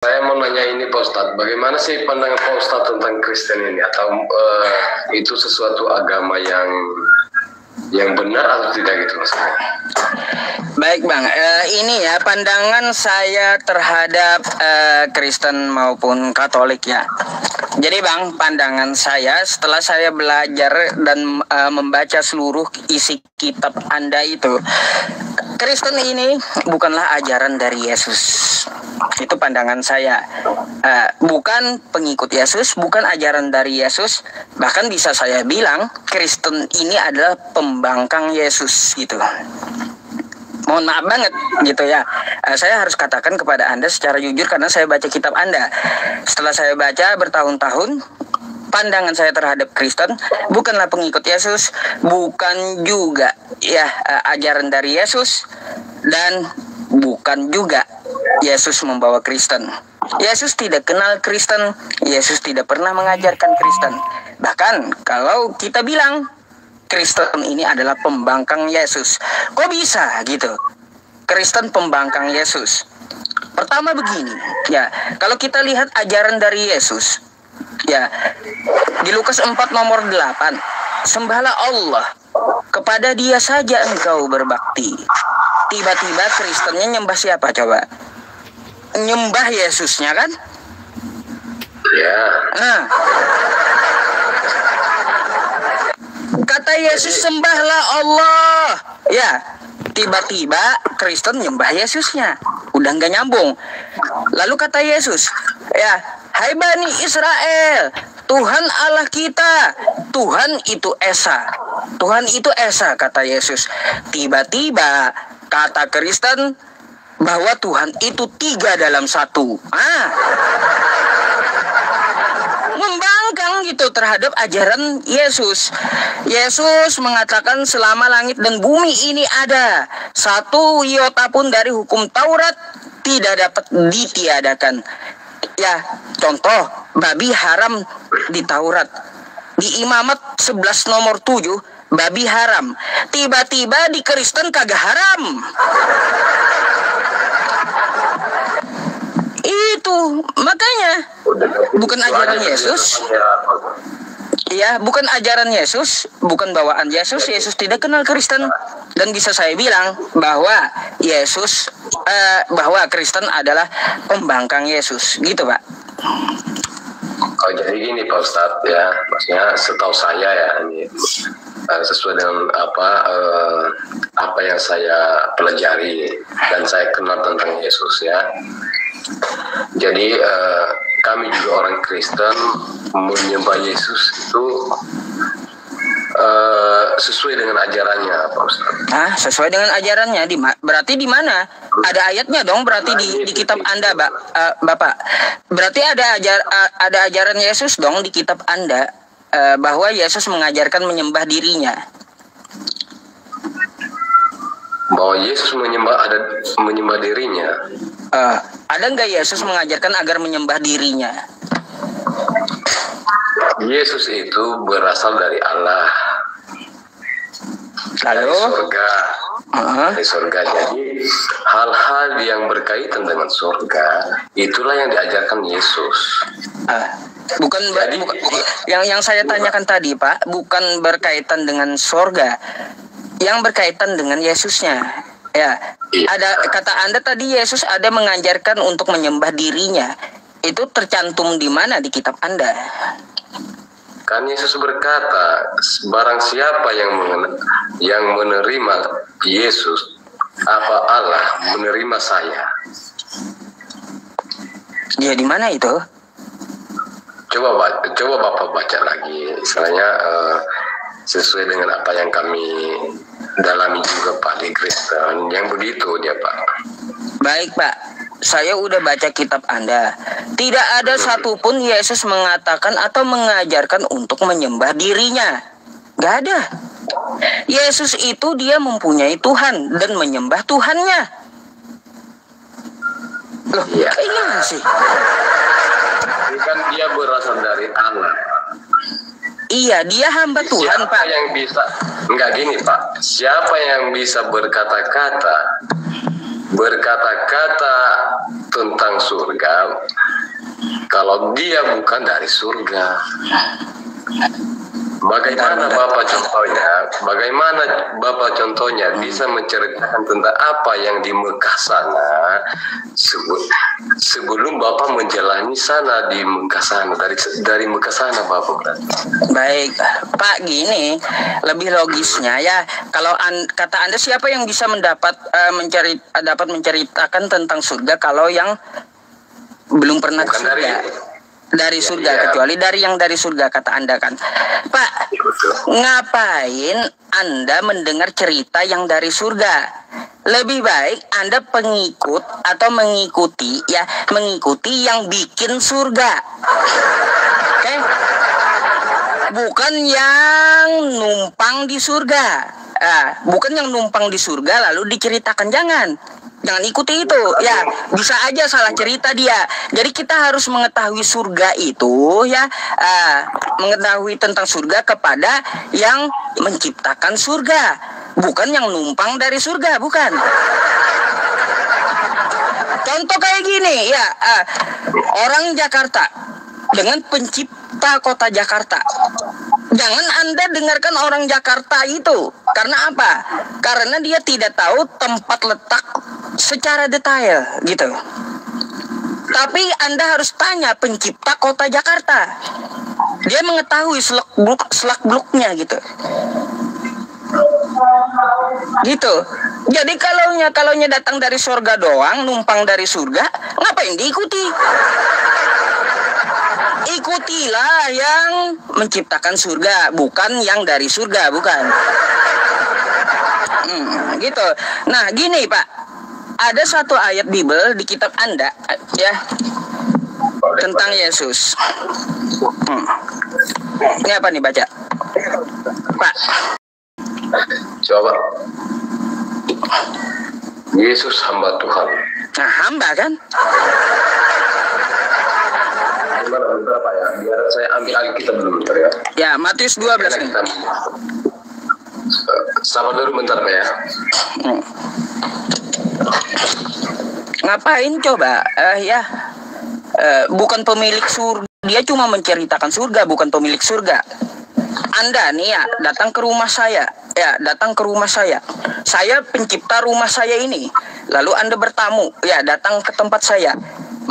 Saya mau nanya ini Pak Ustadz, bagaimana sih pandangan Pak Ustadz tentang Kristen ini? Atau itu sesuatu agama yang benar atau tidak gitu maksudnya? Baik Bang, ini ya pandangan saya terhadap Kristen maupun Katolik ya. Jadi Bang, pandangan saya setelah saya belajar dan membaca seluruh isi kitab Anda itu, Kristen ini bukanlah ajaran dari Yesus. Itu pandangan saya. Bukan pengikut Yesus, bukan ajaran dari Yesus. Bahkan bisa saya bilang Kristen ini adalah pembangkang Yesus gitu. Mohon maaf banget gitu ya. Saya harus katakan kepada Anda secara jujur karena saya baca kitab Anda. Setelah saya baca bertahun-tahun, pandangan saya terhadap Kristen bukanlah pengikut Yesus, bukan juga ya ajaran dari Yesus, dan bukan juga Yesus membawa Kristen. Yesus tidak kenal Kristen, Yesus tidak pernah mengajarkan Kristen. Bahkan kalau kita bilang Kristen ini adalah pembangkang Yesus, kok bisa gitu? Kristen pembangkang Yesus. Pertama begini, ya, kalau kita lihat ajaran dari Yesus, ya, di Lukas 4 nomor 8, sembahlah Allah, kepada Dia saja engkau berbakti. Tiba-tiba Kristennya nyembah siapa coba? Nyembah Yesusnya kan? Ya. Nah, kata Yesus sembahlah Allah. Ya, tiba-tiba Kristen nyembah Yesusnya. Udah nggak nyambung. Lalu kata Yesus, ya, hai Bani Israel, Tuhan Allah kita, Tuhan itu Esa. Tuhan itu Esa, kata Yesus. Tiba-tiba kata Kristen bahwa Tuhan itu 3 dalam 1. Membangkang gitu terhadap ajaran Yesus. Yesus mengatakan selama langit dan bumi ini ada, 1 iota pun dari hukum Taurat tidak dapat ditiadakan. Ya, contoh, babi haram di Taurat. Di Imamat 11 nomor 7, babi haram. Tiba-tiba di Kristen kagak haram. Itu makanya bukan ajaran Yesus. Iya, bukan ajaran Yesus, bukan bawaan Yesus. Yesus tidak kenal Kristen, dan bisa saya bilang bahwa Yesus, bahwa Kristen adalah pembangkang Yesus, gitu Pak. Oh, jadi gini Pak Ustadz ya, maksudnya setahu saya ya ini sesuai dengan apa yang saya pelajari dan saya kenal tentang Yesus ya. Jadi kami juga orang Kristen menyembah Yesus itu sesuai dengan ajarannya Pak Ustadz. Sesuai dengan ajarannya, berarti di mana? Ada ayatnya dong, berarti di kitab Anda, Bapak. Berarti ada ajaran Yesus dong di kitab Anda, bahwa Yesus mengajarkan menyembah dirinya. Bahwa Yesus menyembah dirinya. Ada nggak Yesus mengajarkan agar menyembah dirinya? Yesus itu berasal dari Allah. Lalu? Dari surga. Dari surga. Jadi hal-hal yang berkaitan dengan surga itulah yang diajarkan Yesus. Bukan yang saya tanyakan tadi Pak, bukan berkaitan dengan surga, yang berkaitan dengan Yesusnya. Ya, ada kata Anda tadi Yesus ada mengajarkan untuk menyembah dirinya. Itu tercantum di mana di kitab Anda? Kan Yesus berkata, barang siapa yang menerima Yesus, apa Allah menerima saya. Ya, di mana itu? Coba Bapak baca lagi, misalnya sesuai dengan apa yang kami dalami juga Pak di Kristen, yang begitu dia Pak. Baik Pak, saya udah baca kitab Anda. Tidak ada satupun Yesus mengatakan atau mengajarkan untuk menyembah dirinya. Gak ada. Yesus itu dia mempunyai Tuhan dan menyembah Tuhannya. Loh, ya. Kayak gimana sih? Kan dia berasal dari Allah. Iya, dia hamba Tuhan, siapa Pak. Yang bisa, enggak gini Pak, siapa yang bisa berkata-kata berkata-kata tentang surga kalau dia bukan dari surga? Bagaimana Bapak contohnya? Bagaimana Bapak contohnya bisa menceritakan tentang apa yang di Mekah sana sebelum Bapak menjalani sana di Mekah sana, dari Mekah sana Bapak berarti? Baik, Pak, gini, lebih logisnya ya. Kalau kata Anda, siapa yang bisa dapat menceritakan tentang surga kalau yang belum pernah ke surga? Dari surga, kecuali dari yang dari surga, kata Anda kan. Pak, ngapain Anda mendengar cerita yang dari surga? Lebih baik Anda pengikut atau mengikuti yang bikin surga. Oke? Bukan yang numpang di surga. Bukan yang numpang di surga lalu diceritakan, jangan ikuti itu ya, bisa aja salah cerita dia. Jadi kita harus mengetahui surga itu ya, mengetahui tentang surga kepada yang menciptakan surga, bukan yang numpang dari surga, bukan. Contoh kayak gini ya, orang Jakarta dengan pencipta kota Jakarta. Jangan Anda dengarkan orang Jakarta itu. Karena apa? Karena dia tidak tahu tempat letak secara detail gitu. Tapi Anda harus tanya pencipta kota Jakarta. Dia mengetahui selak-beluknya gitu. Gitu. Jadi kalau datang dari surga doang, numpang dari surga, ngapain diikuti? Ikutilah yang menciptakan surga, bukan yang dari surga, bukan. Gitu. Nah, gini Pak, ada satu ayat Bible di kitab Anda ya tentang Yesus. Ini apa nih, baca Pak? Coba. Yesus hamba Tuhan. Nah, hamba kan? Bentar Pak ya, biar saya ambil Alkitab dulu bentar ya. Ya, Matius 12 nih. Sabar dulu bentar Pak ya. Ngapain coba? Bukan pemilik surga. Dia cuma menceritakan surga, bukan pemilik surga. Anda nih ya, datang ke rumah saya. Saya pencipta rumah saya ini. Lalu Anda bertamu, ya, datang ke tempat saya.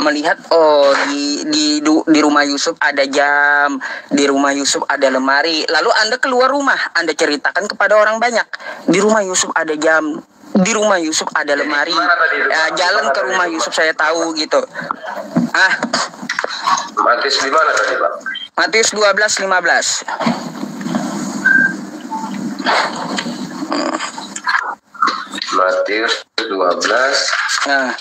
Melihat, oh, di rumah Yusuf ada jam, di rumah Yusuf ada lemari. Lalu Anda keluar rumah, Anda ceritakan kepada orang banyak. Di rumah Yusuf ada jam, di rumah Yusuf ada lemari. Jalan ke rumah Yusuf saya tahu gitu. Matius di mana tadi Pak? Matius 12:15. Matius 12. Nah,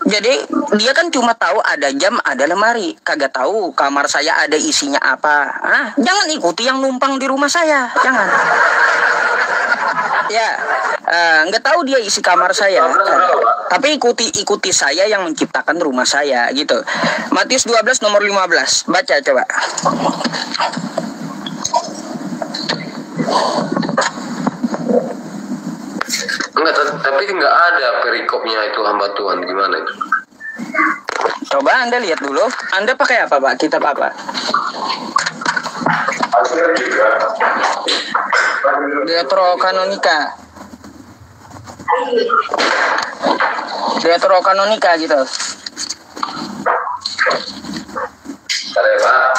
jadi dia kan cuma tahu ada jam, ada lemari, kagak tahu kamar saya ada isinya apa. Jangan ikuti yang numpang di rumah saya, jangan. Ya, nggak tahu dia isi kamar saya, tapi ikuti saya yang menciptakan rumah saya gitu. Matius 12 nomor 15, baca coba. Enggak, tapi nggak ada perikopnya itu hamba Tuhan, gimana itu? Coba Anda lihat dulu. Anda pakai apa Pak? Kitab apa? Deuterokanonika gitu. Ada Pak.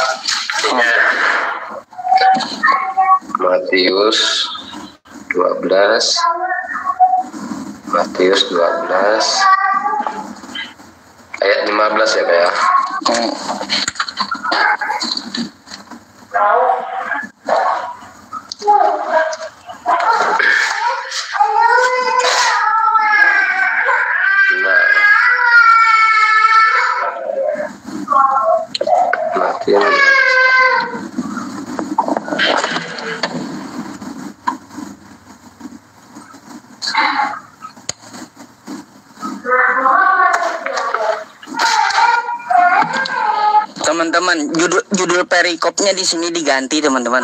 Matius 12 ayat 15 ya Pak ya. Teman-teman, judul perikopnya di sini diganti, teman-teman.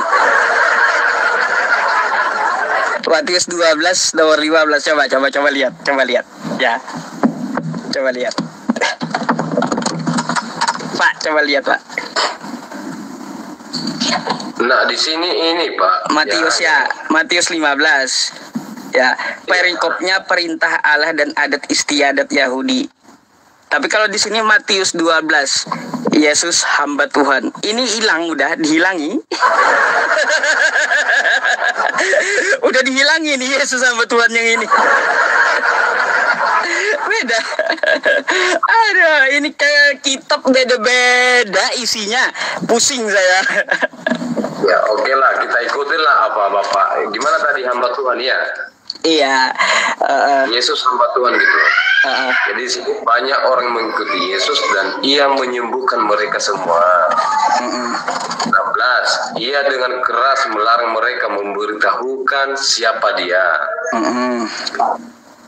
Matius 12 nomor 15, coba lihat. Ya, coba lihat. Pak, coba lihat, Pak. Nah, di sini ini, Pak. Matius ya, Matius 15. Ya, perikopnya perintah Allah dan adat istiadat Yahudi. Tapi kalau di sini Matius 12, Yesus hamba Tuhan. Ini hilang, udah dihilangi. Udah dihilangi nih Yesus hamba Tuhan yang ini. Beda. Aduh, ini kayak kitab beda-beda isinya. Pusing saya. Ya, oke lah, kita ikutin lah apa Bapak. Gimana tadi hamba Tuhan ya? Iya. Yesus hamba Tuhan gitu. Jadi di sini banyak orang mengikuti Yesus dan ia menyembuhkan mereka semua. 16. Ia dengan keras melarang mereka memberitahukan siapa dia.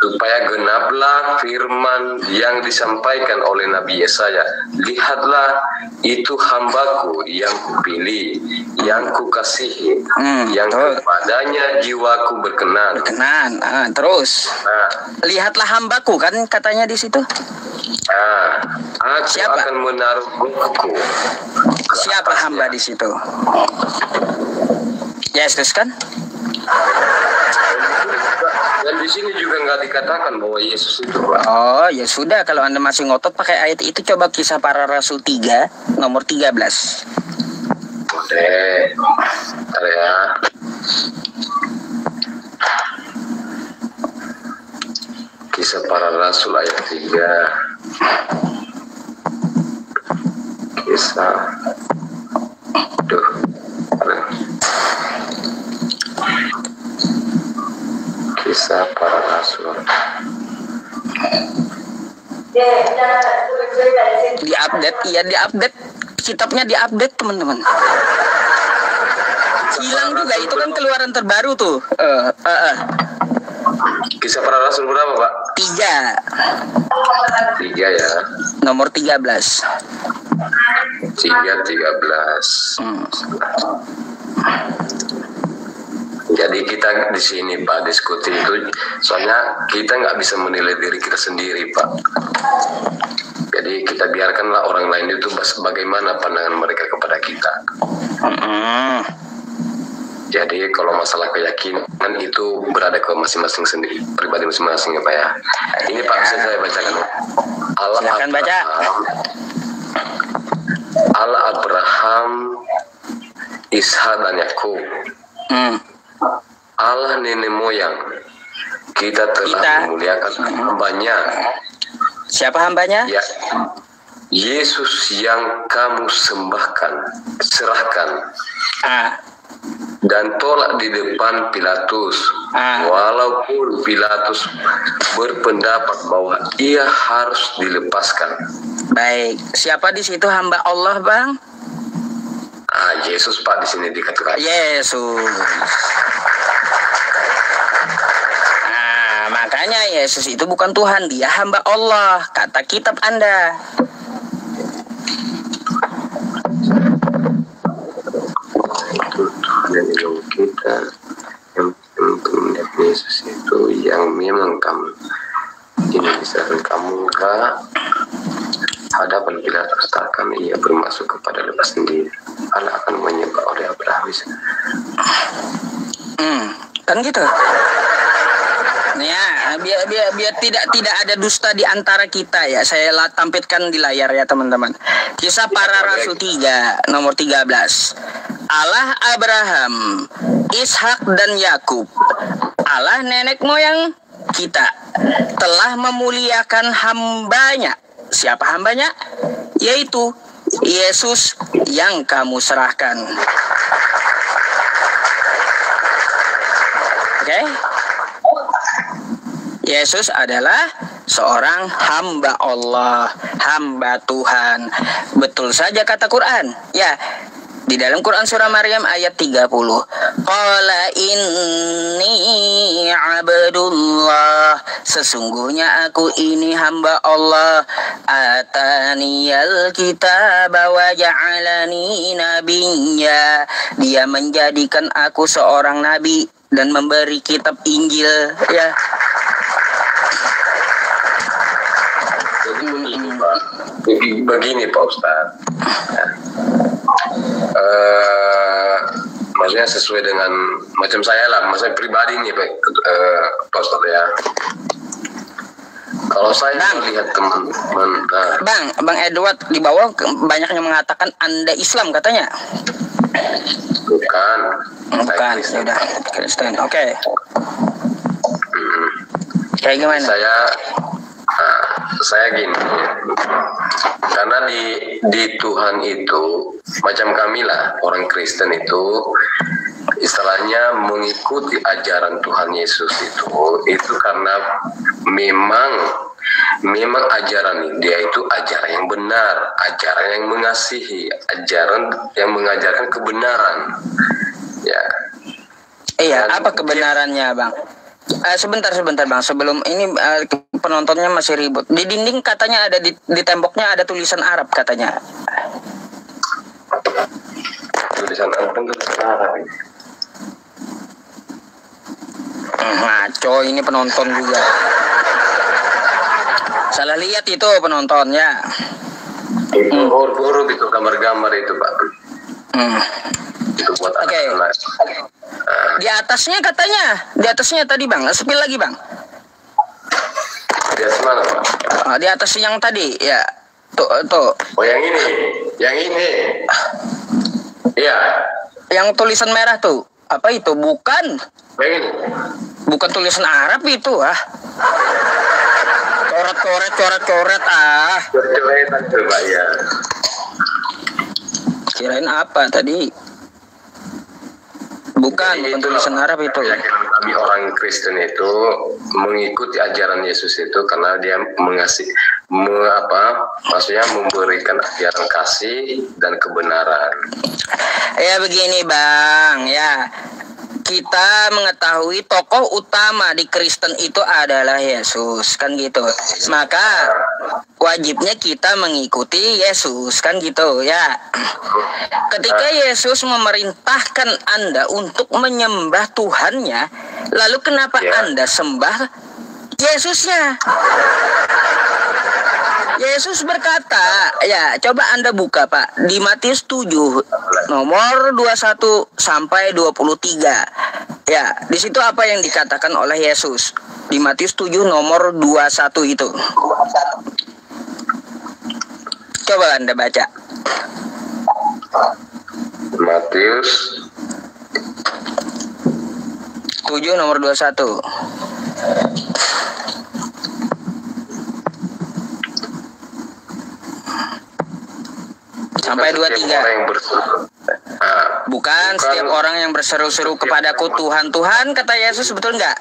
Supaya genaplah firman yang disampaikan oleh Nabi Yesaya. Lihatlah, itu hambaku yang kupilih, yang kukasihi, yang kepadanya jiwaku berkenan. Terus. Lihatlah hambaku, kan katanya di situ. Aku Siapa? akan menaruh buku. Siapa hamba di situ? Yesus kan? Dan di sini juga nggak dikatakan bahwa Yesus itu, Pak. Oh, ya sudah, kalau Anda masih ngotot pakai ayat itu, coba Kisah Para Rasul 3 nomor 13. Oke. Bentar ya. Kisah Para Rasul ayat 3. Kisah. Kisah Para Rasul. Diupdate, iya diupdate. Kitabnya diupdate, teman-teman. Hilang juga, itu kan keluaran terbaru tuh. Kisah Para Rasul berapa, Pak? 3 ya. nomor 13. 13. Jadi kita di sini, Pak, diskusi itu, soalnya kita nggak bisa menilai diri kita sendiri, Pak. Jadi kita biarkanlah orang lain itu bagaimana pandangan mereka kepada kita. Jadi kalau masalah keyakinan itu berada ke masing-masing sendiri, pribadi masing-masing ya, Pak ya. Ini Pak, bisa saya bacakan. Silakan baca. Allah Abraham, Ishak dan Yakub. Allah nenek moyang kita telah memuliakan hambanya. Siapa hambanya? Ya, Yesus yang kamu serahkan dan tolak di depan Pilatus. Walaupun Pilatus berpendapat bahwa ia harus dilepaskan. Baik, siapa di situ hamba Allah, Bang? Yesus, Pak, di sini dikatakan. Yesus. Makanya Yesus itu bukan Tuhan, dia hamba Allah, kata kitab Anda. Dan ilmu kita yang untuk melihat Yesus itu yang memang kamu ini misalkan kamu ke hadapan Pilatus, takkan ia bermaksud kepada lepas sendiri. Allah akan menyembah oleh Abraham. Kan gitu. Ya, biar tidak ada dusta di antara kita ya. Saya tampilkan di layar ya, teman-teman. Kisah Para Rasul 3 nomor 13. Allah Abraham, Ishak dan Yakub, Allah nenek moyang kita, telah memuliakan hambanya. Siapa hambanya? Yaitu Yesus yang kamu serahkan. Oke? Yesus adalah seorang hamba Allah, hamba Tuhan. Betul saja kata Quran. Ya, di dalam Quran surah Maryam ayat 30. Qala inni abdullah. Sesungguhnya aku ini hamba Allah. Ataniyal kitaba wa ja'alani nabiyya. Dia menjadikan aku seorang nabi dan memberi kitab Injil, ya. begini Pak Ustadz. Ya. Maksudnya sesuai dengan macam saya lah, maksudnya pribadi nih Pak Ustadz ya. Kalau saya melihat teman-teman, Bang Edward di bawah banyak yang mengatakan Anda Islam katanya. Bukan, sudah Kristen. Oke. Kayak gimana? Saya gini, karena di Tuhan itu macam kami lah orang Kristen itu istilahnya mengikuti ajaran Tuhan Yesus itu karena memang ajaran dia itu ajaran yang benar, ajaran yang mengasihi, ajaran yang mengajarkan kebenaran. Ya. Iya, apa kebenarannya, Bang? Sebentar Bang, sebelum ini penontonnya masih ribut. Di dinding katanya ada di temboknya ada tulisan Arab katanya. Tulisan Arab. Ngaco ini penonton juga. Salah lihat itu penontonnya. Itu huruf itu gambar-gambar itu Pak. Itu buat anak-anak. Di atasnya tadi Bang, sepil lagi Bang. Di atas mana Pak? Di atas yang tadi ya. Tuh. Oh yang ini. Iya. Yang tulisan merah tuh. Apa itu? Bukan. Yang ini. Bukan tulisan Arab itu Coret ah. Coretan coba ya. Kirain apa tadi? Bukan tulisan Arab itu. Keyakinan kami orang Kristen itu mengikuti ajaran Yesus itu karena dia maksudnya memberikan ajaran kasih dan kebenaran. Ya begini Bang, ya. Kita mengetahui tokoh utama di Kristen itu adalah Yesus, kan gitu. Maka wajibnya kita mengikuti Yesus, kan gitu ya. Ketika Yesus memerintahkan Anda untuk menyembah Tuhannya, lalu kenapa Anda sembah Yesusnya? Yesus berkata, ya coba Anda buka Pak, di Matius 7 nomor 21 sampai 23. Ya, di situ apa yang dikatakan oleh Yesus? Di Matius 7 nomor 21 itu. Coba Anda baca. Matius 7 nomor 21. Sampai 23. Bukan setiap orang yang berseru-seru kepadaku Tuhan, Tuhan, kata Yesus, betul nggak?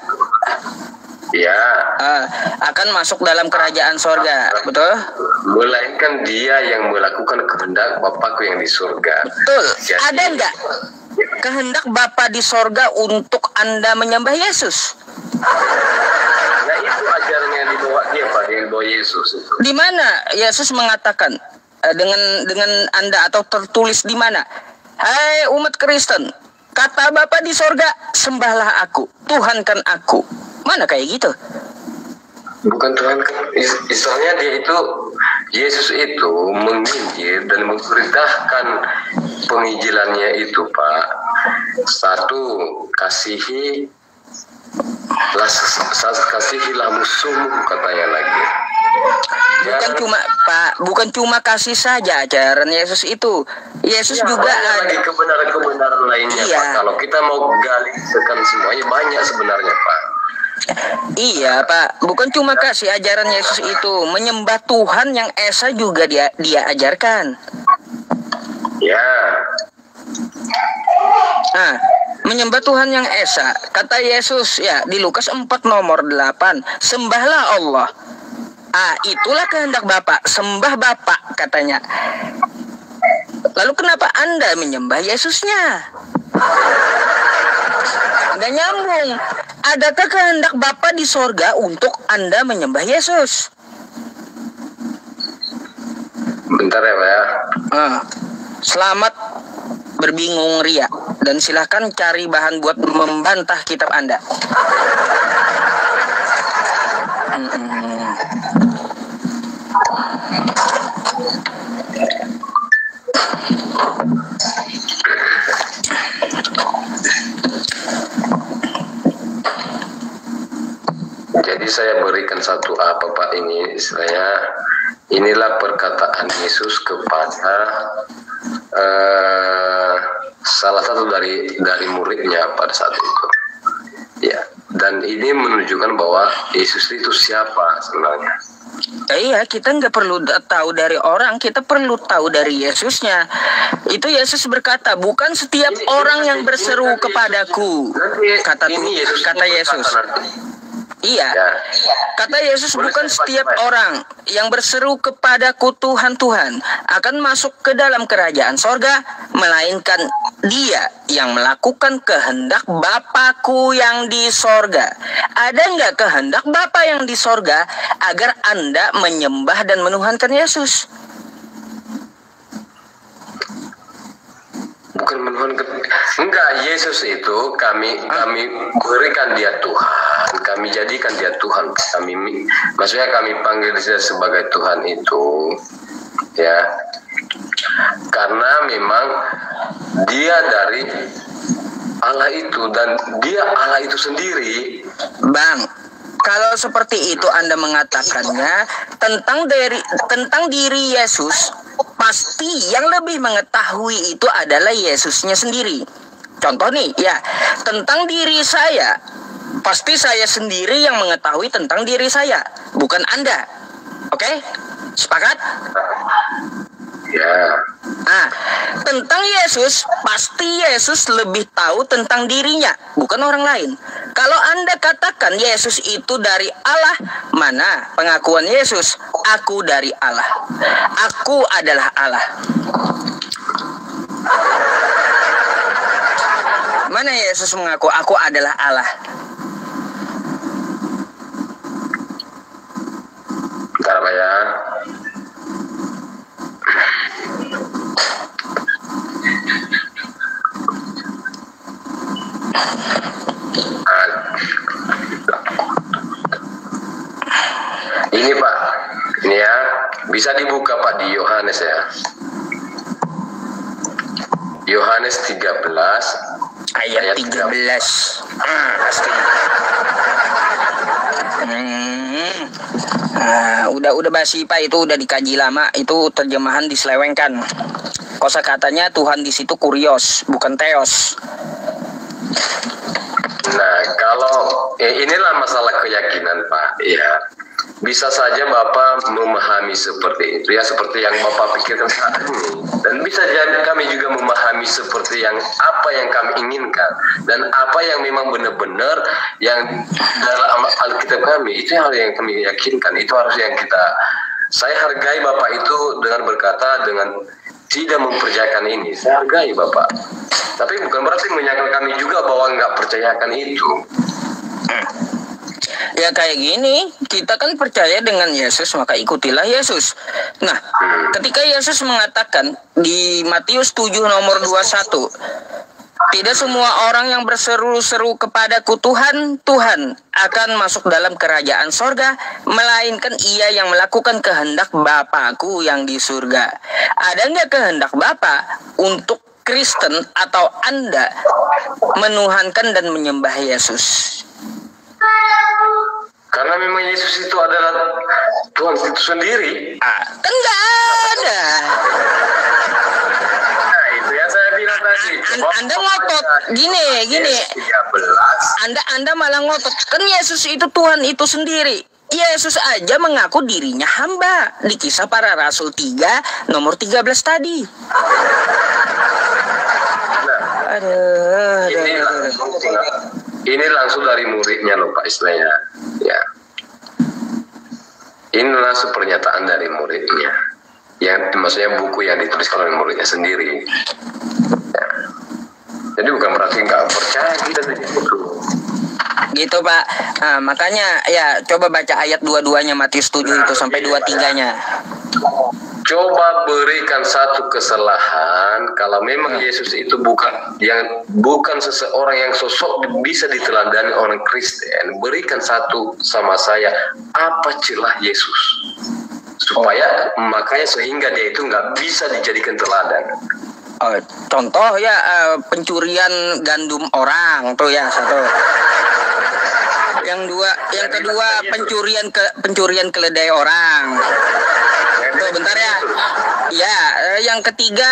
Ya. Akan masuk dalam kerajaan sorga, betul? Melainkan dia yang melakukan kehendak Bapakku yang di surga. Betul. Jadi, ada nggak kehendak Bapa di sorga untuk Anda menyembah Yesus? Ya itu ajaran yang dibawa dia Pak, yang dibawa Yesus itu. Di mana Yesus mengatakan dengan Anda atau tertulis di mana? Hai umat Kristen, kata Bapa di sorga, sembahlah aku, Tuhankan aku. Mana kayak gitu? Bukan Tuhan, istilahnya dia itu, Yesus itu menginjil dan memerintahkan penginjilannya itu Pak. Satu, kasihilah musuhmu katanya lagi. Bukan cuma kasih saja ajaran Yesus itu. Yesus juga ada lagi kebenaran lainnya Pak. Kalau kita mau gali semuanya banyak sebenarnya Pak. Iya Pak, bukan cuma kasih ajaran Yesus itu, menyembah Tuhan yang esa juga dia ajarkan. Ya. Menyembah Tuhan yang esa, kata Yesus ya di Lukas 4 nomor 8, sembahlah Allah. Itulah kehendak Bapa, sembah Bapa katanya. Lalu kenapa Anda menyembah Yesusnya? Nggak nyambung. Adakah kehendak Bapa di sorga untuk Anda menyembah Yesus? Bentar ya Pak ya. Selamat berbingung ria. Dan silahkan cari bahan buat membantah kitab Anda. saya berikan satu apa Pak, ini istilahnya, inilah perkataan Yesus kepada salah satu dari muridnya pada saat itu. Ya, dan ini menunjukkan bahwa Yesus itu siapa sebenarnya. Iya, kita nggak perlu tahu dari orang, kita perlu tahu dari Yesusnya. Itu Yesus berkata, bukan setiap orang yang berseru kepadaku, kata Yesus. Iya, kata Yesus, bukan setiap orang yang berseru kepadaku Tuhan, Tuhan akan masuk ke dalam kerajaan sorga, melainkan dia yang melakukan kehendak Bapa-Ku yang di sorga. Ada nggak kehendak Bapa yang di sorga agar Anda menyembah dan menuhankan Yesus? Bukan menuhankan, enggak. Yesus itu kami berikan dia Tuhan, kami jadikan dia Tuhan, maksudnya kami panggil dia sebagai Tuhan itu, ya, karena memang dia dari Allah itu, dan dia Allah itu sendiri. Bang, kalau seperti itu Anda mengatakannya tentang diri Yesus, pasti yang lebih mengetahui itu adalah Yesusnya sendiri. Contoh nih, ya, tentang diri saya, pasti saya sendiri yang mengetahui tentang diri saya, bukan Anda. Oke? Sepakat? Ya. Nah, tentang Yesus, pasti Yesus lebih tahu tentang dirinya, bukan orang lain. Kalau Anda katakan Yesus itu dari Allah, mana pengakuan Yesus? Aku dari Allah. Aku adalah Allah. Mana Yesus mengaku aku adalah Allah? Bentar Pak ya. Ini Pak, ini ya, bisa dibuka Pak di Yohanes ya. Yohanes 13 ayat 13. Pasti. Udah basi Pak, itu udah dikaji lama, itu terjemahan diselewengkan. Kosakatanya Tuhan di situ kurios, bukan teos. Nah, kalau inilah masalah keyakinan Pak, ya. Bisa saja Bapak memahami seperti itu, ya, seperti yang Bapak pikirkan saat ini, dan bisa jadi kami juga memahami seperti apa yang kami inginkan, dan apa yang memang benar-benar yang dalam Alkitab kami, itu hal yang kami yakinkan, itu harus yang saya hargai Bapak itu dengan berkata, dengan tidak mempercayakan ini, saya hargai Bapak, tapi bukan berarti menyangkal kami juga bahwa nggak percayakan itu. Ya kayak gini, kita kan percaya dengan Yesus, maka ikutilah Yesus. Nah, ketika Yesus mengatakan di Matius 7 nomor 21, tidak semua orang yang berseru-seru kepadaku Tuhan, Tuhan akan masuk dalam kerajaan sorga, melainkan ia yang melakukan kehendak Bapa-Ku yang di surga. Ada nggak kehendak Bapa untuk Kristen atau Anda menuhankan dan menyembah Yesus? Karena memang Yesus itu adalah Tuhan itu sendiri. Kan nggak ada. Nah, itu yang saya bilang tadi. Anda ngotot gini. 13. Anda malah ngotot. Kan Yesus itu Tuhan itu sendiri. Yesus aja mengaku dirinya hamba di Kisah Para Rasul 3 nomor 13 tadi. Ini langsung dari muridnya loh Pak, istilahnya. Ya. Inilah pernyataan dari muridnya. Yang maksudnya buku yang dituliskan oleh muridnya sendiri. Ya. Jadi bukan berarti nggak percaya kita gitu. Gitu Pak. Nah, makanya ya coba baca ayat 22-nya Matius 7 itu sampai 23-nya. Coba berikan satu kesalahan kalau memang Yesus itu bukan seseorang yang sosok bisa diteladani orang Kristen. Berikan satu sama saya, apa celah Yesus supaya makanya sehingga dia itu nggak bisa dijadikan teladan. Contoh ya pencurian gandum orang tuh ya satu. yang kedua pencurian keledai orang. Tuh, bentar ya. Ya, yang ketiga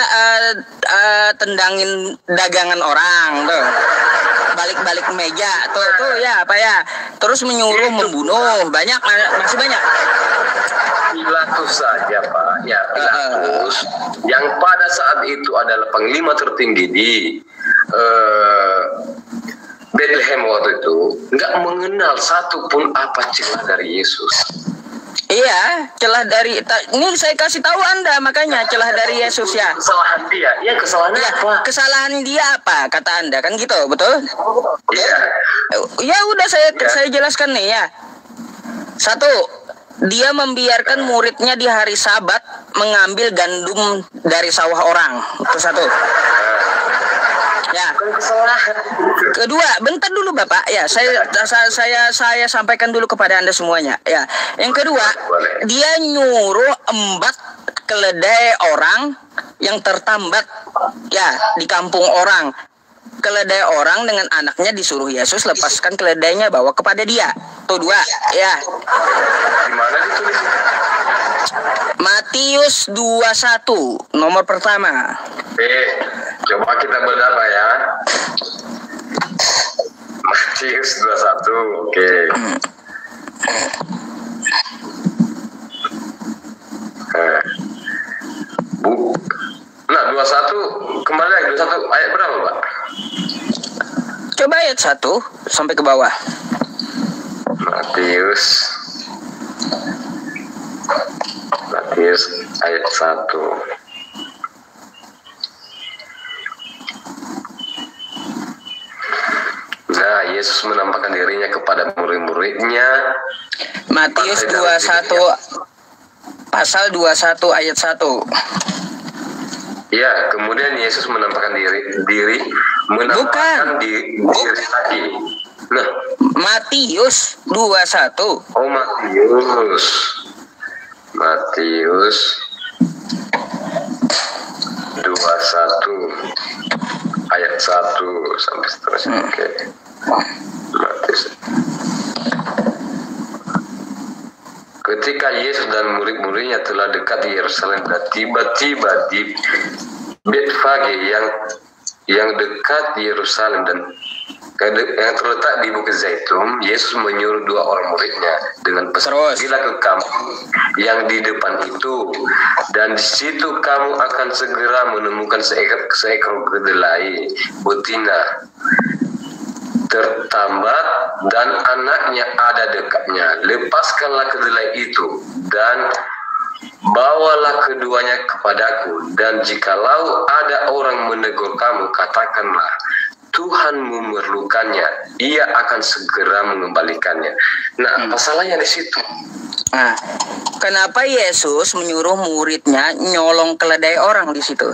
tendangin dagangan orang tuh. Balik-balik meja tuh ya apa ya. Terus menyuruh membunuh, masih banyak. Pilatus saja Pak, ya Pilatus yang pada saat itu adalah panglima tertinggi di Bethlehem waktu itu, nggak mengenal satupun apa celah dari Yesus. Iya, celah dari ini saya kasih tahu Anda, makanya celah dari Yesus ya. Kesalahan dia, ya kesalahannya apa? Kesalahan dia apa kata Anda, kan gitu, betul? Iya. Ya udah saya jelaskan nih ya. Satu, dia membiarkan muridnya di hari Sabat mengambil gandum dari sawah orang. Itu satu. Ya. Kedua, bentar dulu Bapak. Ya, saya sampaikan dulu kepada Anda semuanya. Ya. Yang kedua, dia nyuruh embat keledai orang yang tertambat ya di kampung orang. Keledai orang dengan anaknya disuruh Yesus lepaskan keledainya bawa kepada dia. Tuh dua, ya. Di mana ditulis? Matius 21, nomor pertama. Coba kita bedah Pak ya. Matius 21, oke. Nah, 21 kembali lagi 21 ayat berapa Pak? Coba ayat 1 sampai ke bawah. Matius ayat 1. Nah, Yesus menampakkan dirinya kepada murid-muridnya. Matius 21 pasal 21 ayat 1. Ya, kemudian Yesus menampakkan diri lagi. Nah, Matius 21. Oh, Matius 21 ayat 1 sampai seterusnya. Oke. Matius. Ketika Yesus dan murid-muridnya telah dekat di Yerusalem dan tiba-tiba di Betfage yang dekat di Yerusalem dan yang terletak di Bukit Zaitun, Yesus menyuruh dua orang muridnya dengan pesan, "Pergilah ke kampung yang di depan itu, dan di situ kamu akan segera menemukan seekor kedelai betina tertambat dan anaknya ada dekatnya. Lepaskanlah kedelai itu dan bawalah keduanya kepadaku, dan jikalau ada orang menegur kamu, katakanlah, Tuhan memerlukannya, ia akan segera mengembalikannya." Nah, masalahnya di situ. Nah, kenapa Yesus menyuruh muridnya nyolong keledai orang di situ?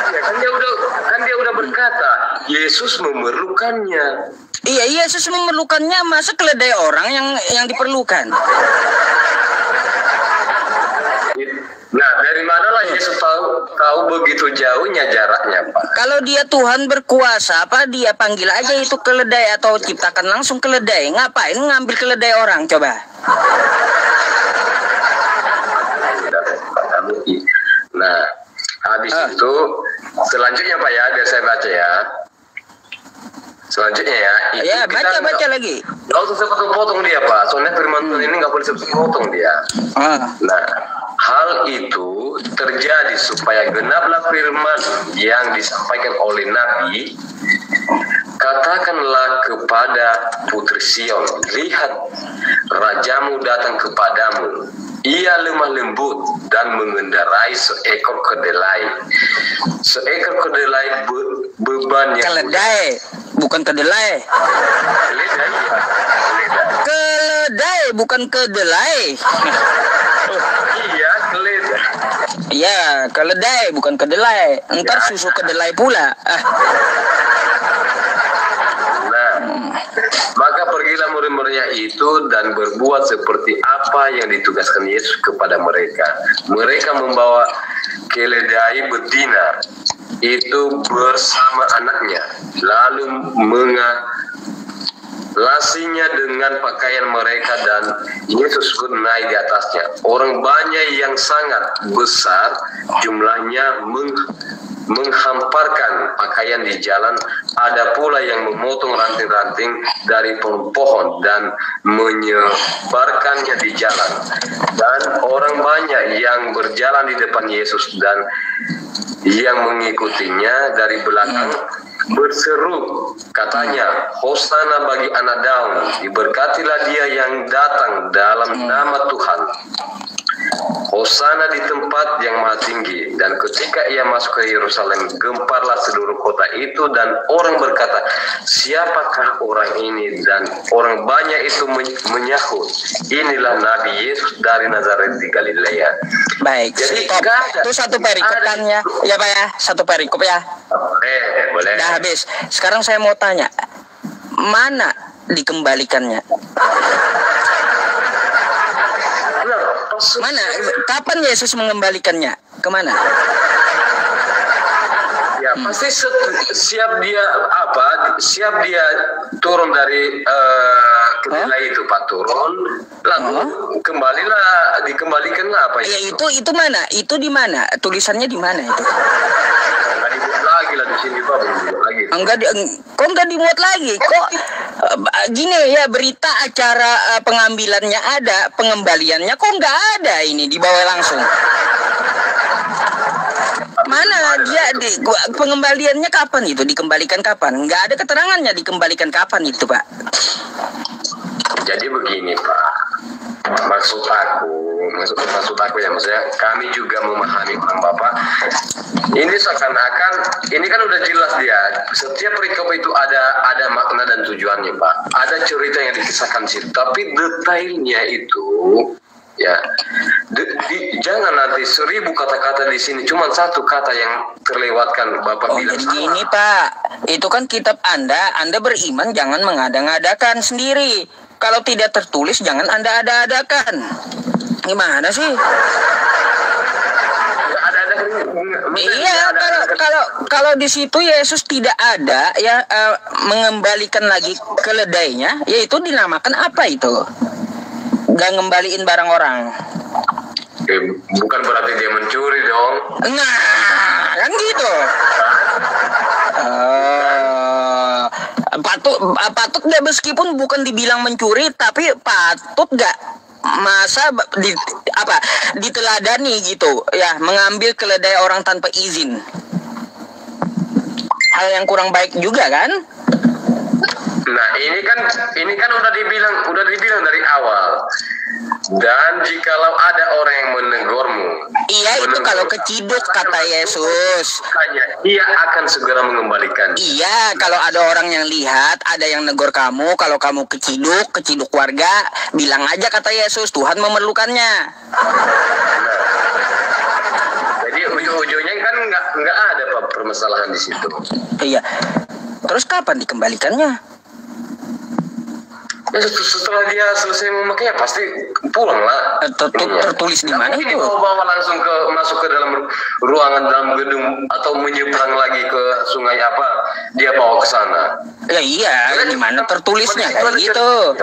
Ya, kan dia udah berkata, Yesus memerlukannya. Iya, Yesus memerlukannya, masa keledai orang yang diperlukan? Nah, dari manalah Yesus tahu begitu jauhnya jaraknya, Pak? Kalau dia Tuhan berkuasa, apa dia panggil aja itu keledai atau ciptakan langsung keledai? Ngapain ngambil keledai orang, coba? Nah, habis itu selanjutnya Pak ya, biar saya baca ya. Selanjutnya ya. Ya, baca lagi. Nggak usah potong-potong dia, Pak. Soalnya firman Tuhan ini nggak boleh potong dia. Nah, hal itu terjadi supaya genaplah firman yang disampaikan oleh Nabi. Katakanlah kepada Putri Sion, lihat, rajamu datang kepadamu. Ia lemah lembut dan mengendarai seekor kedelai. Seekor kedelai bebannya. Keledai, bukan kedelai. Keledai, bukan kedelai. Iya, keledai. Iya, keledai, bukan kedelai. Ntar susu kedelai pula. Maka pergilah murid-muridnya itu dan berbuat seperti apa yang ditugaskan Yesus kepada mereka. Mereka membawa keledai betina itu bersama anaknya, lalu lasinya dengan pakaian mereka dan Yesus pun naik di atasnya. Orang banyak yang sangat besar jumlahnya menghamparkan pakaian di jalan. Ada pula yang memotong ranting-ranting dari pohon dan menyebarkannya di jalan. Dan orang banyak yang berjalan di depan Yesus dan yang mengikutinya dari belakang berseru, katanya, Hosana bagi anak Daud, diberkatilah dia yang datang dalam nama Tuhan. Hosana di tempat yang maha tinggi. Dan ketika ia masuk ke Yerusalem, gemparlah seluruh kota itu, dan orang berkata, siapakah orang ini? Dan orang banyak itu menyahut, inilah Nabi Yesus dari Nazaret di Galilea. Baik, jadi itu satu perikopannya ya Pak ya, satu perikop ya. Boleh. Udah habis. Sekarang saya mau tanya, mana dikembalikannya? Mana? Kapan Yesus mengembalikannya? Kemana? Ya pasti siap dia turun dari kedelai itu Pak, turun lalu dikembalikan apa ya? Itu mana? Itu di mana? Tulisannya di mana itu? Nggak dibuat lagi lah di sini Pak, lagi. Kok nggak dimuat lagi? Kok gini ya, berita acara pengambilannya ada, pengembaliannya kok nggak ada, ini dibawa langsung. Mana dia pengembaliannya kapan itu? Dikembalikan kapan? Nggak ada keterangannya dikembalikan kapan itu Pak. Jadi begini Pak, maksud aku ya, maksudnya kami juga memahami Bang Bapak. Ini seakan-akan, ini kan udah jelas dia. Setiap perikop itu ada makna dan tujuannya Pak. Ada cerita yang dikisahkan sih, tapi detailnya itu ya, jangan nanti 1000 kata-kata di sini, cuma satu kata yang terlewatkan Bapak bilang salah. Gini Pak, itu kan kitab Anda beriman jangan mengada-ngadakan sendiri. Kalau tidak tertulis jangan Anda ada-adakan. Gimana sih? Iya, kalau di situ Yesus tidak ada ya mengembalikan lagi keledainya, yaitu dinamakan apa itu? Gak ngembaliin barang orang. Bukan berarti dia mencuri dong. Nah, kan gitu. Patut gak, meskipun bukan dibilang mencuri, tapi patut gak masa diteladani gitu ya, mengambil keledai orang tanpa izin. Hal yang kurang baik juga kan? Nah, ini kan udah dibilang dari awal. Dan jikalau ada orang yang menegurmu, iya itu kalau keciduk kata Yesus, ia akan segera mengembalikan. Iya, kalau ada orang yang lihat, ada yang negor kamu, kalau kamu keciduk warga, bilang aja kata Yesus, Tuhan memerlukannya. Jadi ujung-ujungnya kan nggak ada Pak permasalahan di situ. Iya. Terus kapan dikembalikannya? Ya, setelah dia selesai memakainya pasti pulang lah. Tertulis di mana itu? Bawa langsung masuk ke dalam ruangan dalam gedung atau menyeberang lagi ke sungai apa? Dia bawa ke sana. Ya iya, di mana tertulisnya kayak gitu?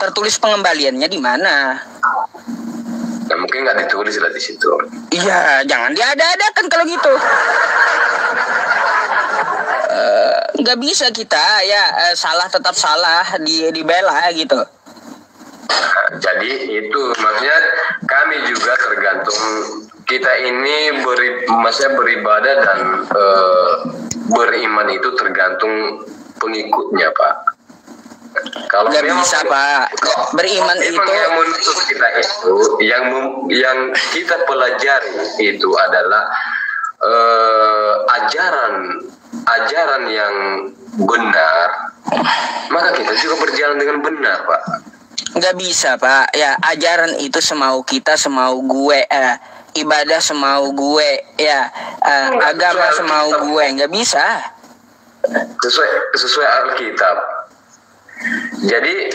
Tertulis pengembaliannya di mana? Ya, mungkin nggak ditulis lah di situ. Iya, jangan diada-adakan kalau gitu. Nggak bisa kita ya salah tetap salah, dibela gitu. Jadi itu maksudnya kami juga tergantung, kita ini beribadah dan beriman itu tergantung pengikutnya Pak. Kalau nggak bisa Pak, beriman itu yang menuntut kita itu yang kita pelajari itu adalah ajaran yang benar, maka kita juga berjalan dengan benar Pak. Nggak bisa Pak, ya ajaran itu semau kita, semau gue, ibadah semau gue, ya agama semau gue, nggak bisa. Sesuai Alkitab. Jadi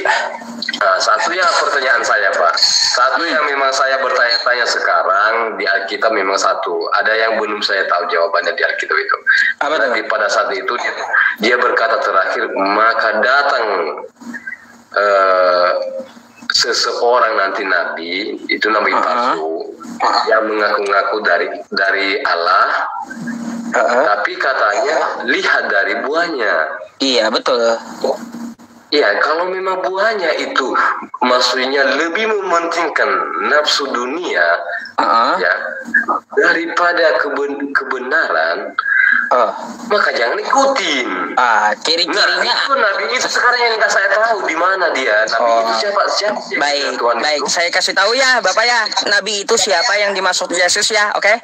satu yang pertanyaan saya Pak, satu yang memang saya bertanya-tanya sekarang di Alkitab memang satu, ada yang belum saya tahu jawabannya di Alkitab itu. Tapi pada saat itu dia berkata terakhir, maka datang eh, seseorang nanti nabi itu nabi palsu yang mengaku-ngaku dari Allah, tapi katanya lihat dari buahnya. Iya, betul. Ya, kalau memang buahnya itu maksudnya lebih mementingkan nafsu dunia, ya, daripada kebenaran, maka jangan ikutin. Ciri-cirinya. Nah, itu nabi itu sekarang yang nggak saya tahu di mana dia. Nabi itu siapa? Baik, Tuhan baik. itu? Saya kasih tahu ya, Bapak ya. Nabi itu siapa yang dimaksud Yesus ya, oke?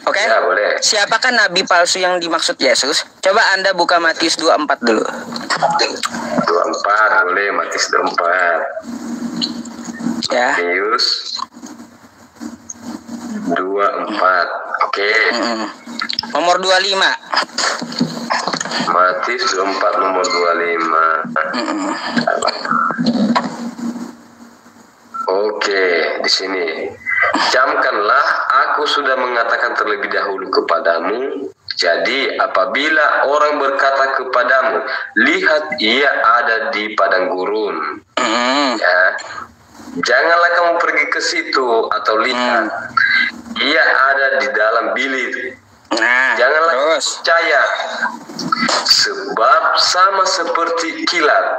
Oke? Ya, boleh. Siapakah nabi palsu yang dimaksud Yesus? Coba Anda buka Matius 24 dulu. 24, boleh. Matius 24. Ya. Matius 24. Oke. Nomor 25. Matius 24 nomor 25. Oke, di sini. Camkanlah, aku sudah mengatakan terlebih dahulu kepadamu. Jadi apabila orang berkata kepadamu, lihat ia ada di padang gurun, ya, janganlah kamu pergi ke situ, atau lihat ia ada di dalam bilik. Janganlah percaya, sebab sama seperti kilat.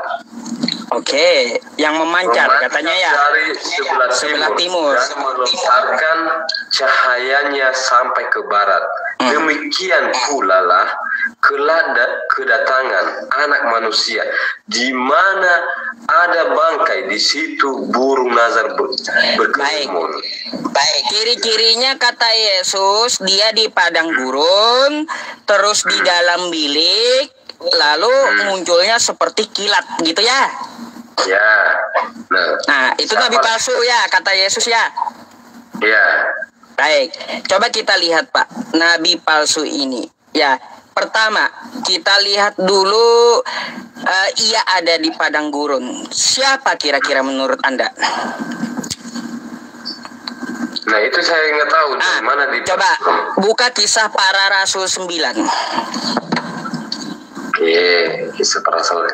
Oke, yang memancar katanya ya. Dari sebelah timur dan melontarkan cahayanya sampai ke barat. Demikian pula lah kedatangan anak manusia, di mana ada bangkai, di situ burung nazar berkerumun. Baik, ciri-cirinya kata Yesus, dia di padang gurun, terus di dalam bilik, lalu munculnya seperti kilat, gitu ya? Ya. Nah, itu nabi palsu ya, kata Yesus ya? Ya. Baik, coba kita lihat Pak, nabi palsu ini. Ya, pertama kita lihat dulu, ia ada di padang gurun. Siapa kira-kira menurut Anda? Nah, itu saya nggak tahu di mana di. Coba buka Kisah Para Rasul 9. Oke, Kisah Para Rasul.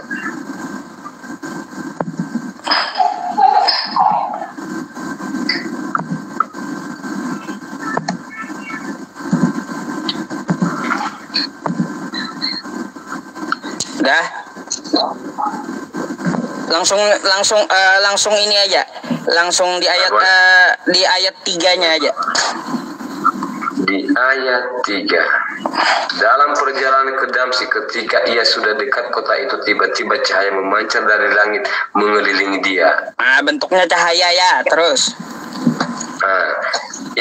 Udah. Langsung ini aja. Langsung di ayat 3-nya aja. Di ayat 3. Dalam perjalanan ke Damsyik, ketika ia sudah dekat kota itu, tiba-tiba cahaya memancar dari langit mengelilingi dia. Bentuknya cahaya ya, terus.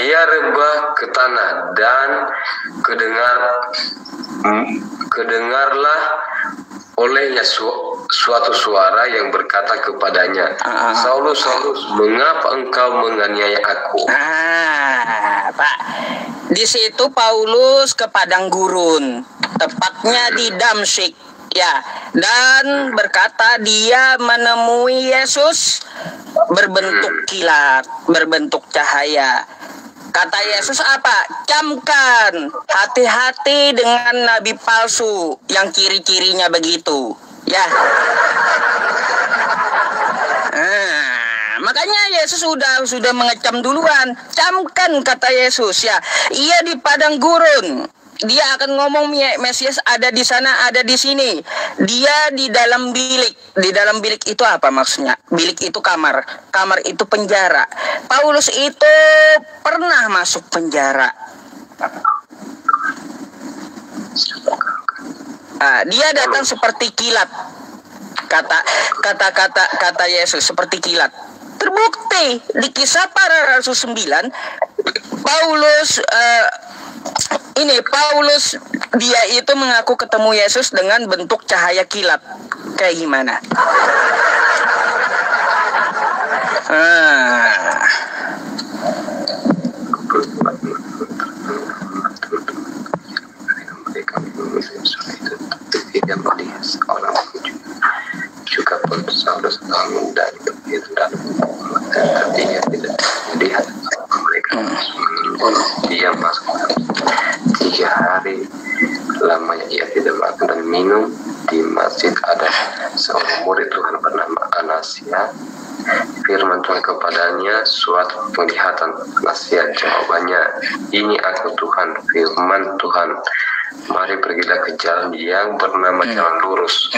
Ia rebah ke tanah dan kedengarlah olehnya suatu suara yang berkata kepadanya, Saulus, Saulus, mengapa engkau menganiaya aku? Pak, di situ Paulus ke padang gurun, tepatnya di Damsyik, ya, dan berkata dia menemui Yesus berbentuk kilat, berbentuk cahaya. Kata Yesus apa? Camkan, hati-hati dengan nabi palsu yang ciri-cirinya begitu, ya. Makanya Yesus sudah mengecam duluan. Camkan, kata Yesus, ya. Ia di padang gurun. Dia akan ngomong Mesias ada di sana, ada di sini. Dia di dalam bilik. Di dalam bilik itu apa maksudnya? Bilik itu kamar. Kamar itu penjara. Paulus itu pernah masuk penjara. Dia datang seperti kilat. Kata Yesus seperti kilat. Terbukti di Kisah Para Rasul 9, Paulus dia itu mengaku ketemu Yesus dengan bentuk cahaya kilat. Kayak gimana? Juga pun Saulus dan artinya tidak melihat mereka. Dia masuk 3 hari lamanya, ia tidak makan dan minum, di masjid ada seorang murid Tuhan bernama Anasia. Firman Tuhan kepadanya, suatu penglihatan. Anasia jawabannya, ini aku Tuhan. Firman Tuhan, mari pergilah ke jalan yang bernama jalan lurus,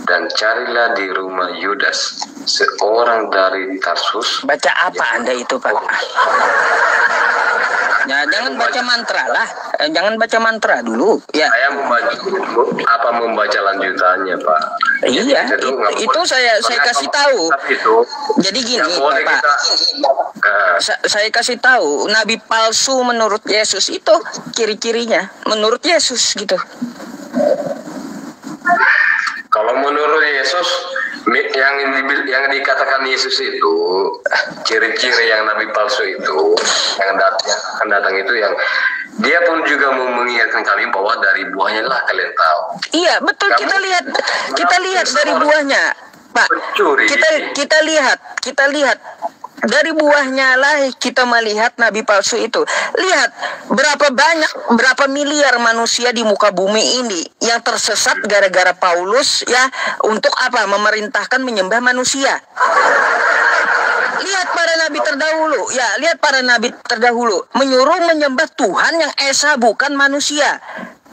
dan carilah di rumah Yudas, seorang dari Tarsus. Baca apa Anda itu, Pak? Ya, jangan baca mantra lah. Jangan baca mantra dulu. Ya. Saya membaca lanjutannya, Pak. Iya, itu saya kasih tahu. Jadi gini, Pak. Saya kasih tahu, nabi palsu menurut Yesus itu ciri-cirinya menurut Yesus gitu. Kalau menurut Yesus, yang dikatakan Yesus itu, ciri-ciri yang nabi palsu itu, yang akan datang itu, yang dia pun juga mau mengingatkan kami bahwa dari buahnya lah kalian tahu. Iya, betul. Kita lihat dari buahnya, Pak. Kita lihat dari buahnya lah kita melihat nabi palsu itu. Lihat berapa miliar manusia di muka bumi ini yang tersesat gara-gara Paulus ya, untuk apa? Memerintahkan menyembah manusia. Lihat para nabi terdahulu menyuruh menyembah Tuhan yang esa, bukan manusia.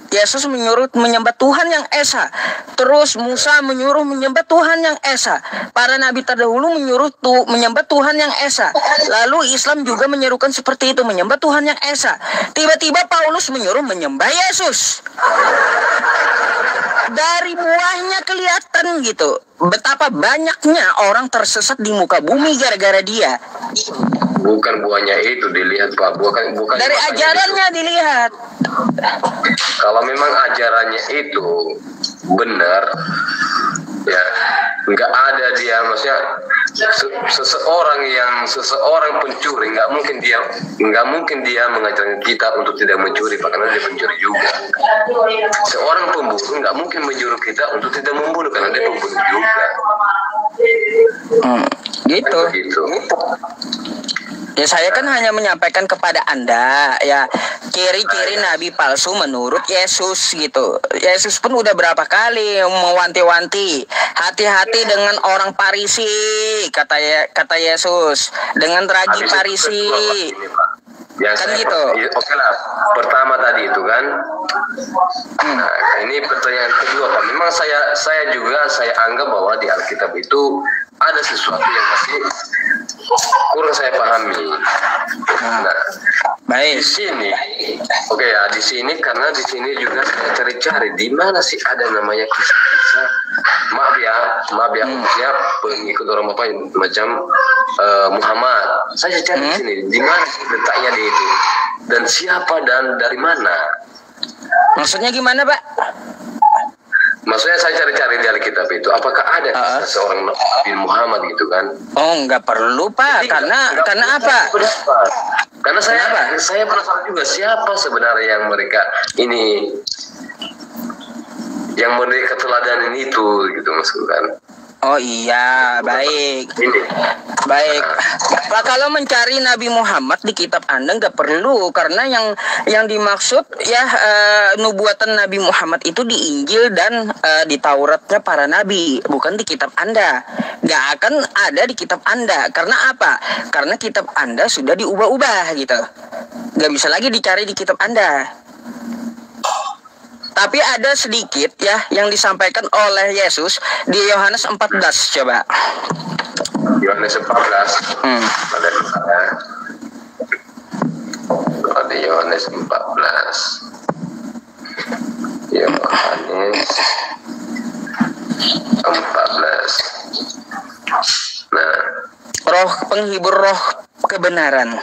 Yesus menyuruh menyembah Tuhan yang esa. Terus Musa menyuruh menyembah Tuhan yang esa. Para nabi terdahulu menyuruh menyembah Tuhan yang esa. Lalu Islam juga menyerukan seperti itu, menyembah Tuhan yang esa. Tiba-tiba Paulus menyuruh menyembah Yesus. Dari buahnya kelihatan gitu, betapa banyaknya orang tersesat di muka bumi gara-gara dia. Bukan buahnya itu dilihat, Pak. Bukan dari ajarannya itu dilihat. Kalau memang ajarannya itu benar, ya nggak ada dia, maksudnya seseorang pencuri nggak mungkin dia mengajarkan kita untuk tidak mencuri, Pak, karena dia pencuri juga. Seorang pembunuh nggak mungkin menyuruh kita untuk tidak membunuh, karena dia pembunuh juga. Gitu. Ya, saya kan hanya menyampaikan kepada Anda ya ciri-ciri nabi palsu menurut Yesus gitu. Yesus pun udah berapa kali mewanti-wanti, hati-hati dengan orang Farisi, kata Yesus, dengan raji Farisi. Kan gitu. Oke lah, pertama tadi itu kan. Nah, ini pertanyaan kedua, Pak. Memang saya anggap bahwa di Alkitab itu ada sesuatu yang masih kurang saya pahami. Nah, baik. Di sini, di sini karena di sini juga saya cari-cari di mana sih ada namanya kisah. Maaf ya, maksudnya pengikut orang apa macam Muhammad. Saya cari di sini, di mana letaknya di itu, dan siapa dan dari mana. Maksudnya gimana, Pak? Maksudnya saya cari-cari di Alkitab itu, apakah ada seorang Nabi Muhammad gitu kan? Oh, nggak perlu, Pak. Karena apa? Karena saya penasaran juga siapa sebenarnya yang mereka ini, yang mereka teladan itu gitu, maksud kan? Oh iya, baik. Baik. Pak, kalau mencari Nabi Muhammad di kitab Anda nggak perlu, karena yang dimaksud ya nubuatan Nabi Muhammad itu di Injil dan di Tauratnya para nabi, bukan di kitab Anda. Nggak akan ada di kitab Anda. Karena apa? Karena kitab Anda sudah diubah-ubah gitu. Nggak bisa lagi dicari di kitab Anda. Tapi ada sedikit ya yang disampaikan oleh Yesus di Yohanes 14, coba. Yohanes 14. Ada di Yohanes 14. Yohanes 14. Nah, Roh penghibur, roh kebenaran.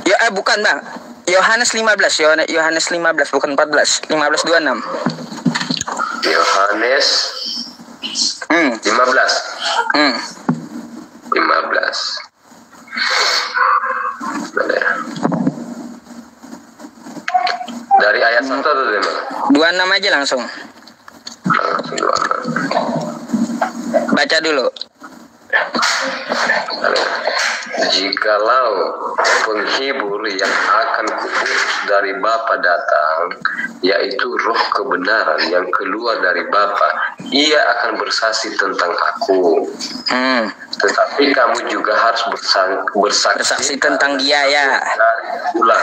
Ya, bukan, Bang. Yohanes 15, Yohanes 15 bukan 14, 15:26. Yohanes 15. 15. Dari ayat 1 atau dari mana? 26 aja langsung. Langsung 26. Baca dulu. jikalau penghibur yang akan kuutus dari Bapa datang, yaitu roh kebenaran yang keluar dari Bapa, ia akan bersaksi tentang aku. Tetapi kamu juga harus bersaksi tentang dia ya. Pula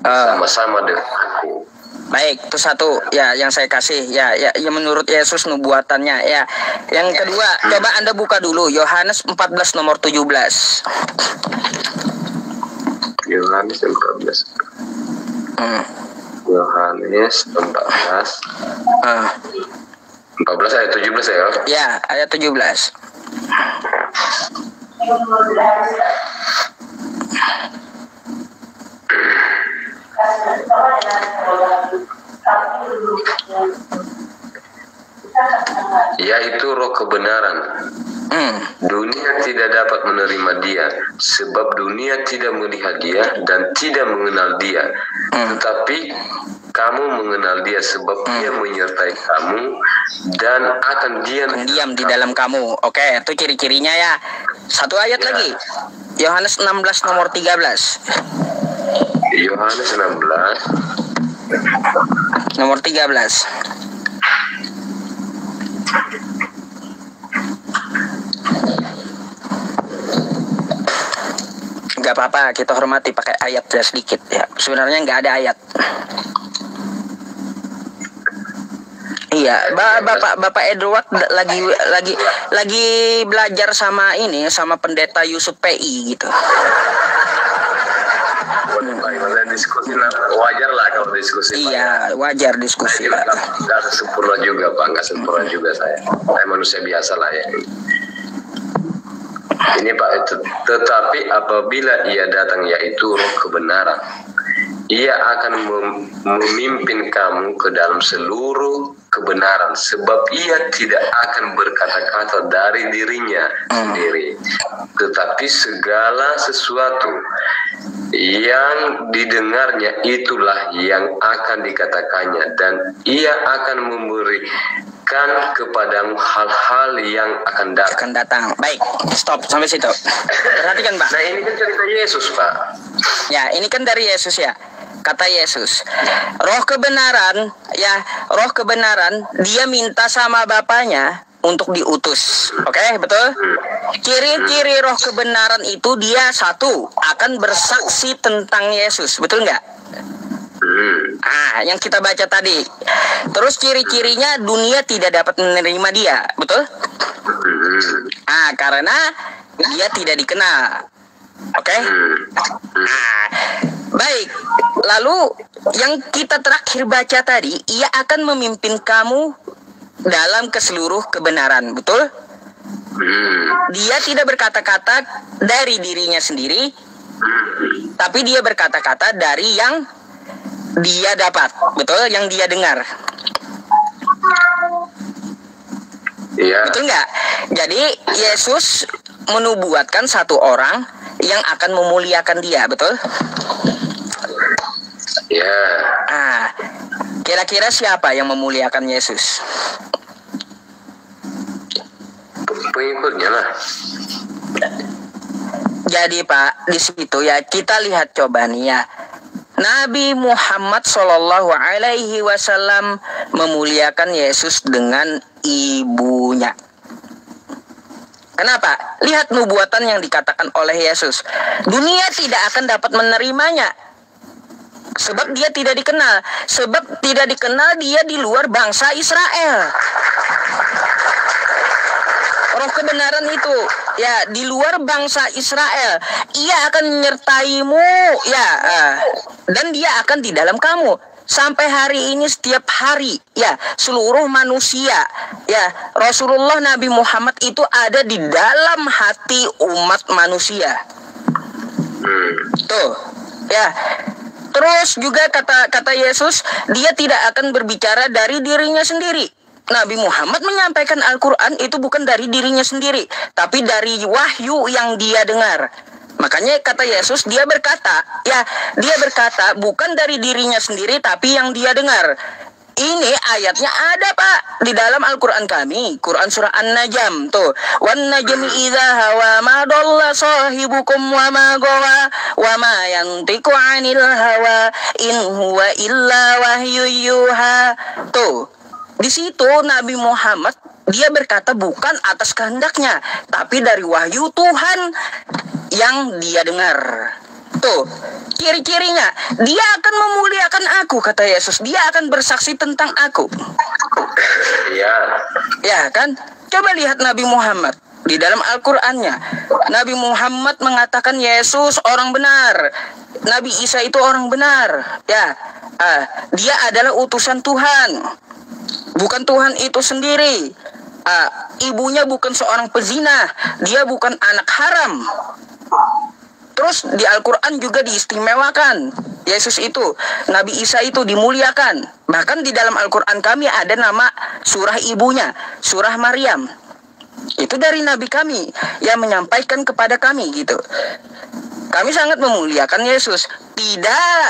bersama-sama dengan aku. Baik, itu satu ya yang saya kasih ya menurut Yesus nubuatannya ya. Yang kedua, coba Anda buka dulu Yohanes 14 nomor 17. Yohanes 14. Yohanes 14. 14 ayat 17 ya. Ya, ayat 17. Yaitu roh kebenaran. Dunia tidak dapat menerima dia, sebab dunia tidak melihat dia dan tidak mengenal dia. Tetapi kamu mengenal dia, sebab dia menyertai kamu dan akan diam di dalam kamu. Oke, itu ciri-cirinya ya. Satu ayat lagi. Yohanes 16 nomor 13. Yohanes 16 nomor 13. Gak apa-apa, kita hormati pakai ayat ya sedikit ya. Sebenarnya nggak ada ayat. Iya, Bapak Edward lagi belajar sama pendeta Yusuf PI gitu. Diskusi lah, wajar lah kalau diskusi. Iya, wajar diskusi lah. Nggak sempurna juga Pak, nggak sempurna juga saya. Saya manusia biasa lah ya. Ini Pak, tetapi apabila ia datang, yaitu roh kebenaran, ia akan memimpin kamu ke dalam seluruh kebenaran, sebab ia tidak akan berkata-kata dari dirinya sendiri, tetapi segala sesuatu yang didengarnya itulah yang akan dikatakannya, dan ia akan memberikan kepadamu hal-hal yang akan datang. Baik, stop sampai situ. Perhatikan Pak. Nah, ini kan cerita Yesus Pak. Ya, ini kan dari Yesus ya. Kata Yesus, roh kebenaran dia minta sama Bapaknya untuk diutus. Oke, betul? Ciri-ciri roh kebenaran itu dia satu, akan bersaksi tentang Yesus. Betul nggak? Yang kita baca tadi. Terus ciri-cirinya dunia tidak dapat menerima dia. Betul? Karena dia tidak dikenal. Oke? Baik. Lalu yang kita terakhir baca tadi, ia akan memimpin kamu dalam keseluruh kebenaran, betul? Dia tidak berkata-kata dari dirinya sendiri, tapi dia berkata-kata dari yang dia dapat, betul? Yang dia dengar. Iya. Betul nggak? Jadi Yesus menubuatkan satu orang yang akan memuliakan dia, betul? Ya. Kira-kira siapa yang memuliakan Yesus? Pengikutnya lah. Jadi Pak, di situ ya kita lihat coba nih ya. Nabi Muhammad Shallallahu Alaihi Wasallam memuliakan Yesus dengan ibunya. Kenapa? Lihat nubuatan yang dikatakan oleh Yesus. Dunia tidak akan dapat menerimanya. Sebab dia tidak dikenal. Sebab tidak dikenal dia di luar bangsa Israel. Roh kebenaran itu ya di luar bangsa Israel. Ia akan menyertaimu ya, dan dia akan di dalam kamu. Sampai hari ini setiap hari ya seluruh manusia ya Rasulullah Nabi Muhammad itu ada di dalam hati umat manusia. Tuh ya. Terus juga kata Yesus, dia tidak akan berbicara dari dirinya sendiri. Nabi Muhammad menyampaikan Al-Quran itu bukan dari dirinya sendiri, tapi dari wahyu yang dia dengar. Makanya kata Yesus, dia berkata bukan dari dirinya sendiri, tapi yang dia dengar. Ini ayatnya ada Pak di dalam Al-Quran kami, Quran surah An-Najm tuh. Wan najmi idza hawa ma dalla sahibukum wa ma gawa wa ma yantiqu 'anil hawa in huwa illa wahyu yuha. Tuh. Di situ Nabi Muhammad dia berkata bukan atas kehendaknya, tapi dari wahyu Tuhan yang dia dengar. Tuh, ciri-cirinya dia akan memuliakan aku, kata Yesus. Dia akan bersaksi tentang aku. Iya. Ya kan? Coba lihat Nabi Muhammad di dalam Al-Qur'annya. Nabi Muhammad mengatakan Yesus orang benar. Nabi Isa itu orang benar. Ya, dia adalah utusan Tuhan. Bukan Tuhan itu sendiri. Ibunya bukan seorang pezina. Dia bukan anak haram. Terus di Al-Quran juga diistimewakan. Yesus itu, Nabi Isa itu dimuliakan. Bahkan di dalam Al-Quran kami ada nama surah ibunya, surah Maryam. Itu dari Nabi kami yang menyampaikan kepada kami gitu. Kami sangat memuliakan Yesus. Tidak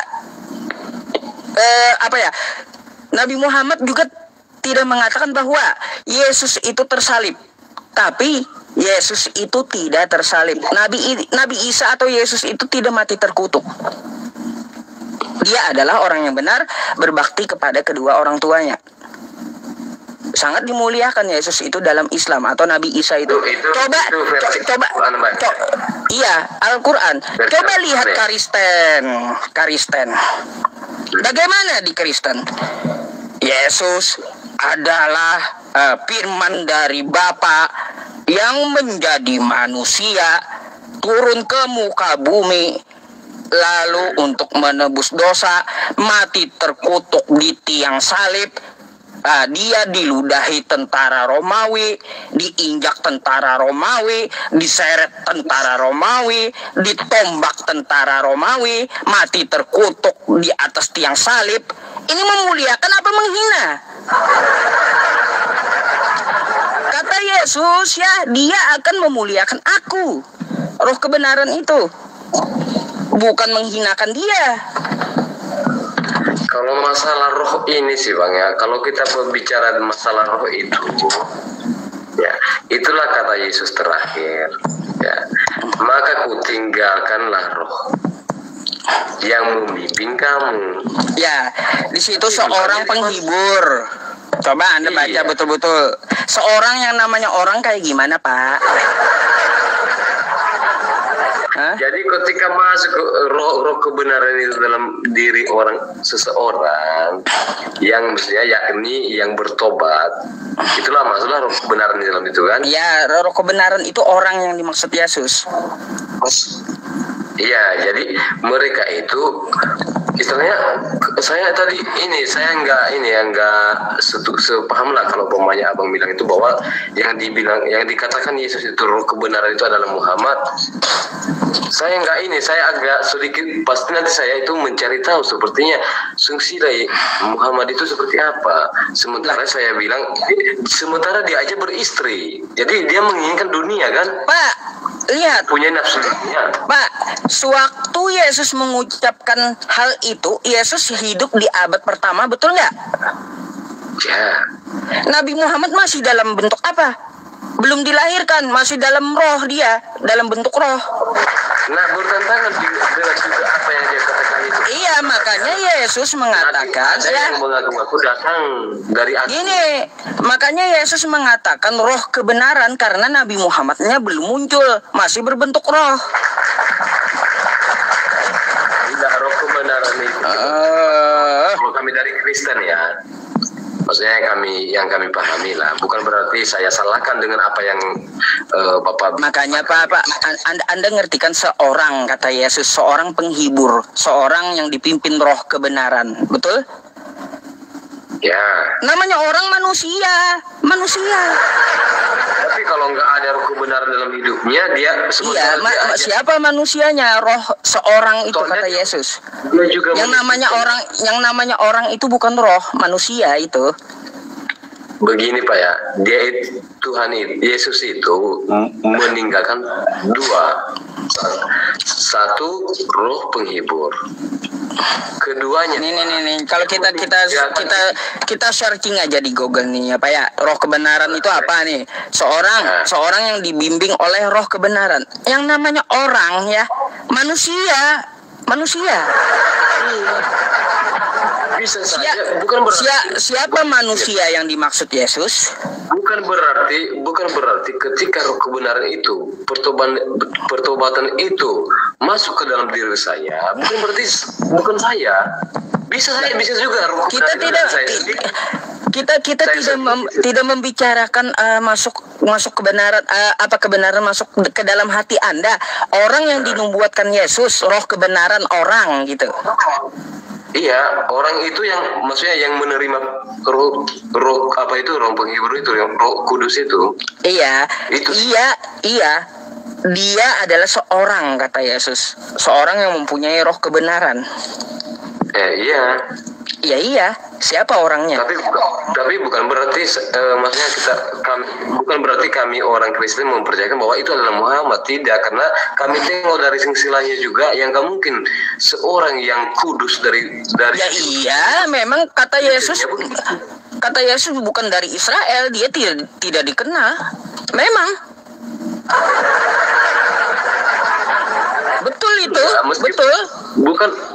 Nabi Muhammad juga tidak mengatakan bahwa Yesus itu tersalib. Tapi Yesus itu tidak tersalib. Nabi Isa atau Yesus itu tidak mati terkutuk. Dia adalah orang yang benar, berbakti kepada kedua orang tuanya. Sangat dimuliakan Yesus itu dalam Islam atau Nabi Isa itu. Iya, Al-Quran. Coba lihat Kristen. Bagaimana di Kristen? Yesus adalah firman dari Bapa yang menjadi manusia turun ke muka bumi lalu untuk menebus dosa mati terkutuk di tiang salib. Dia diludahi tentara Romawi, diinjak tentara Romawi, diseret tentara Romawi, ditombak tentara Romawi, mati terkutuk di atas tiang salib. Ini memuliakan apa menghina? Kata Yesus ya, dia akan memuliakan aku. Roh kebenaran itu bukan menghinakan dia. Kalau masalah roh ini sih Bang ya, kalau kita berbicara masalah roh itu, ya itulah kata Yesus terakhir. Ya, maka kutinggalkanlah roh yang membimbing kamu. Ya, di situ seorang penghibur. Coba Anda baca betul-betul. Seorang yang namanya orang kayak gimana, Pak? Jadi ketika masuk roh kebenaran itu dalam diri seseorang yang mestinya yakni yang bertobat, itulah maksudnya roh kebenaran di dalam itu kan? Iya, roh kebenaran itu orang yang dimaksud Yesus. Iya, jadi mereka itu istilahnya saya nggak sepaham lah kalau pemanya abang bilang itu bahwa yang dikatakan Yesus itu roh kebenaran itu adalah Muhammad. Saya agak sedikit pasti nanti saya itu mencari tahu sepertinya fungsi dari Muhammad itu seperti apa. Sementara saya bilang sementara dia aja beristri, jadi dia menginginkan dunia kan? Pak, lihat. Punya nafsu dunia. Pak, sewaktu Yesus mengucapkan hal itu, Yesus hidup di abad pertama, betul nggak? Ya. Nabi Muhammad masih dalam bentuk apa? Belum dilahirkan, masih dalam roh dia, dalam bentuk roh. Nah, bertentangan dengan juga apa yang dia katakan itu. Iya, makanya Yesus mengatakan ada yang mengaku-ngaku datang dari aku. Gini, makanya Yesus mengatakan roh kebenaran karena Nabi Muhammadnya belum muncul, masih berbentuk roh. Tidak, roh kebenaran itu. Kalau kami dari Kristen ya. Maksudnya yang kami pahami lah, bukan berarti saya salahkan dengan apa yang Bapak. Makanya Pak, Anda ngertikan seorang, kata Yesus, seorang penghibur, seorang yang dipimpin roh kebenaran, betul? Ya. Namanya orang manusia. Tapi kalau nggak ada roh kebenaran dalam hidupnya, dia iya, siapa manusianya? Roh seorang itu, kata Yesus. Dia juga yang namanya orang itu bukan roh, manusia itu. Begini Pak ya, Yesus itu meninggalkan dua. Satu, roh penghibur. Keduanya Nih. Kalau kita searching aja di Google nih apa ya, roh kebenaran itu apa nih? Seorang yang dibimbing oleh roh kebenaran. Yang namanya orang ya, manusia. bisa saja bukan berarti siapa manusia yang dimaksud Yesus? bukan berarti ketika roh kebenaran itu pertobatan itu masuk ke dalam diri saya, bukan berarti bukan saya. Bisa juga roh kebenaran kita tidak membicarakan masuk kebenaran, kebenaran masuk ke dalam hati Anda. Orang yang dinubuatkan Yesus, roh kebenaran orang gitu. Iya, orang itu yang maksudnya yang menerima roh roh penghibur itu, yang roh kudus itu. Iya. Dia adalah seorang, kata Yesus, seorang yang mempunyai roh kebenaran. Iya. Siapa orangnya? Tapi bukan berarti maksudnya bukan berarti kami orang Kristen mempercayakan bahwa itu adalah Muhammad. Tidak, karena kami tengok dari silsilahnya juga yang gak mungkin seorang yang kudus dari ya iya, memang kata Yesus bukan dari Israel, dia tidak dikenal. Memang betul itu, ya, betul.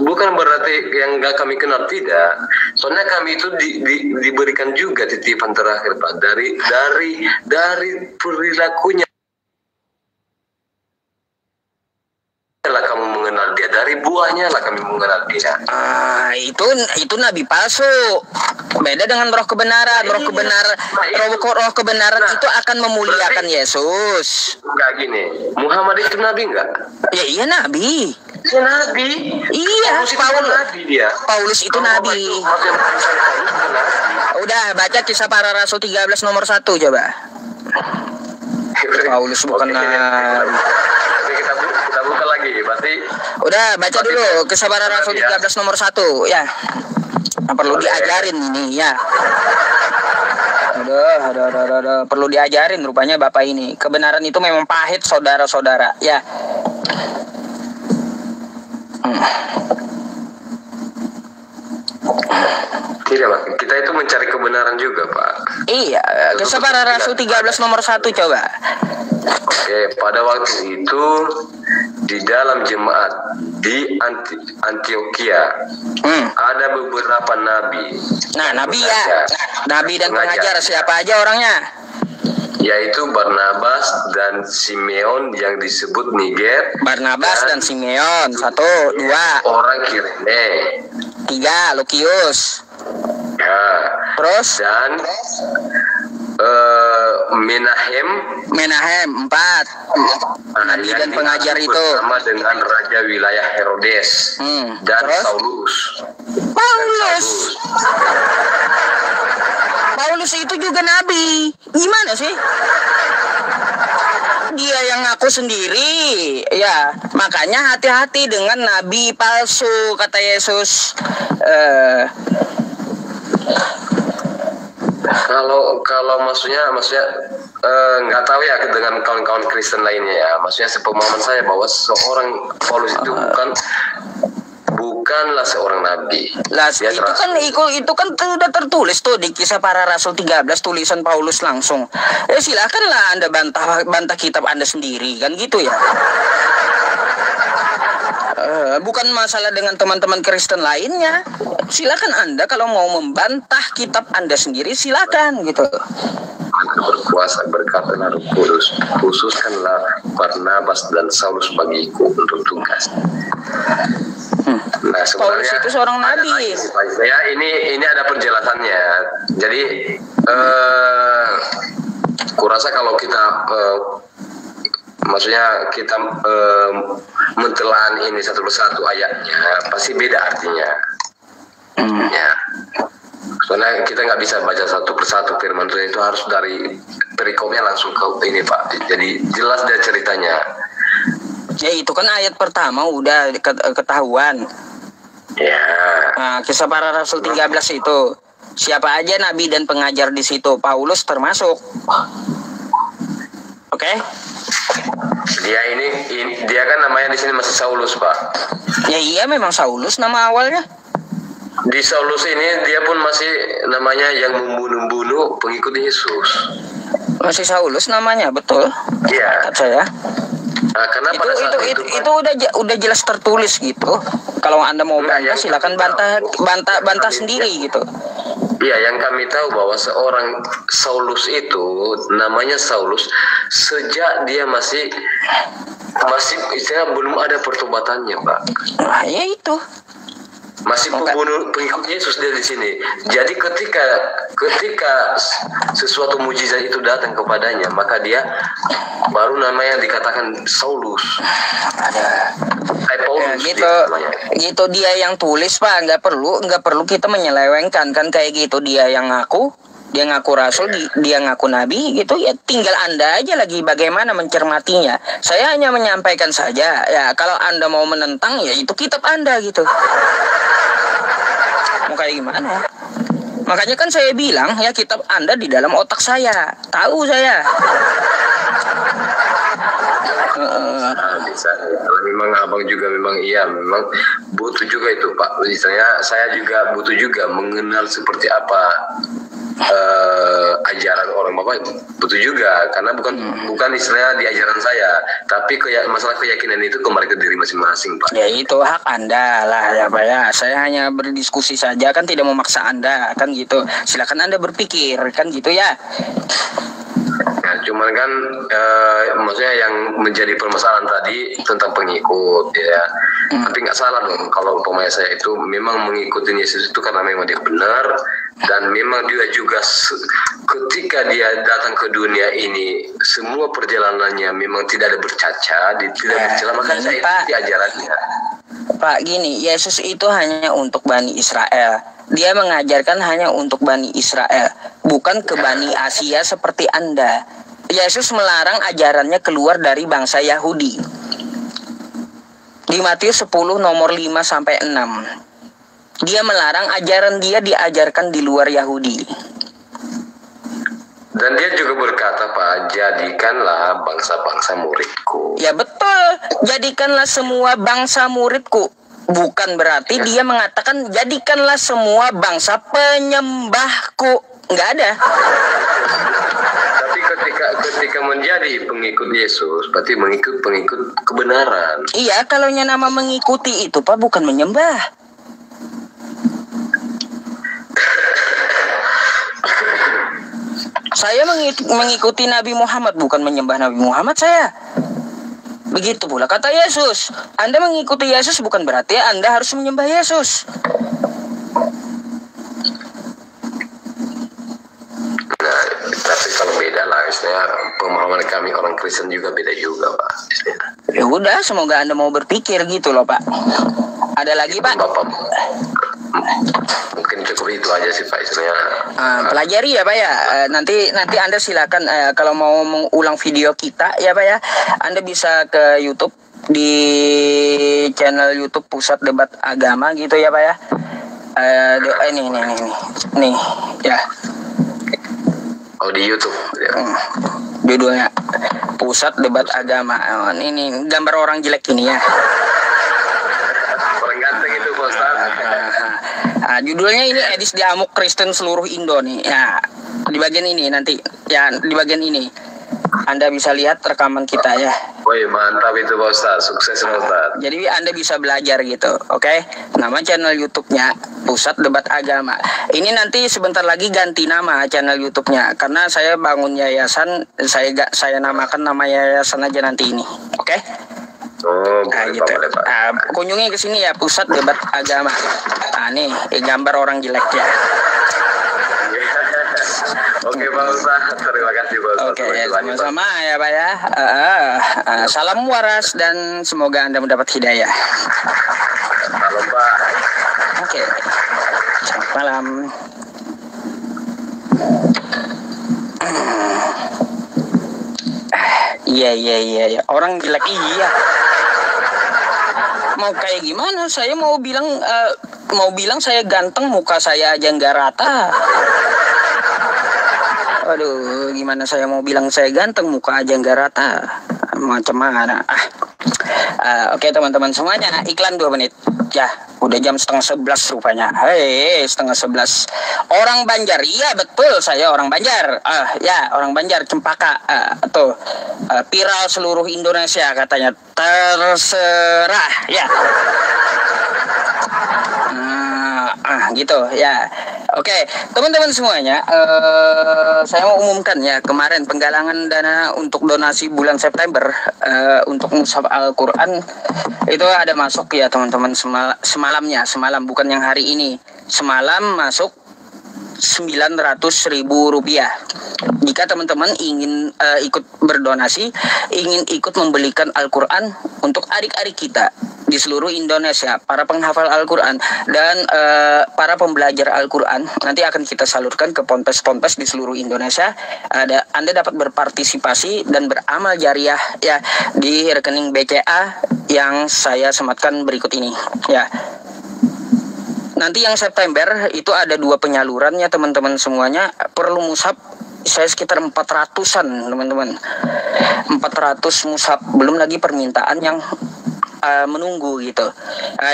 Bukan berarti yang nggak kami kenal, tidak. Soalnya kami itu diberikan juga titipan terakhir, Pak, dari perilakunya lah kamu mengenal dia, dari buahnya lah kami mengenal dia. Itu nabi palsu. Beda dengan roh kebenaran. Roh kebenaran itu akan memuliakan Yesus. Enggak gini, Muhammad itu nabi enggak? Ya iya nabi. Dia nabi. Iya, Paulus itu nabi. Udah baca Kisah Para Rasul 13 nomor 1 coba. Paulus bukan nabi. Kita buka lagi, berarti. Udah baca dulu Kisah Para Rasul 13 nomor 1 ya. Perlu diajarin ini ya. Aduh, perlu diajarin rupanya Bapak ini. Kebenaran itu memang pahit, saudara-saudara ya. Tidak, Pak. Kita itu mencari kebenaran juga, Pak. Iya, Kisah Para Rasul 13 nomor 1 coba. Oke, pada waktu itu di dalam jemaat di Antioquia ada beberapa nabi. Nah, nabi ya. Nabi dan pengajar, siapa aja orangnya? Yaitu Barnabas dan Simeon yang disebut Niger. Barnabas dan Simeon. 1, 2. Orang Kirene. 3, Lukius. Ya. Terus? Dan Menahem 4. Nabi dan pengajar itu bersama dengan raja wilayah Herodes dan terus? Paulus itu juga nabi. Gimana sih? Dia yang ngaku sendiri. Ya, makanya hati-hati dengan nabi palsu, kata Yesus. Kalau maksudnya nggak tahu ya dengan kawan-kawan Kristen lainnya ya. Maksudnya sepemahaman saya bahwa seorang Paulus itu bukanlah seorang nabi. Itu kan sudah tertulis tuh di Kisah Para Rasul 13, tulisan Paulus langsung. Silakanlah Anda bantah kitab Anda sendiri, kan gitu ya. Bukan masalah dengan teman-teman Kristen lainnya. Silakan Anda kalau mau membantah kitab Anda sendiri, silakan gitu. Berkuasa berkatalah Roh Kudus, khususkanlah Barnabas dan Saulus bagiku untuk tugas. Nah, Paulus itu seorang nabi. Ya, ini ada penjelasannya. Jadi kurasa kalau kita maksudnya kita mentelaah ini satu persatu ayatnya, pasti beda artinya. Ya. Soalnya kita nggak bisa baca satu persatu firman Tuhan, itu harus dari perikopnya langsung ke ini, Pak. Jadi jelas dari ceritanya. Ya itu kan ayat pertama udah ketahuan. Ya. Nah, Kisah Para Rasul 13 itu siapa aja nabi dan pengajar di situ, Paulus termasuk. Oke? Dia kan namanya di sini masih Saulus, Pak. Ya iya, memang Saulus nama awalnya. Di Saulus ini dia pun masih namanya yang membunuh-bunuh pengikut Yesus. Masih Saulus namanya, betul. Iya. Saya. Nah, karena pada saat itu udah jelas tertulis gitu. Kalau Anda mau bantah, silakan bantah sendiri gitu. Iya, yang kami tahu bahwa seorang Saulus itu namanya Saulus sejak dia masih istilah belum ada pertobatannya, Pak. Nah, ya itu. Masih pembunuh pengikut Yesus dia di sini. Jadi ketika sesuatu mujizat itu datang kepadanya, maka dia baru namanya dikatakan Saulus. Paulus gitu dia yang tulis, Pak. Nggak perlu kita menyelewengkan kan kayak gitu. Dia ngaku rasul, dia ngaku nabi gitu ya, tinggal Anda aja lagi bagaimana mencermatinya. Saya hanya menyampaikan saja ya, kalau Anda mau menentang ya itu kitab Anda gitu. Mau kayak gimana? Makanya kan saya bilang ya, kitab Anda di dalam otak saya, tahu saya. Bisa. Memang abang juga memang butuh juga itu, Pak. Saya juga butuh juga mengenal seperti apa ajaran orang Bapak, butuh juga, karena bukan istilahnya di ajaran saya, tapi masalah keyakinan itu kembali ke diri masing-masing, Pak. Ya itu hak Anda lah ya, Pak ya. Saya hanya berdiskusi saja, kan tidak memaksa Anda kan gitu. Silakan Anda berpikir kan gitu ya. Ya, cuman kan maksudnya yang menjadi permasalahan tadi tentang pengikut ya. Tapi nggak salah dong kalau umpamanya saya itu memang mengikuti Yesus itu karena memang dia benar, dan memang dia juga ketika dia datang ke dunia ini semua perjalanannya memang tidak ada bercacat, tidak bercela, makanya saya ikuti ajarannya. Pak, gini, Yesus itu hanya untuk Bani Israel. Dia mengajarkan hanya untuk Bani Israel, bukan ke Bani Asia seperti Anda. Yesus melarang ajarannya keluar dari bangsa Yahudi. Di Matius 10 nomor 5-6. Dia melarang ajaran dia diajarkan di luar Yahudi. Dan dia juga berkata, Pak, jadikanlah bangsa-bangsa muridku. Ya betul, jadikanlah semua bangsa muridku. Bukan berarti dia mengatakan jadikanlah semua bangsa penyembahku. Nggak ada. Tapi ketika menjadi pengikut Yesus, berarti pengikut kebenaran. Iya, kalau nama mengikuti itu, Pak, bukan menyembah. Saya mengikuti Nabi Muhammad, bukan menyembah Nabi Muhammad saya. Begitu pula kata Yesus. Anda mengikuti Yesus bukan berarti Anda harus menyembah Yesus. Nah, tapi kalau beda lah, istilahnya pemahaman kami orang Kristen juga beda juga, Pak. Ya udah, semoga Anda mau berpikir gitu loh, Pak. Ada lagi, Pak? Bapak, mungkin cukup itu aja sih, Pak, istilahnya. Pelajari ya, Pak ya. Nanti Anda silakan kalau mau mengulang video kita ya, Pak ya. Anda bisa ke YouTube, di channel YouTube Pusat Debat Agama gitu ya, Pak ya. Nih ya. Oh, di YouTube ya. Judulnya Pusat Debat Agama. Ini gambar orang jelek ini ya. Orang ganteng itu, Pak Ustaz. Judulnya ini edis di Amuk Kristen seluruh Indo nih. Ya, di bagian ini nanti. Ya, di bagian ini. Anda bisa lihat rekaman kita ya. Woi, mantap itu, Pak Ustaz. Sukses, Pak Ustaz. Jadi Anda bisa belajar gitu, oke? Nama channel YouTube-nya Pusat Debat Agama. Ini nanti sebentar lagi ganti nama channel YouTube-nya, karena saya bangun yayasan, saya namakan nama yayasan aja nanti ini, oke? Oh, gitu. Kunjungi ke sini ya, Pusat Debat Agama. Nih gambar orang jelek ya. Oke, Pak Ustaz. Terima kasih, Pak Ustaz. Oke, sama-sama ya, Pak ya. Salam waras dan semoga Anda mendapat hidayah. Salam, Pak. Oke. Selamat malam. Iya. Orang jelek iya. Mau kayak gimana? Saya mau bilang saya ganteng, muka saya aja nggak rata. Aduh, gimana saya mau bilang saya ganteng, muka aja nggak rata. macam mana. Oke teman-teman semuanya, iklan 2 menit. Ya, udah jam 10:30 rupanya. Hei, 10:30. Orang Banjar, iya betul, saya orang Banjar. Ya, orang Banjar, Cempaka. Tuh, viral seluruh Indonesia katanya. Terserah, ya. Gitu ya. Oke, teman-teman semuanya, saya mau umumkan ya, kemarin penggalangan dana untuk donasi bulan September untuk mushaf Al-Quran itu ada masuk ya teman-teman, semalam bukan yang hari ini. Semalam masuk 900.000 rupiah. Jika teman-teman ingin ikut berdonasi, ingin ikut membelikan Al-Quran untuk adik-adik kita di seluruh Indonesia, para penghafal Al-Quran dan para pembelajar Al-Quran, nanti akan kita salurkan ke ponpes-ponpes di seluruh Indonesia. Anda dapat berpartisipasi dan beramal jariah ya di rekening BCA yang saya sematkan berikut ini ya. Nanti yang September itu ada 2 penyaluran ya teman-teman semuanya. Perlu mushaf saya sekitar 400-an teman-teman. 400 mushaf, belum lagi permintaan yang menunggu gitu.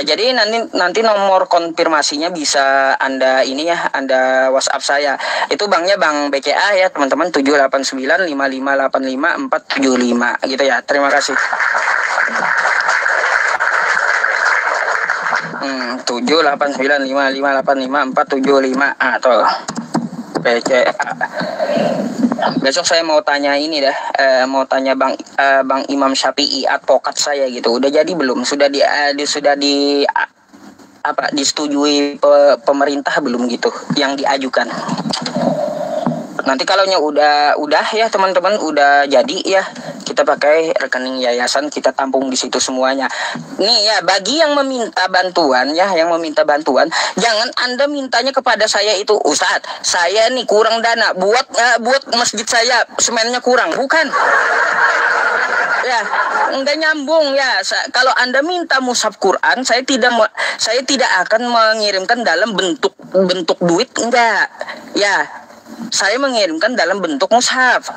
Jadi nanti nomor konfirmasinya bisa Anda ini ya, Anda WhatsApp saya. Itu banknya Bank BCA ya teman-teman, 7895585 475 gitu ya. Terima kasih. 7895585 475 atau BCA. Besok saya mau tanya ini dah, mau tanya Bang Imam Syafi'i, advokat saya gitu. Udah jadi belum? Sudah disetujui pemerintah belum gitu yang diajukan? Nanti kalau udah ya teman-teman, udah jadi ya, kita pakai rekening yayasan, kita tampung di situ semuanya. Nih ya, bagi yang meminta bantuan ya, jangan Anda mintanya kepada saya itu, Ustadz, saya nih kurang dana buat masjid saya, semennya kurang, bukan. Ya, enggak nyambung ya. Kalau Anda minta mushaf Quran, saya tidak akan mengirimkan dalam bentuk duit, enggak. Ya, saya mengirimkan dalam bentuk mushaf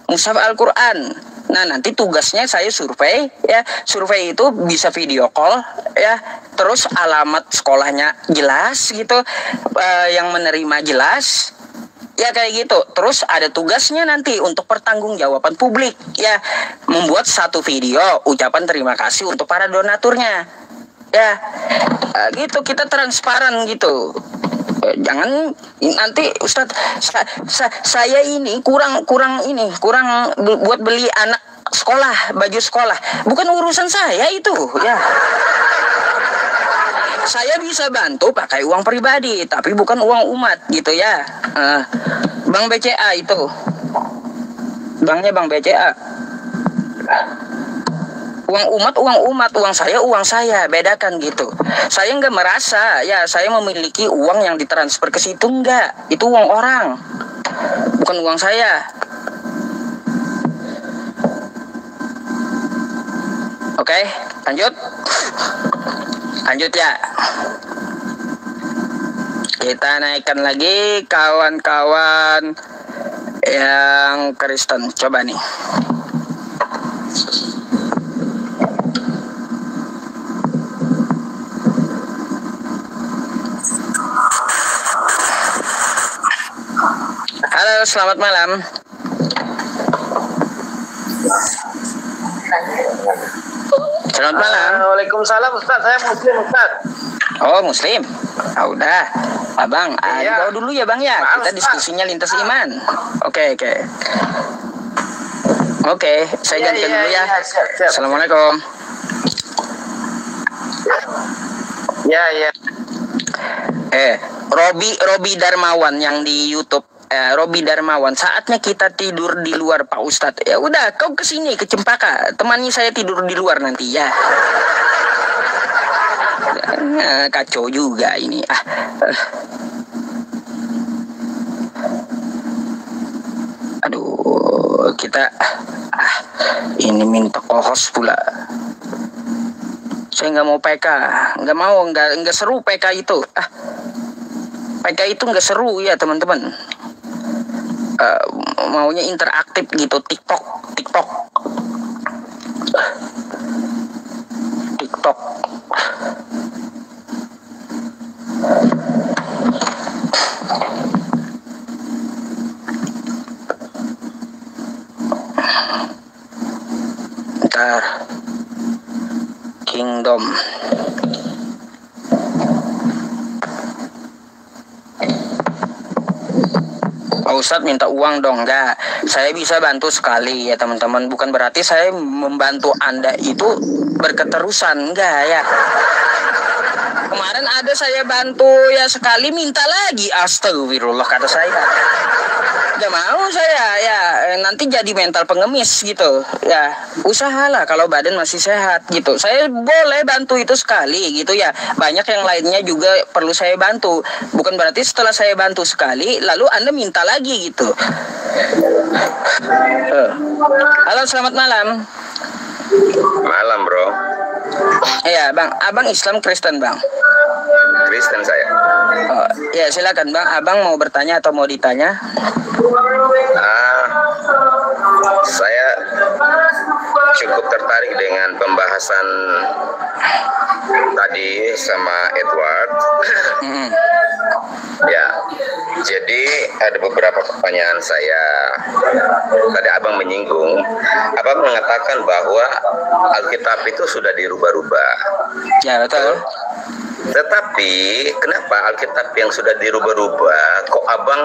Al-Quran. Nah, nanti tugasnya saya survei ya. Survei itu bisa video call ya. Terus alamat sekolahnya jelas gitu, yang menerima jelas. Ya kayak gitu. Terus ada tugasnya nanti untuk pertanggungjawaban publik ya, membuat 1 video ucapan terima kasih untuk para donaturnya. Ya, gitu, kita transparan gitu. Jangan nanti Ustadz, saya ini kurang buat beli anak sekolah, baju sekolah. Bukan urusan saya itu ya. Saya bisa bantu pakai uang pribadi, tapi bukan uang umat gitu ya. Bank BCA itu, banknya Bank BCA. Uang umat, uang saya, bedakan gitu. Saya nggak merasa ya saya memiliki uang yang ditransfer ke situ, nggak. Itu uang orang, bukan uang saya. Oke, lanjut ya. Kita naikkan lagi kawan-kawan yang Kristen. Coba nih. Halo, selamat malam. Selamat malam. Waalaikumsalam Ustaz, saya Muslim Ustaz. Oh, Muslim. Udah. Abang, Iya. bawa dulu ya Bang ya. Maaf, Kita diskusinya lintas iman. Oke. Oke, saya gantian dulu ya. Siap. Assalamualaikum. Ya. Robi Darmawan yang di YouTube. Robi Darmawan, saatnya kita tidur di luar Pak Ustadz. Ya udah, kau kesini ke Cempaka, temani saya tidur di luar nanti ya. Kacau juga ini. Aduh, kita ini minta kohos pula. Saya nggak mau PK, nggak seru PK itu. PK itu nggak seru ya teman-teman. Maunya interaktif gitu, TikTok. TikTok. Ntar Kingdom. Pak Ustadz minta uang dong. Enggak, saya bisa bantu sekali ya teman-teman. Bukan berarti saya membantu Anda itu berketerusan. Enggak ya. Kemarin ada saya bantu ya sekali, minta lagi. Astagfirullah kata saya. Gak mau saya ya, nanti jadi mental pengemis gitu ya. Usahalah kalau badan masih sehat gitu. Saya boleh bantu itu sekali gitu ya. Banyak yang lainnya juga perlu saya bantu. Bukan berarti setelah saya bantu sekali lalu Anda minta lagi gitu. Halo, selamat malam. Malam, bro. Iya bang, abang Islam Kristen bang? Kristen saya. Oh, ya silakan bang, abang mau bertanya atau mau ditanya? Saya cukup tertarik dengan pembahasan tadi sama Edward. Ya, jadi ada beberapa pertanyaan saya. Tadi abang menyinggung, abang mengatakan bahwa Alkitab itu sudah dirubah-rubah. Ya betul. Tetapi kenapa Alkitab yang sudah dirubah-rubah kok abang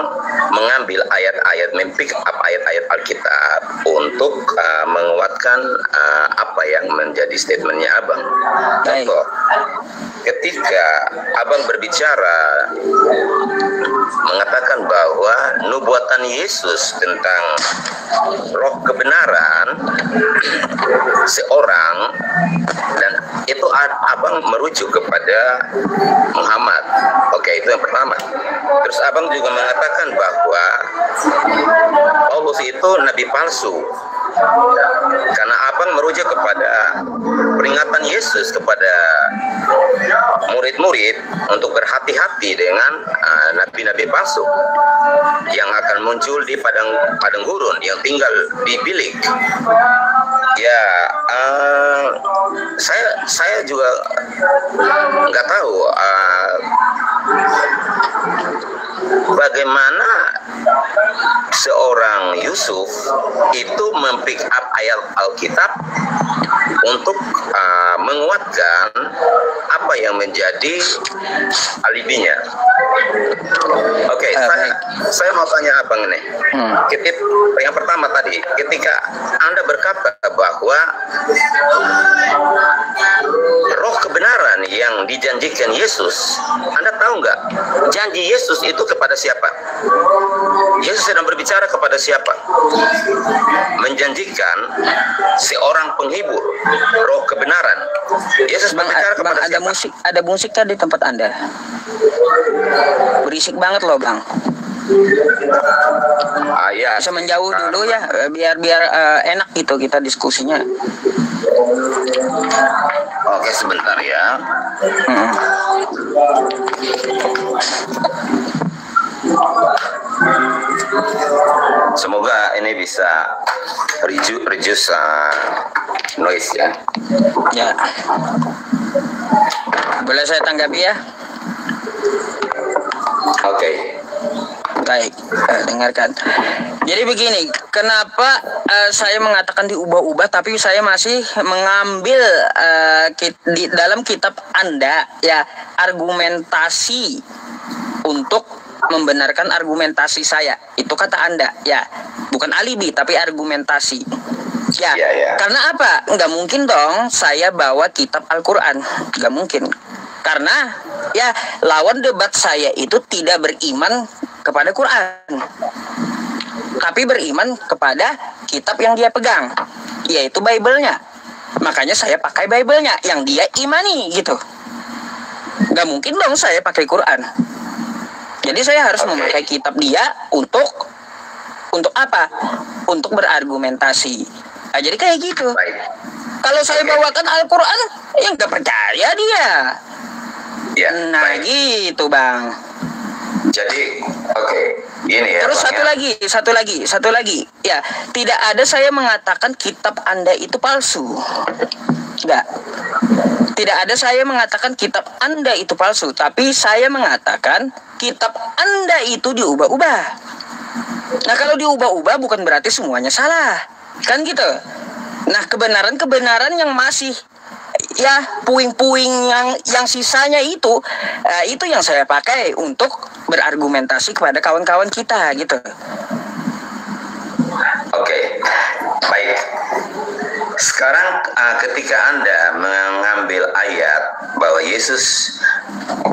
mengambil ayat-ayat, mempick up ayat-ayat Alkitab untuk menguatkan apa yang menjadi statementnya abang? Contoh, ketika abang berbicara mengatakan bahwa nubuatan Yesus tentang roh kebenaran seorang, dan itu abang merujuk kepada Muhammad. Oke, itu yang pertama. Terus abang juga mengatakan bahwa Paulus itu nabi palsu, karena abang merujuk kepada peringatan Yesus kepada murid-murid untuk berhati-hati dengan nabi-nabi palsu yang akan muncul di padang gurun, yang tinggal di bilik. Ya, saya juga nggak tahu bagaimana seorang Yusuf itu mempick up ayat Alkitab untuk menguatkan apa yang menjadi alibinya. Oke, saya mau tanya abang nih. Yang pertama tadi, ketika Anda berkata bahwa roh kebenaran yang dijanjikan Yesus, Anda tahu nggak? Janji Yesus itu kepada siapa? Yesus sedang berbicara kepada siapa? Menjanjikan seorang penghibur, roh kebenaran. Yesus berbicara kepada siapa? Ada musik tadi tempat Anda. Berisik banget loh bang. Ya. Bisa menjauh dulu ya, biar enak gitu kita diskusinya. Oke, sebentar ya. Semoga ini bisa reduce noise ya. Ya. Boleh saya tanggapi ya? Oke. Baik, dengarkan. Jadi begini, kenapa saya mengatakan diubah-ubah, tapi saya masih mengambil di dalam kitab Anda ya argumentasi untuk membenarkan argumentasi saya. Itu kata Anda ya, bukan alibi tapi argumentasi. Ya, karena apa? Nggak mungkin dong saya bawa kitab Al-Quran, nggak mungkin. Karena ya lawan debat saya itu tidak beriman kepada Quran, tapi beriman kepada kitab yang dia pegang, yaitu Bible-nya. Makanya saya pakai Bible-nya yang dia imani gitu. Gak mungkin dong saya pakai Quran. Jadi saya harus memakai kitab dia untuk apa? Untuk berargumentasi. Nah, jadi kayak gitu. Kalau saya bawakan Al-Quran, ya nggak percaya dia. Nah gitu bang. Jadi, Gini ya. Terus satu lagi. Ya, tidak ada saya mengatakan kitab Anda itu palsu. Enggak. Tidak ada saya mengatakan kitab Anda itu palsu, tapi saya mengatakan kitab Anda itu diubah-ubah. Nah, kalau diubah-ubah bukan berarti semuanya salah. Kan gitu. Nah, kebenaran-kebenaran yang masih ya puing-puing yang sisanya itu yang saya pakai untuk berargumentasi kepada kawan-kawan kita gitu. Oke, baik. Sekarang ketika Anda mengambil ayat bahwa Yesus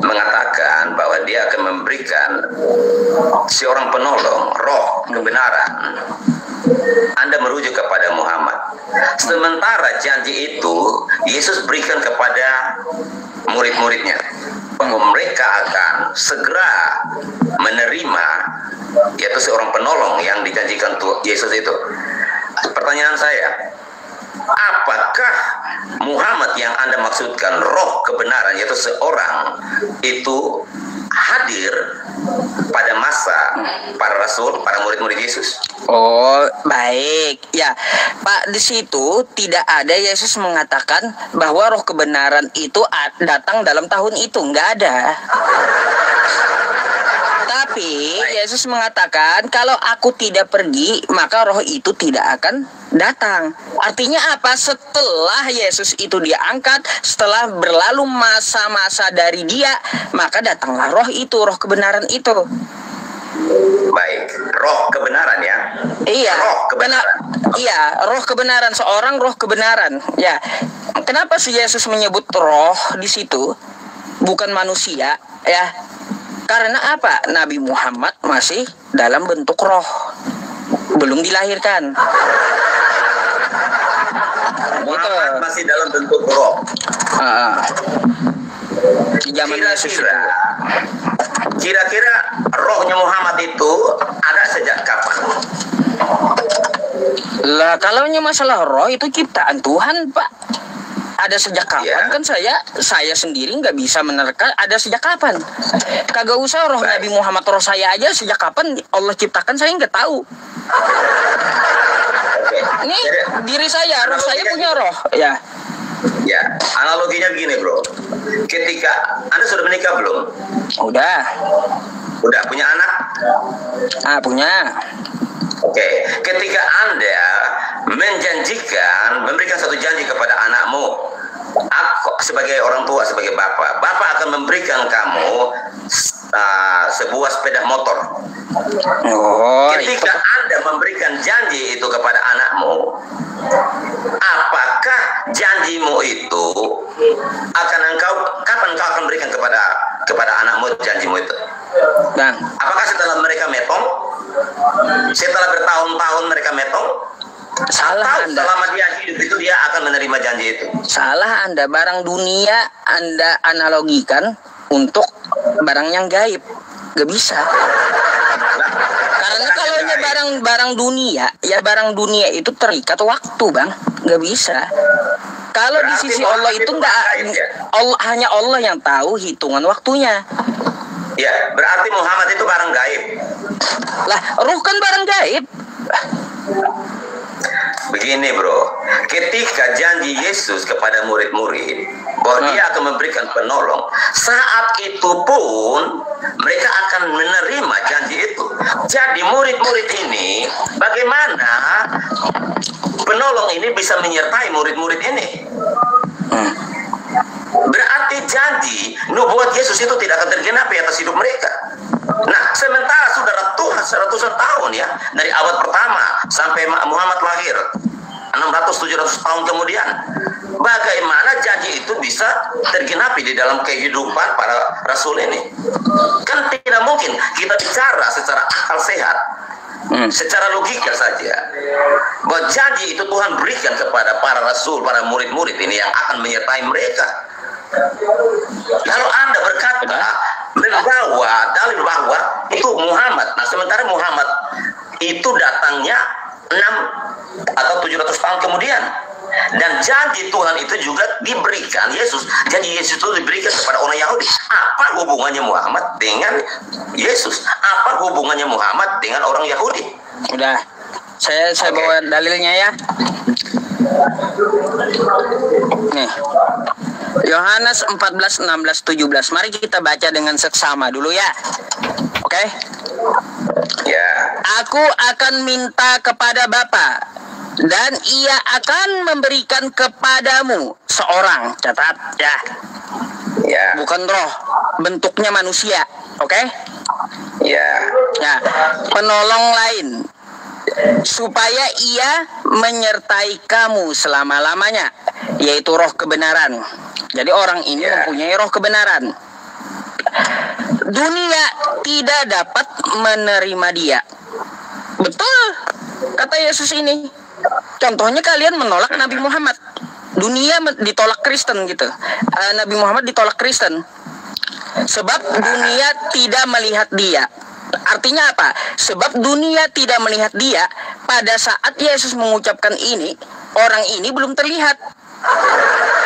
mengatakan bahwa dia akan memberikan seorang penolong, roh kebenaran, Anda merujuk kepada Muhammad. Sementara janji itu Yesus berikan kepada murid-muridnya bahwa mereka akan segera menerima, yaitu seorang penolong yang dijanjikan Yesus itu. Pertanyaan saya, apakah Muhammad yang Anda maksudkan, roh kebenaran, yaitu seorang itu hadir pada masa para rasul, para murid-murid Yesus? Oh, baik. Ya, Pak, di situ tidak ada Yesus mengatakan bahwa roh kebenaran itu datang dalam tahun itu. Nggak ada. Tapi Yesus mengatakan kalau aku tidak pergi, maka roh itu tidak akan datang. Artinya apa? Setelah Yesus itu diangkat, setelah berlalu masa-masa dari dia, maka datanglah roh itu, roh kebenaran itu. Baik, roh kebenaran ya. Iya. Roh kebenaran. Iya, roh kebenaran, seorang roh kebenaran. Ya. Kenapa sih Yesus menyebut roh di situ? Bukan manusia, ya. Karena apa? Nabi Muhammad masih dalam bentuk roh. Belum dilahirkan. Muhammad masih dalam bentuk roh. Di zaman Yesus itu. Kira-kira rohnya Muhammad itu ada sejak kapan? Lah, kalau masalah roh itu ciptaan Tuhan, Pak. Ada sejak kapan? Kan saya sendiri nggak bisa menerka ada sejak kapan. Kagak usah roh Nabi Muhammad, roh saya aja sejak kapan Allah ciptakan saya nggak tahu. Ini diri saya, roh saya punya roh, ya. Ya, analoginya begini, bro. Ketika Anda sudah menikah belum? Udah punya anak? Punya. Oke, ketika Anda memberikan satu janji kepada anakmu, aku sebagai orang tua, sebagai bapak akan memberikan kamu sebuah sepeda motor. Ketika Anda memberikan janji itu kepada anakmu, apakah janjimu itu kapan kau akan berikan kepada anakmu janjimu itu? Bang, apakah setelah mereka metong? Setelah bertahun-tahun mereka metong? Salah Anda. Selama dia hidup itu dia akan menerima janji itu. Salah Anda. Barang dunia Anda analogikan untuk barang yang gaib. Gak bisa. Karena kalau barang dunia, ya barang dunia itu terikat waktu, Bang. Gak bisa. Kalau di sisi Allah itu hanya Allah yang tahu hitungan waktunya. Ya, berarti Muhammad itu barang gaib. Lah, ruh kan barang gaib. Begini, bro, ketika janji Yesus kepada murid-murid bahwa dia akan memberikan penolong, saat itu pun mereka akan menerima janji itu. Jadi murid-murid ini, bagaimana penolong ini bisa menyertai murid-murid ini? Berarti janji nubuat Yesus itu tidak akan tergenapi atas hidup mereka. Nah, sementara sudah ratusan tahun ya, dari abad pertama sampai Muhammad lahir 600-700 tahun kemudian, bagaimana janji itu bisa tergenapi di dalam kehidupan para rasul ini? Kan tidak mungkin kita bicara secara akal sehat, secara logika saja, bahwa janji itu Tuhan berikan kepada para rasul, para murid-murid ini yang akan menyertai mereka. Lalu Anda berkata membawa dalil bahwa itu Muhammad. Nah, sementara Muhammad itu datangnya 6 atau 700 tahun kemudian. Dan janji Tuhan itu juga diberikan Yesus. Janji Yesus itu diberikan kepada orang Yahudi. Apa hubungannya Muhammad dengan Yesus? Apa hubungannya Muhammad dengan orang Yahudi? Udah, saya bawa dalilnya ya. Nih, Yohanes 14, 16, 17. Mari kita baca dengan seksama dulu ya. Oke? Ya. Aku akan minta kepada Bapa, dan ia akan memberikan kepadamu seorang, catat ya. Ya. Bukan roh, bentuknya manusia. Oke? Ya. Ya, penolong lain, supaya ia menyertai kamu selama-lamanya, yaitu roh kebenaran. Jadi orang ini mempunyai roh kebenaran. Dunia tidak dapat menerima dia. Betul, kata Yesus ini. Contohnya kalian menolak Nabi Muhammad. Dunia ditolak Kristen gitu. Nabi Muhammad ditolak Kristen. Sebab dunia tidak melihat dia. Artinya apa? Sebab dunia tidak melihat dia. Pada saat Yesus mengucapkan ini, orang ini belum terlihat.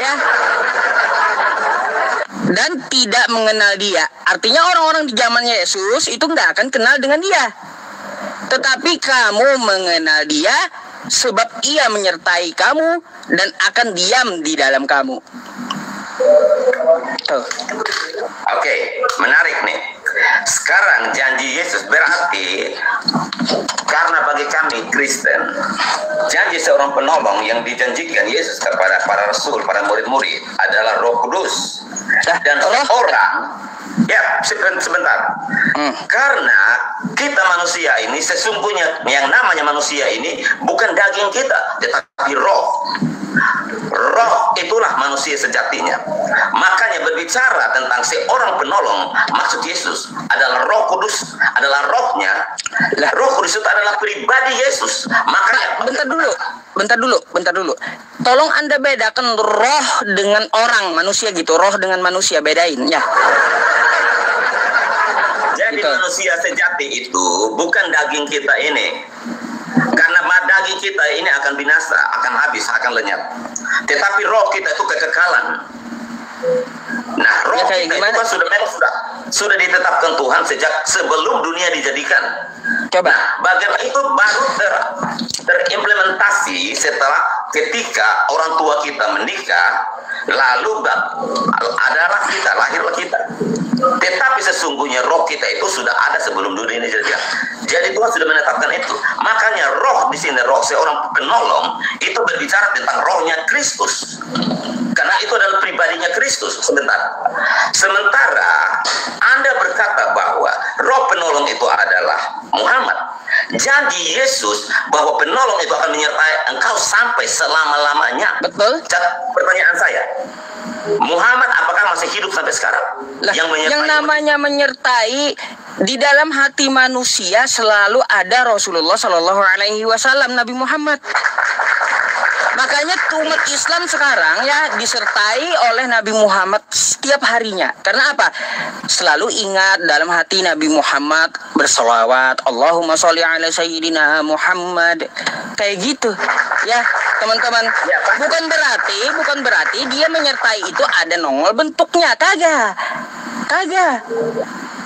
Ya. Dan tidak mengenal dia. Artinya orang-orang di zaman Yesus itu nggak akan kenal dengan dia. Tetapi kamu mengenal dia, sebab ia menyertai kamu dan akan diam di dalam kamu. Tuh. Oke, menarik nih. Sekarang janji Yesus berarti karena bagi kami Kristen, janji seorang penolong yang dijanjikan Yesus kepada para rasul, para murid-murid adalah Roh Kudus. Dan seorang, ya sebentar, karena kita manusia ini sesungguhnya yang namanya manusia ini bukan daging kita, tetapi roh. Roh itulah manusia sejatinya. Makanya berbicara tentang seorang penolong, maksud Yesus adalah Roh Kudus, adalah rohnya. Roh Kudus itu adalah pribadi Yesus. Makanya bentar dulu. Tolong Anda bedakan roh dengan orang manusia gitu. Roh dengan manusia, bedain ya. Jadi gitu. Manusia sejati itu bukan daging kita ini. Karena daging kita ini akan binasa, akan habis, akan lenyap. Tetapi roh kita itu kekekalan. Nah, roh ya, kita gimana? itu kan sudah ditetapkan Tuhan sejak sebelum dunia dijadikan. Coba. Nah, bagaimana itu baru terimplementasi setelah ketika orang tua kita menikah, lalu adalah kita, lahirlah kita. Tetapi sesungguhnya roh kita itu sudah ada sebelum dunia ini dijadikan. Jadi Tuhan sudah menetapkan itu. Makanya roh di sini, roh seorang penolong itu berbicara tentang rohnya Kristus. Karena itu adalah pribadinya Kristus. Sementara Anda berkata bahwa roh penolong itu adalah Muhammad. Janji Yesus bahwa penolong itu akan menyertai engkau sampai selama-lamanya. Betul. Pertanyaan saya, Muhammad apakah masih hidup sampai sekarang? Lah, yang namanya menyertai di dalam hati manusia selalu ada Rasulullah Shallallahu Alaihi Wasallam, Nabi Muhammad. Makanya umat Islam sekarang ya disertai oleh Nabi Muhammad setiap harinya. Karena apa? Selalu ingat dalam hati Nabi Muhammad berselawat, Allahumma sholli ala sayyidina Muhammad. Kayak gitu. Ya, teman-teman. Bukan berarti dia menyertai itu ada nongol bentuknya. Kagak.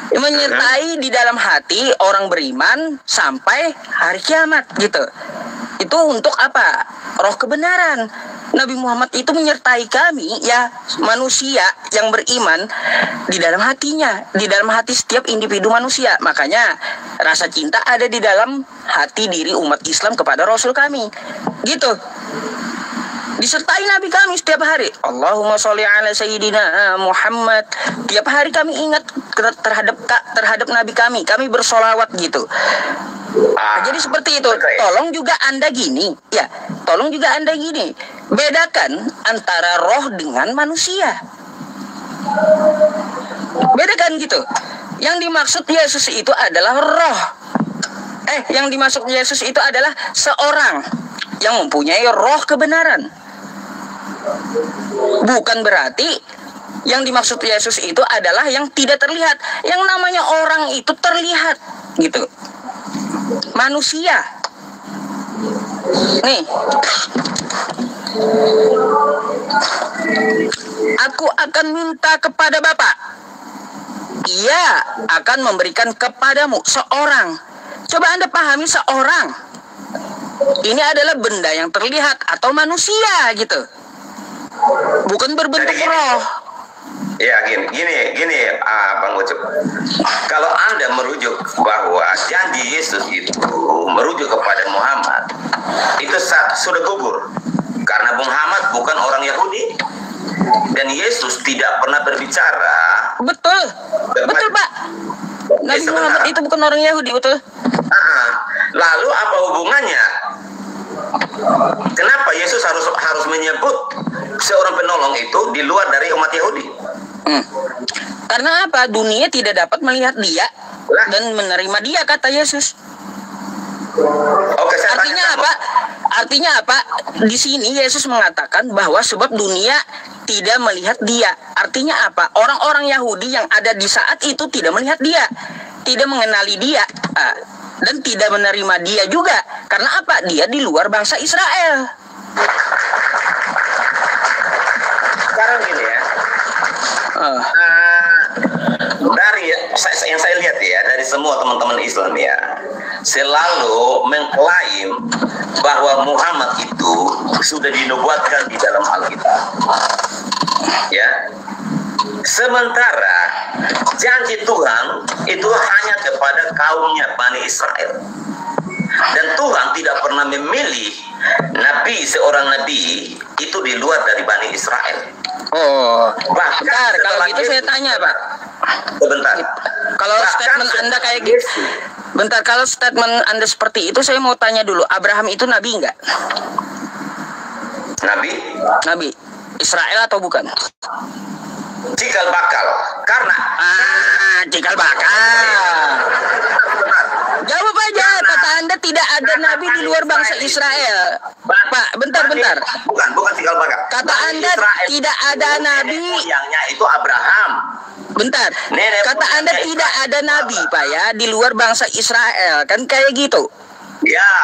Menyertai di dalam hati orang beriman sampai hari kiamat gitu. Itu untuk apa? Roh kebenaran. Nabi Muhammad itu menyertai kami ya manusia yang beriman di dalam hatinya, di dalam hati setiap individu manusia. Makanya rasa cinta ada di dalam hati diri umat Islam kepada Rasul kami. Gitu. Disertai Nabi kami setiap hari. Allahumma sholli ala sayyidina Muhammad. Tiap hari kami ingat terhadap Nabi kami. Kami bersolawat gitu. Jadi seperti itu. Tolong juga Anda gini. Ya, tolong juga Anda gini. Bedakan antara roh dengan manusia. Bedakan gitu. Yang dimaksud Yesus itu adalah roh. Yang dimaksud Yesus itu adalah seorang yang mempunyai roh kebenaran. Bukan berarti yang dimaksud Yesus itu adalah yang tidak terlihat. Yang namanya orang itu terlihat gitu. Manusia. Nih. Aku akan minta kepada Bapa. Ia akan memberikan kepadamu seorang. Coba Anda pahami seorang. Ini adalah benda yang terlihat atau manusia gitu. Bukan berbentuk roh. Ya gini, Bang Ucup. Kalau Anda merujuk bahwa janji Yesus itu merujuk kepada Muhammad, itu sudah gugur. Karena Muhammad bukan orang Yahudi dan Yesus tidak pernah berbicara. Betul, Pak. Nabi Muhammad itu bukan orang Yahudi, betul. Lalu apa hubungannya? Kenapa Yesus harus menyebut seorang penolong itu di luar dari umat Yahudi? Karena apa? Dunia tidak dapat melihat dia dan menerima dia, kata Yesus. Oke, artinya apa? Artinya apa? Di sini Yesus mengatakan bahwa sebab dunia tidak melihat dia. Artinya apa? Orang-orang Yahudi yang ada di saat itu tidak melihat dia, tidak mengenali dia, dan tidak menerima dia juga. Karena apa? Dia di luar bangsa Israel. Sekarang gini ya. Dari yang saya lihat ya, dari semua teman-teman Islam ya, selalu mengklaim bahwa Muhammad itu sudah dinubuatkan di dalam Alkitab. Ya. Sementara janji Tuhan itu hanya kepada kaumnya Bani Israel. Dan Tuhan tidak pernah memilih seorang nabi itu di luar dari Bani Israel. Oh, bentar, kalau gitu saya tanya, Pak. Sebentar. Kalau statement Anda kayak gitu, bentar, kalau statement Anda seperti itu, saya mau tanya dulu, Abraham itu nabi enggak? Nabi. Israel atau bukan? Cikal bakal. Karena cikal bakal. Jawab aja, kata Anda tidak ada nabi di luar bangsa Israel. Pak, bentar. Bukan cikal bakal. Kata Anda tidak ada nabi. Yangnya itu Abraham. Bentar. Kata Anda tidak ada nabi, Pak ya, di luar bangsa Israel. Kan kayak gitu. Ya.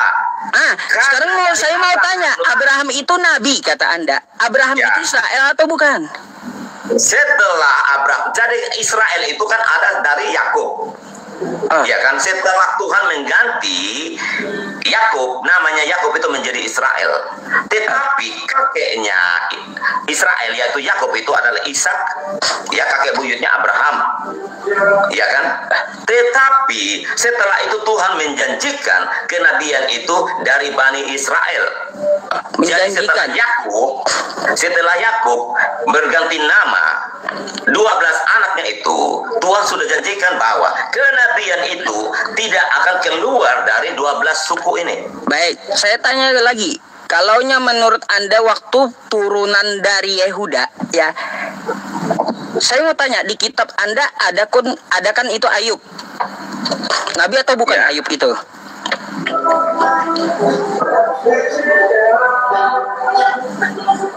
Sekarang saya mau tanya, Abraham itu nabi, kata Anda. Abraham itu Israel atau bukan? Setelah Abraham, jadi Israel itu kan ada dari Yakub. Ya kan, setelah Tuhan mengganti Yakub, namanya Yakub itu menjadi Israel. Tetapi kakeknya Israel yaitu Yakub itu adalah Ishak, ya kakek buyutnya Abraham. Ya kan? Tetapi setelah itu Tuhan menjanjikan kenabian itu dari Bani Israel. Jadi setelah Yakub berganti nama, 12 anaknya itu Tuhan sudah janjikan bahwa kenabian itu tidak akan keluar dari 12 suku ini. Baik, saya tanya lagi. Kalaunya menurut Anda waktu turunan dari Yehuda, ya, saya mau tanya, di kitab Anda ada kan itu Ayub, nabi atau bukan ya. Ayub itu?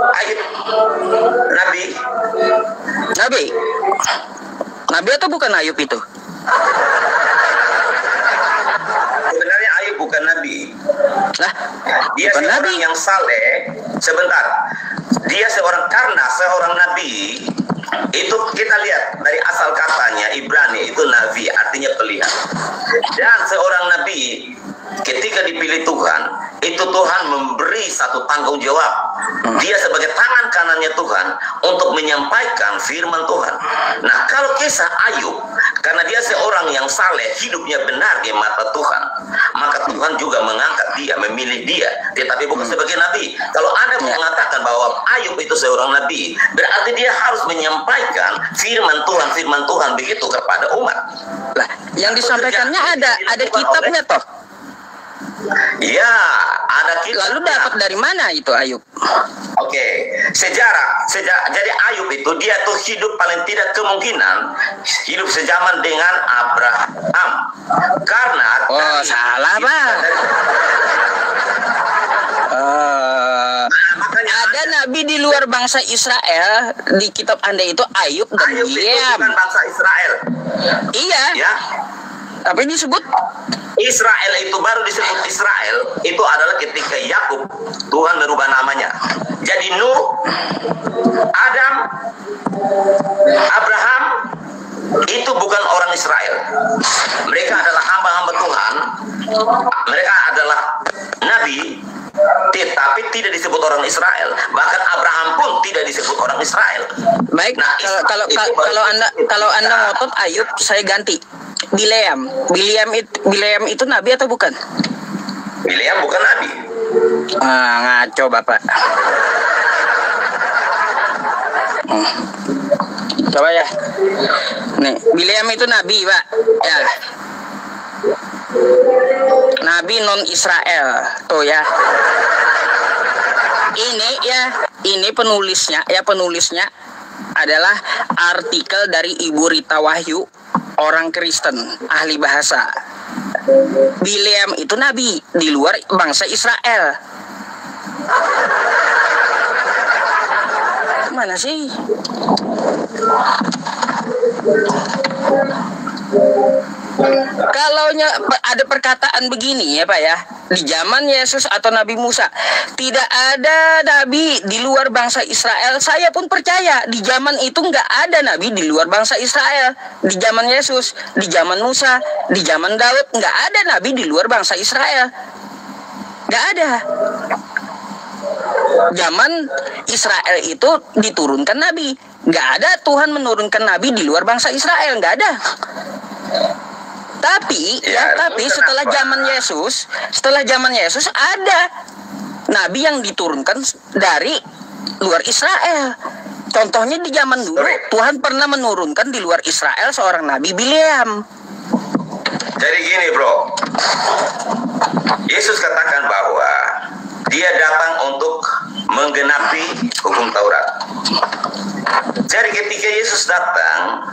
Ayub nabi atau bukan Ayub itu? Sebenarnya Ayub bukan nabi. Nah, dia bukan seorang nabi yang saleh. Sebentar, dia karena seorang nabi itu kita lihat dari asal katanya Ibrani itu nabi artinya pelihat. Dan seorang nabi ketika dipilih Tuhan, itu Tuhan memberi satu tanggung jawab. Dia sebagai tangan kanannya Tuhan untuk menyampaikan firman Tuhan. Nah, kalau kisah Ayub, karena dia seorang yang saleh, hidupnya benar di mata Tuhan, maka Tuhan juga mengangkat dia, memilih dia, tetapi bukan sebagai nabi. Kalau Anda mengatakan bahwa Ayub itu seorang nabi, berarti dia harus menyampaikan firman Tuhan begitu kepada umat. Lah, yang disampaikannya ada kitabnya toh. Ya, ada kitab. Lalu dapat dari mana itu Ayub? Oke, sejarah. Jadi Ayub itu dia tuh hidup paling tidak kemungkinan hidup sejaman dengan Abraham. Karena salah, Pak. Ada nabi di luar bangsa Israel di kitab Anda itu Ayub dan Ayub itu bukan bangsa Israel. Iya. Ya. Tapi disebut Israel itu baru disebut Israel itu adalah ketika Yakub Tuhan merubah namanya. Jadi Nuh, Adam, Abraham itu bukan orang Israel. Mereka adalah hamba-hamba Tuhan. Mereka adalah nabi, tetapi tidak disebut orang Israel. Bahkan Abraham pun tidak disebut orang Israel. Baik, Nah, kalau anda ngotot Ayub, saya ganti. Bileam itu nabi atau bukan? Bileam bukan nabi. Ngaco Bapak. Coba ya. Nih, Bileam itu nabi, Pak. Ya. Nabi non Israel. Tuh ya. Ini penulisnya adalah artikel dari Ibu Rita Wahyu, orang Kristen, ahli bahasa. Bileam itu nabi di luar bangsa Israel. Mana sih? Kalau ada perkataan begini ya Pak ya, di zaman Yesus atau Nabi Musa tidak ada nabi di luar bangsa Israel, saya pun percaya di zaman itu nggak ada nabi di luar bangsa Israel. Di zaman Yesus, di zaman Musa, di zaman Daud nggak ada nabi di luar bangsa Israel, nggak ada. Zaman Israel itu diturunkan nabi, nggak ada Tuhan menurunkan nabi di luar bangsa Israel, nggak ada. Tapi setelah zaman Yesus ada nabi yang diturunkan dari luar Israel. Contohnya di zaman dulu Tuhan pernah menurunkan di luar Israel seorang nabi Bileam. Jadi gini bro, Yesus katakan bahwa dia datang untuk menggenapi hukum Taurat. Jadi ketika Yesus datang,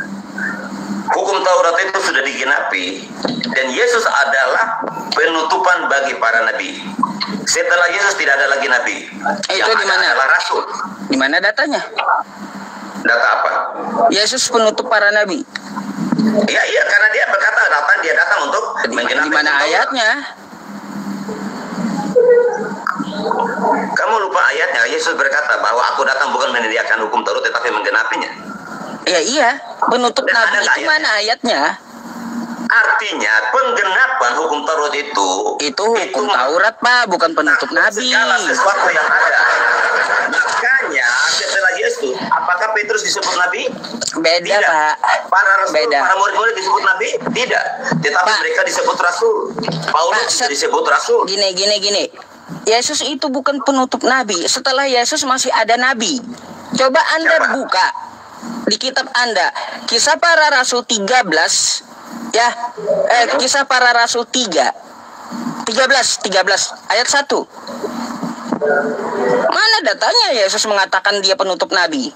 hukum Taurat itu sudah digenapi dan Yesus adalah penutupan bagi para nabi. Setelah Yesus tidak ada lagi nabi. Itu di mana? Adalah rasul. Di mana datanya? Data apa? Yesus penutup para nabi. Iya, karena dia berkata dia datang untuk menggenapi. Di mana ayatnya? Kamu lupa ayatnya. Yesus berkata bahwa aku datang bukan menyediakan hukum Taurat tetapi menggenapinya. Iya, penutup Dan nabi itu mana ayatnya? Artinya penggenapan hukum Taurat itu hukum Taurat Pak, bukan penutup nabi. Segala sesuatu yang ada. Makanya setelah Yesus, apakah Petrus disebut nabi? Beda tidak. Pak. Para rasul, Beda. para murid-murid disebut nabi? Tidak. Tetapi Pak, mereka disebut rasul. Paulus disebut rasul. Gini. Yesus itu bukan penutup nabi. Setelah Yesus masih ada nabi. Coba Anda buka di kitab Anda, Kisah Para Rasul 13 ya. Kisah Para Rasul 13 ayat 1. Mana datanya Yesus mengatakan dia penutup nabi?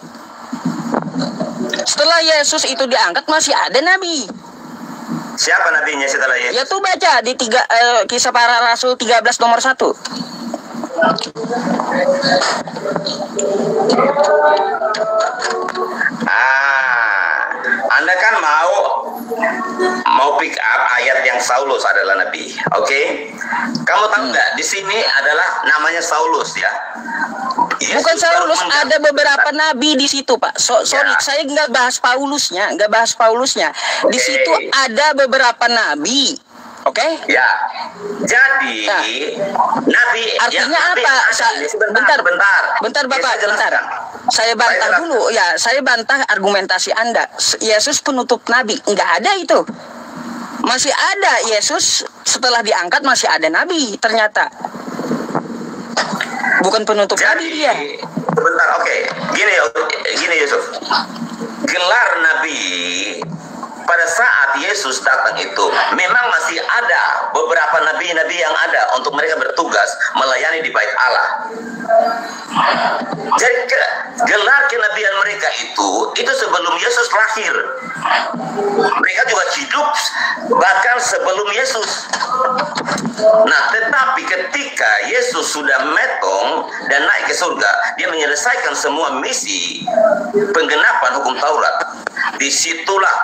Setelah Yesus itu diangkat masih ada nabi. Siapa nabinya setelah Yesus? Ya tuh baca di Kisah Para Rasul 13 nomor 1. Anda kan mau pick up ayat yang Saulus adalah nabi, oke? Kamu tahu nggak? Di sini adalah namanya Saulus ya. Yesus bukan Saulus, ada beberapa nabi di situ Pak. Sorry, saya nggak bahas Paulusnya. Di situ ada beberapa nabi. Oke? Ya. Jadi nabi artinya ya, apa? Bentar Bapak, bentar. Saya bantah dulu ya. Saya bantah argumentasi Anda. Yesus penutup nabi, nggak ada itu. Masih ada Yesus setelah diangkat masih ada nabi ternyata. Bukan penutup nabi dia. Sebentar, oke. Gini Yusuf. Gelar nabi pada saat Yesus datang itu memang masih ada beberapa nabi-nabi yang ada untuk mereka bertugas melayani di bait Allah. Jadi gelar kenabian mereka itu sebelum Yesus lahir. Mereka juga hidup bahkan sebelum Yesus. Nah, tetapi ketika Yesus sudah metong dan naik ke surga, dia menyelesaikan semua misi penggenapan hukum Taurat. disitulah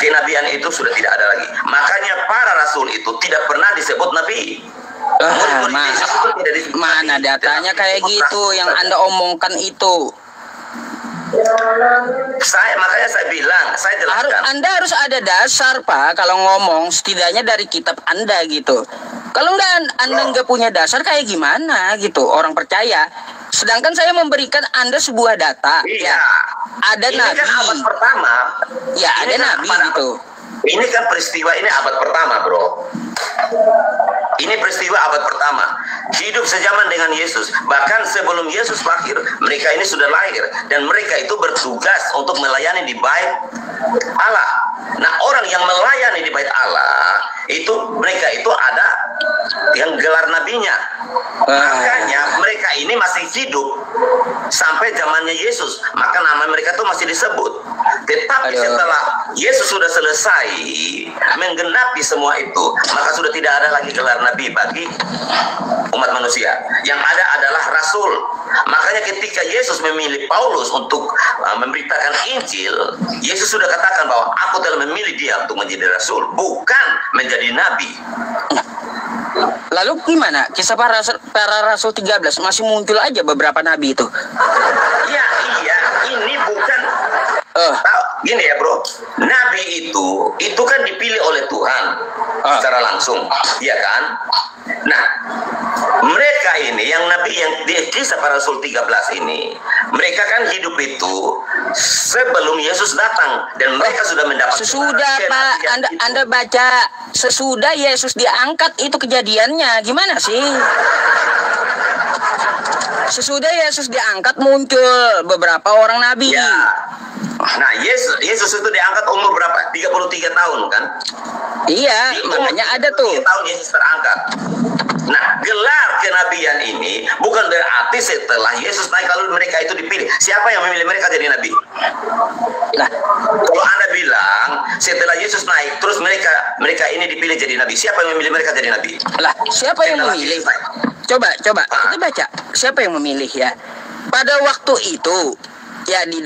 kenabian itu sudah tidak ada lagi. Makanya para rasul itu tidak pernah disebut nabi. Mana datanya kayak gitu yang Anda omongkan itu? Makanya saya bilang, saya jelaskan. Anda harus ada dasar, Pak, kalau ngomong setidaknya dari kitab Anda gitu. Kalau Anda nggak punya dasar kayak gimana gitu orang percaya. Sedangkan saya memberikan Anda sebuah data. Iya. Ya, ada ini nabi. Kan abad pertama. Ya, ada nabi gitu. Ini kan peristiwa ini abad pertama, bro. Ini peristiwa abad pertama. Hidup sejaman dengan Yesus. Bahkan sebelum Yesus lahir, mereka ini sudah lahir. Dan mereka itu bertugas untuk melayani di bait Allah. Nah, orang yang melayani di bait Allah, itu mereka itu ada yang gelar nabinya. Makanya mereka ini masih hidup sampai zamannya Yesus. Maka nama mereka itu masih disebut. Tetapi setelah Yesus sudah selesai menggenapi semua itu, maka sudah tidak ada lagi gelar nabi bagi umat manusia. Yang ada adalah rasul. Makanya ketika Yesus memilih Paulus untuk memberitakan Injil, Yesus sudah katakan bahwa aku telah memilih dia untuk menjadi rasul, bukan menjadi nabi. Lalu gimana? Kisah para rasul 13 masih muncul aja beberapa nabi itu. Iya, ini bukan gini ya, bro. Nabi itu kan dipilih oleh Tuhan secara langsung, ya kan? Nah, mereka ini yang nabi yang di kisah para rasul 13 ini, mereka kan hidup itu sebelum Yesus datang dan mereka sudah mendapat sesudah Pak, Anda baca sesudah Yesus diangkat itu kejadiannya gimana sih? Sesudah Yesus diangkat muncul beberapa orang nabi. Ya. Nah, Yesus itu diangkat umur berapa? 33 tahun kan? Iya, makanya ada tuh. 33 tahun Yesus terangkat. Nah, gelar kenabian ini bukan berarti setelah Yesus naik lalu mereka itu dipilih. Siapa yang memilih mereka jadi nabi? Nah, kalau Anda bilang setelah Yesus naik terus mereka ini dipilih jadi nabi, siapa yang memilih mereka jadi nabi? Lah, siapa yang memilih? Coba kita baca. Siapa yang memilih ya? Pada waktu itu ya di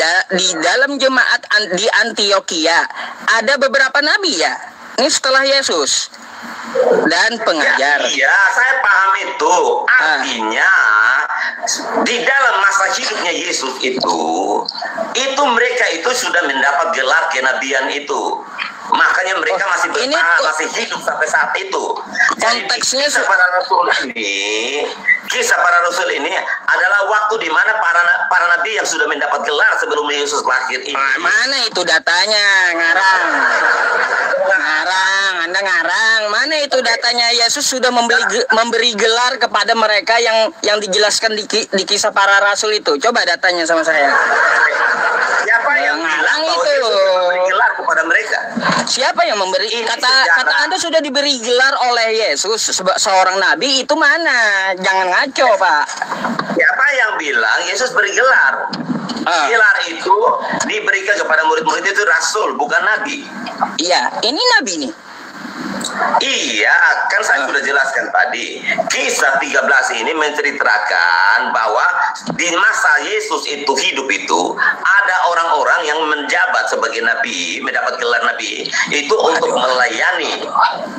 dalam jemaat di Antioquia ada beberapa nabi ya. Ini setelah Yesus dan pengajar. Iya, saya paham itu. Artinya di dalam masa hidupnya Yesus itu mereka itu sudah mendapat gelar kenabian itu. Makanya mereka masih bertahan, masih hidup sampai saat itu. Konteksnya kisah para rasul ini adalah waktu di mana para nabi yang sudah mendapat gelar sebelum Yesus lahir ini. Mana itu datanya? Anda ngarang. Mana itu datanya? Yesus sudah memberi gelar kepada mereka yang dijelaskan di kisah para rasul itu. Coba datanya sama saya. Siapa yang ngarang itu? Memberi gelar kepada mereka. Siapa yang memberi? Kata Anda sudah diberi gelar oleh Yesus seorang nabi, itu mana? Jangan ngaco, Pak. Siapa yang bilang Yesus beri gelar? Gelar itu diberikan kepada murid-murid itu rasul, bukan nabi. Iya, ini nabi nih. Iya, kan saya sudah jelaskan tadi. Kisah 13 ini menceritakan bahwa di masa Yesus itu hidup itu ada orang-orang yang menjabat sebagai nabi, mendapat gelar nabi itu untuk melayani.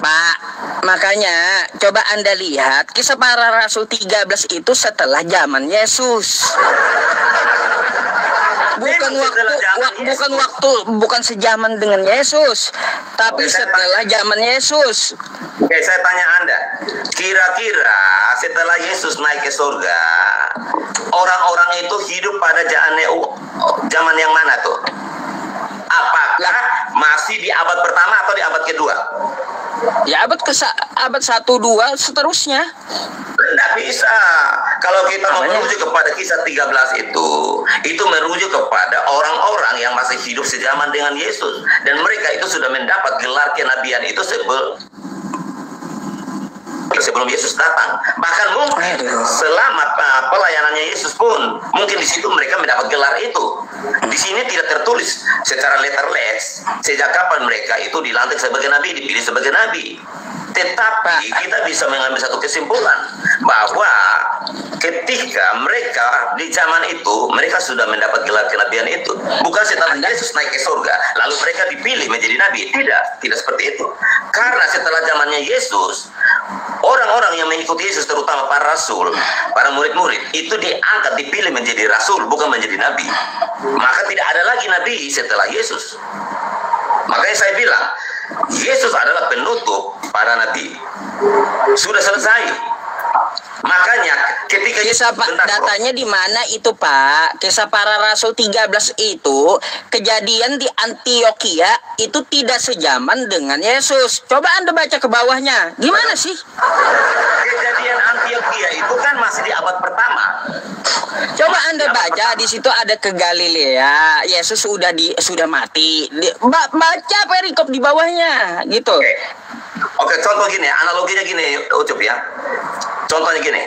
Pak, makanya coba Anda lihat kisah para rasul 13 itu setelah zaman Yesus. Bukan sejaman dengan Yesus, tapi setelah zaman Yesus. Oke, saya tanya Anda, kira-kira setelah Yesus naik ke surga, orang-orang itu hidup pada zaman yang mana tuh? Apakah masih di abad pertama atau di abad kedua? Ya abad 1, 2 seterusnya. Tidak bisa. Kalau kita merujuk kepada kisah 13 itu merujuk kepada orang-orang yang masih hidup sejaman dengan Yesus. Dan mereka itu sudah mendapat gelar kenabian itu sebelum Yesus datang. Bahkan mungkin selama pelayanannya Yesus pun, mungkin di situ mereka mendapat gelar itu. Di sini tidak tertulis secara letterless sejak kapan mereka itu dilantik sebagai nabi, dipilih sebagai nabi. Tetapi kita bisa mengambil satu kesimpulan bahwa ketika mereka di zaman itu mereka sudah mendapat gelar kenabian itu, bukan setelah Yesus naik ke surga lalu mereka dipilih menjadi nabi. Tidak seperti itu. Karena setelah zamannya Yesus, orang-orang yang mengikuti Yesus, terutama para rasul, para murid-murid, itu diangkat, dipilih menjadi rasul, bukan menjadi nabi. Maka tidak ada lagi nabi setelah Yesus. Makanya saya bilang Yesus adalah penutup para nabi. Sudah selesai. Makanya ketika kisah datanya di mana itu Pak? Kisah para rasul 13 itu kejadian di Antioquia itu tidak sejaman dengan Yesus. Coba Anda baca ke bawahnya. Gimana sih? Kejadian Antioquia itu kan masih di abad pertama. Coba Anda baca, di situ ada ke Galilea. Yesus sudah mati. Baca perikop di bawahnya gitu. Oke, contoh gini, analoginya gini, Ucup ya. Contohnya gini,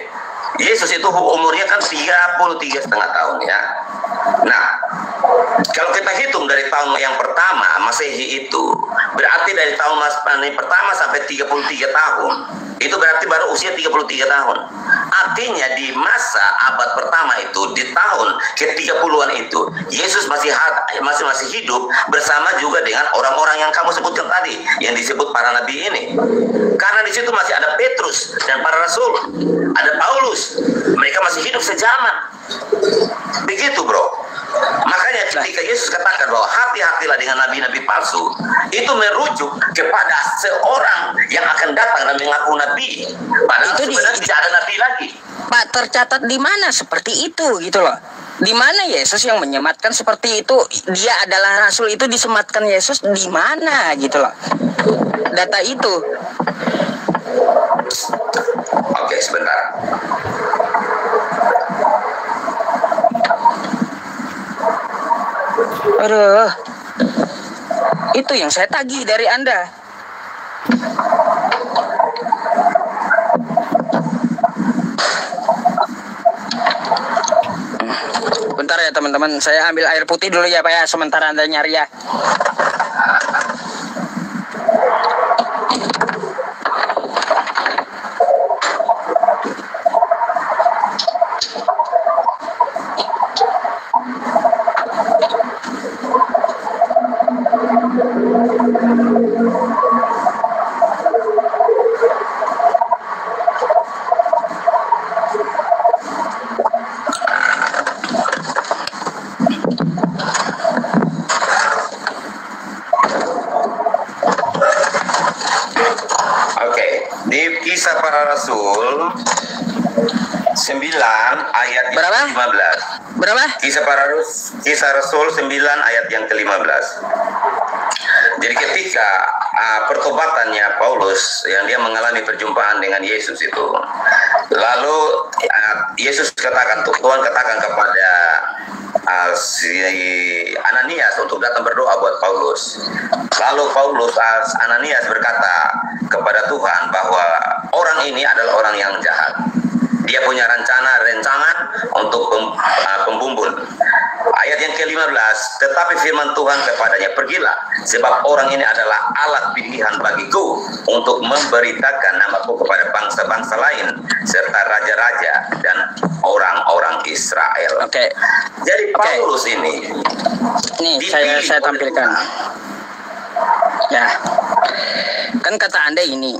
Yesus itu umurnya kan 33,5 tahun ya. Nah, kalau kita hitung dari tahun yang pertama Masehi itu, berarti dari tahun pertama sampai 33 tahun, itu berarti baru usia 33 tahun. Artinya di masa abad pertama itu, di tahun ke-30-an itu, Yesus masih hidup bersama juga dengan orang-orang yang kamu sebutkan tadi, yang disebut para nabi ini. Karena di situ masih ada Petrus dan para rasul, ada Paulus, mereka masih hidup sejaman. Begitu bro. Makanya ketika Yesus katakan bahwa hati-hatilah dengan nabi-nabi palsu, itu merujuk kepada seorang yang akan datang dan mengaku nabi, padahal itu sebenarnya tidak ada nabi lagi. Pak, tercatat di mana seperti itu gitu loh. Di mana Yesus yang menyematkan seperti itu? Dia adalah rasul, itu disematkan Yesus di mana gitu loh. Data itu. Oke, sebentar. Aduh, itu yang saya tagih dari Anda. Bentar ya teman-teman, saya ambil air putih dulu ya Pak ya, sementara Anda nyari ya. Kisah para Rasul 9 ayat berapa? 15. Berapa? Kisah Rasul 9 ayat yang ke-15. Jadi ketika pertobatannya Paulus yang dia mengalami perjumpaan dengan Yesus itu, lalu Yesus katakan, Tuhan katakan kepada si Ananias untuk datang berdoa buat Paulus. Lalu Ananias berkata kepada Tuhan bahwa orang ini adalah orang yang jahat. Dia punya rancangan untuk pembunuh. Ayat yang ke-15, tetapi firman Tuhan kepadanya, pergilah, sebab orang ini adalah alat pilihan bagiku untuk memberitakan namaku kepada bangsa-bangsa lain, serta raja-raja dan orang-orang Israel. Oke. Jadi Paulus ini saya tampilkan. Ya, kan kata Anda ini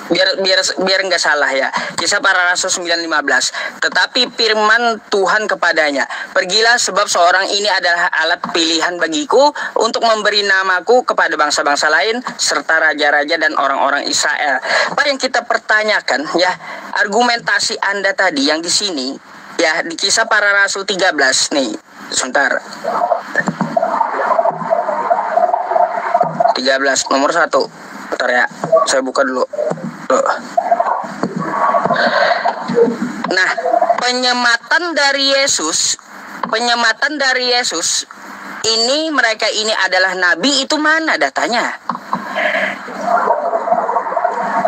biar nggak salah ya. Kisah para Rasul 9:15. Tetapi firman Tuhan kepadanya, pergilah sebab seorang ini adalah alat pilihan bagiku untuk memberi namaku kepada bangsa-bangsa lain serta raja-raja dan orang-orang Israel. Pak, yang kita pertanyakan ya, argumentasi Anda tadi yang di sini ya, di Kisah para Rasul 13 nih. Sebentar. 13 nomor 1. Bentar ya, saya buka dulu. Nah, penyematan dari Yesus ini, mereka ini adalah nabi, itu mana datanya?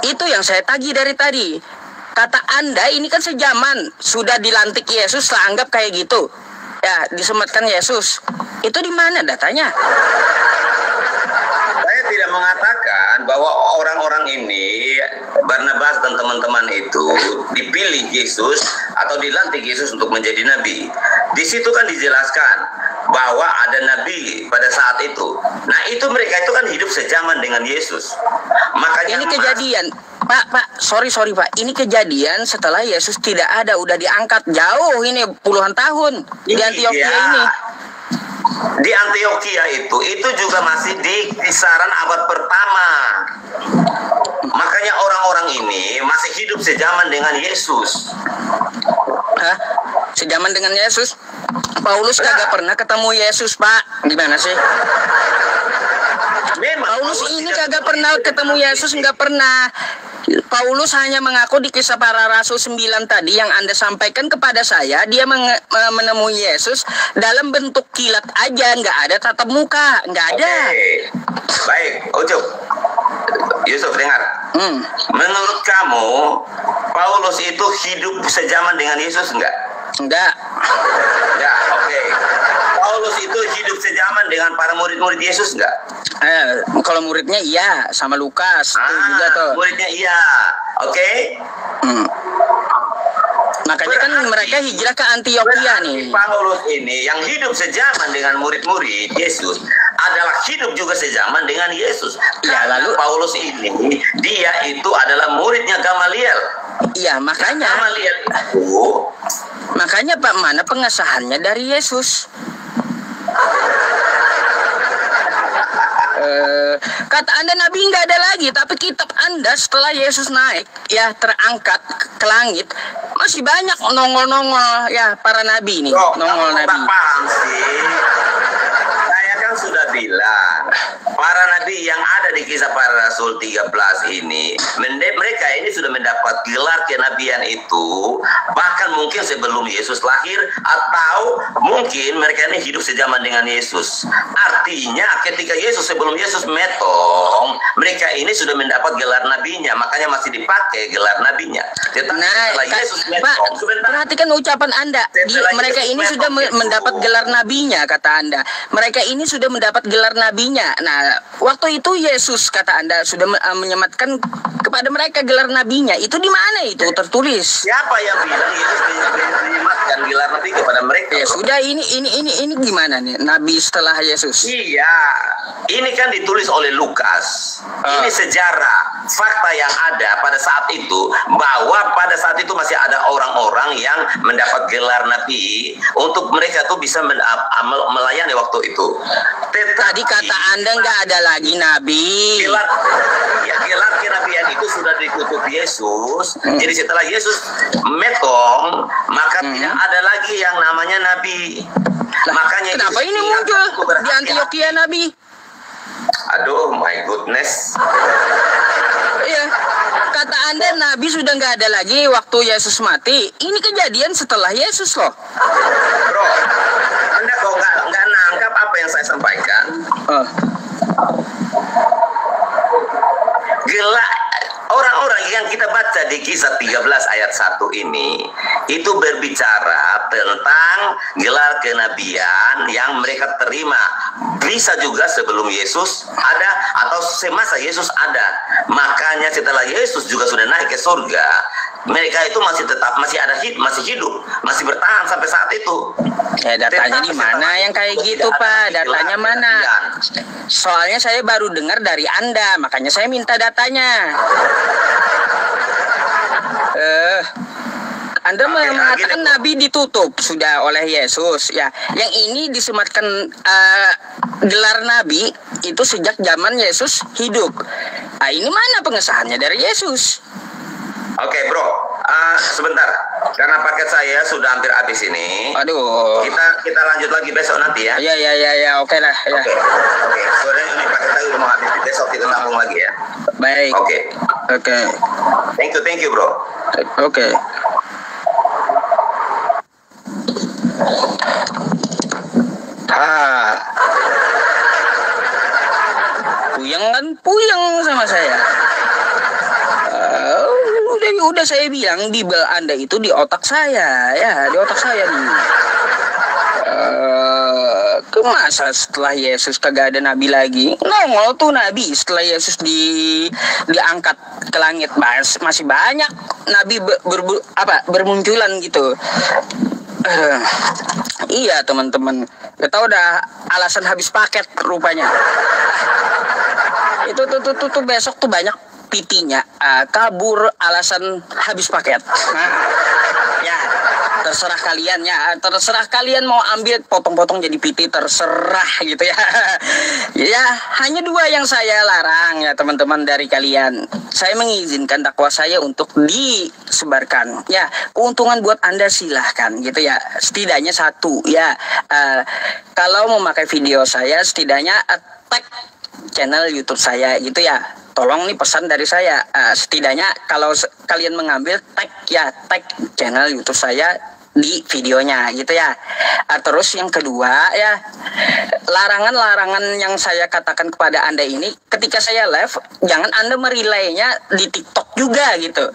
Itu yang saya tagih dari tadi. Kata Anda ini kan sejaman, sudah dilantik Yesus, lah anggap kayak gitu. ya disematkan Yesus. Itu di mana datanya? Saya tidak mengatakan bahwa orang-orang ini, Barnabas dan teman-teman itu dipilih Yesus atau dilantik Yesus untuk menjadi nabi. Di situ kan dijelaskan bahwa ada nabi pada saat itu. Nah, itu mereka itu kan hidup sejaman dengan Yesus. Makanya Ini kejadian, Pak, sorry Pak. Ini kejadian setelah Yesus tidak ada, udah diangkat jauh ini puluhan tahun di Antioquia ini. Di Antioquia itu juga masih di kisaran abad pertama. Makanya orang-orang ini masih hidup sejaman dengan Yesus. Hah? Sejaman dengan Yesus? Paulus kagak pernah ketemu Yesus, Pak. Gimana sih? Paulus ini kagak pernah ketemu Yesus, nggak pernah. Paulus hanya mengaku di Kisah Para Rasul 9 tadi yang Anda sampaikan kepada saya, dia menemui Yesus dalam bentuk kilat aja, nggak ada tatap muka, nggak ada. Baik, Ucup. Yusuf, dengar. Menurut kamu, Paulus itu hidup sejaman dengan Yesus enggak? Enggak. Ya, oke. Paulus itu hidup sejaman dengan para murid-murid Yesus enggak? Kalau muridnya iya, sama Lukas juga tuh. Muridnya iya, oke. Makanya kan mereka hijrah ke Antioquia nih. Paulus ini yang hidup sejaman dengan murid-murid Yesus adalah hidup juga sejaman dengan Yesus. Ya, lalu Paulus ini dia itu adalah muridnya Gamaliel. Iya, makanya. Gamaliel itu. Makanya Pak, mana pengesahannya dari Yesus? Kata Anda Nabi nggak ada lagi, tapi kitab Anda setelah Yesus naik, ya terangkat ke langit, masih banyak nongol-nongol ya para nabi nih, nongol nabi. Paham sih? Saya kan sudah bilang, para nabi yang ada di Kisah Para Rasul 13 ini, mereka ini sudah mendapat gelar kenabian itu, bahkan mungkin sebelum Yesus lahir, atau mungkin mereka ini hidup sejaman dengan Yesus. Artinya ketika sebelum Yesus metong, mereka ini sudah mendapat gelar nabinya, makanya masih dipakai gelar nabinya. Nah, Yesus metong, Pak, perhatikan ucapan Anda. Mereka ini sudah mendapat gelar nabinya, kata Anda. Mereka ini sudah mendapat gelar nabinya. Nah, waktu itu Yesus, kata Anda, sudah menyematkan kepada mereka gelar nabinya. Itu di mana itu tertulis? Siapa yang bilang Yesus menyematkan gelar nabi kepada mereka? Ya sudah, ini gimana nih nabi setelah Yesus? Iya, ini kan ditulis oleh Lukas. Ini sejarah, fakta yang ada pada saat itu, bahwa pada saat itu masih ada orang-orang yang mendapat gelar nabi untuk mereka tuh bisa melayani waktu itu. Tadi kata Anda nggak ada lagi nabi. Gelar kenabian itu sudah ditutup Yesus. Jadi setelah Yesus metong, maka tidak ada lagi yang namanya nabi. Makanya kenapa ini muncul di Antioquia nabi? Aduh, my goodness. Iya, kata Anda nabi sudah nggak ada lagi waktu Yesus mati. Ini kejadian setelah Yesus loh. Bro, Anda kok nggak nangkap apa yang saya sampaikan? Gelar orang-orang yang kita baca di Kisah 13 ayat 1 ini itu berbicara tentang gelar kenabian yang mereka terima, bisa juga sebelum Yesus ada atau semasa Yesus ada. Makanya setelah Yesus juga sudah naik ke surga, mereka itu masih hidup, masih bertahan sampai saat itu. Ya, datanya di mana yang kayak gitu, Pak? Datanya mana? Soalnya saya baru dengar dari Anda, makanya saya minta datanya. Anda mengatakan nabi ditutup sudah oleh Yesus, ya. Yang ini disematkan gelar nabi itu sejak zaman Yesus hidup. Nah, ini mana pengesahannya dari Yesus? Oke, bro. Sebentar, karena paket saya sudah hampir habis ini. Aduh. Kita lanjut lagi besok nanti ya. Ya, oke lah. Ya. Oke. Soalnya ini paket saya udah mau habis. Besok kita sambung lagi ya. Baik. Oke. Thank you, bro. Oke. Puyeng sama saya. Udah saya bilang Bible Anda itu di otak saya, ya, di otak saya nih. ke masa setelah Yesus kagak ada nabi lagi? Nongol tuh nabi setelah Yesus diangkat ke langit. Masih banyak nabi bermunculan gitu. Iya teman-teman, kita udah alasan habis paket rupanya. Itu tuh besok tuh banyak PT-nya kabur alasan habis paket. Nah, ya terserah kalian ya, terserah kalian mau ambil potong-potong jadi PT, terserah gitu ya. Ya hanya 2 yang saya larang ya teman-teman dari kalian. Saya mengizinkan dakwah saya untuk disebarkan. Ya keuntungan buat Anda silahkan gitu ya. Setidaknya 1 ya. Kalau mau pakai video saya setidaknya tag channel YouTube saya gitu ya. Tolong nih pesan dari saya, setidaknya kalau kalian mengambil tag channel YouTube saya di videonya gitu ya. Terus yang kedua ya, larangan-larangan yang saya katakan kepada Anda ini, ketika saya live jangan Anda merelaynya di TikTok juga gitu.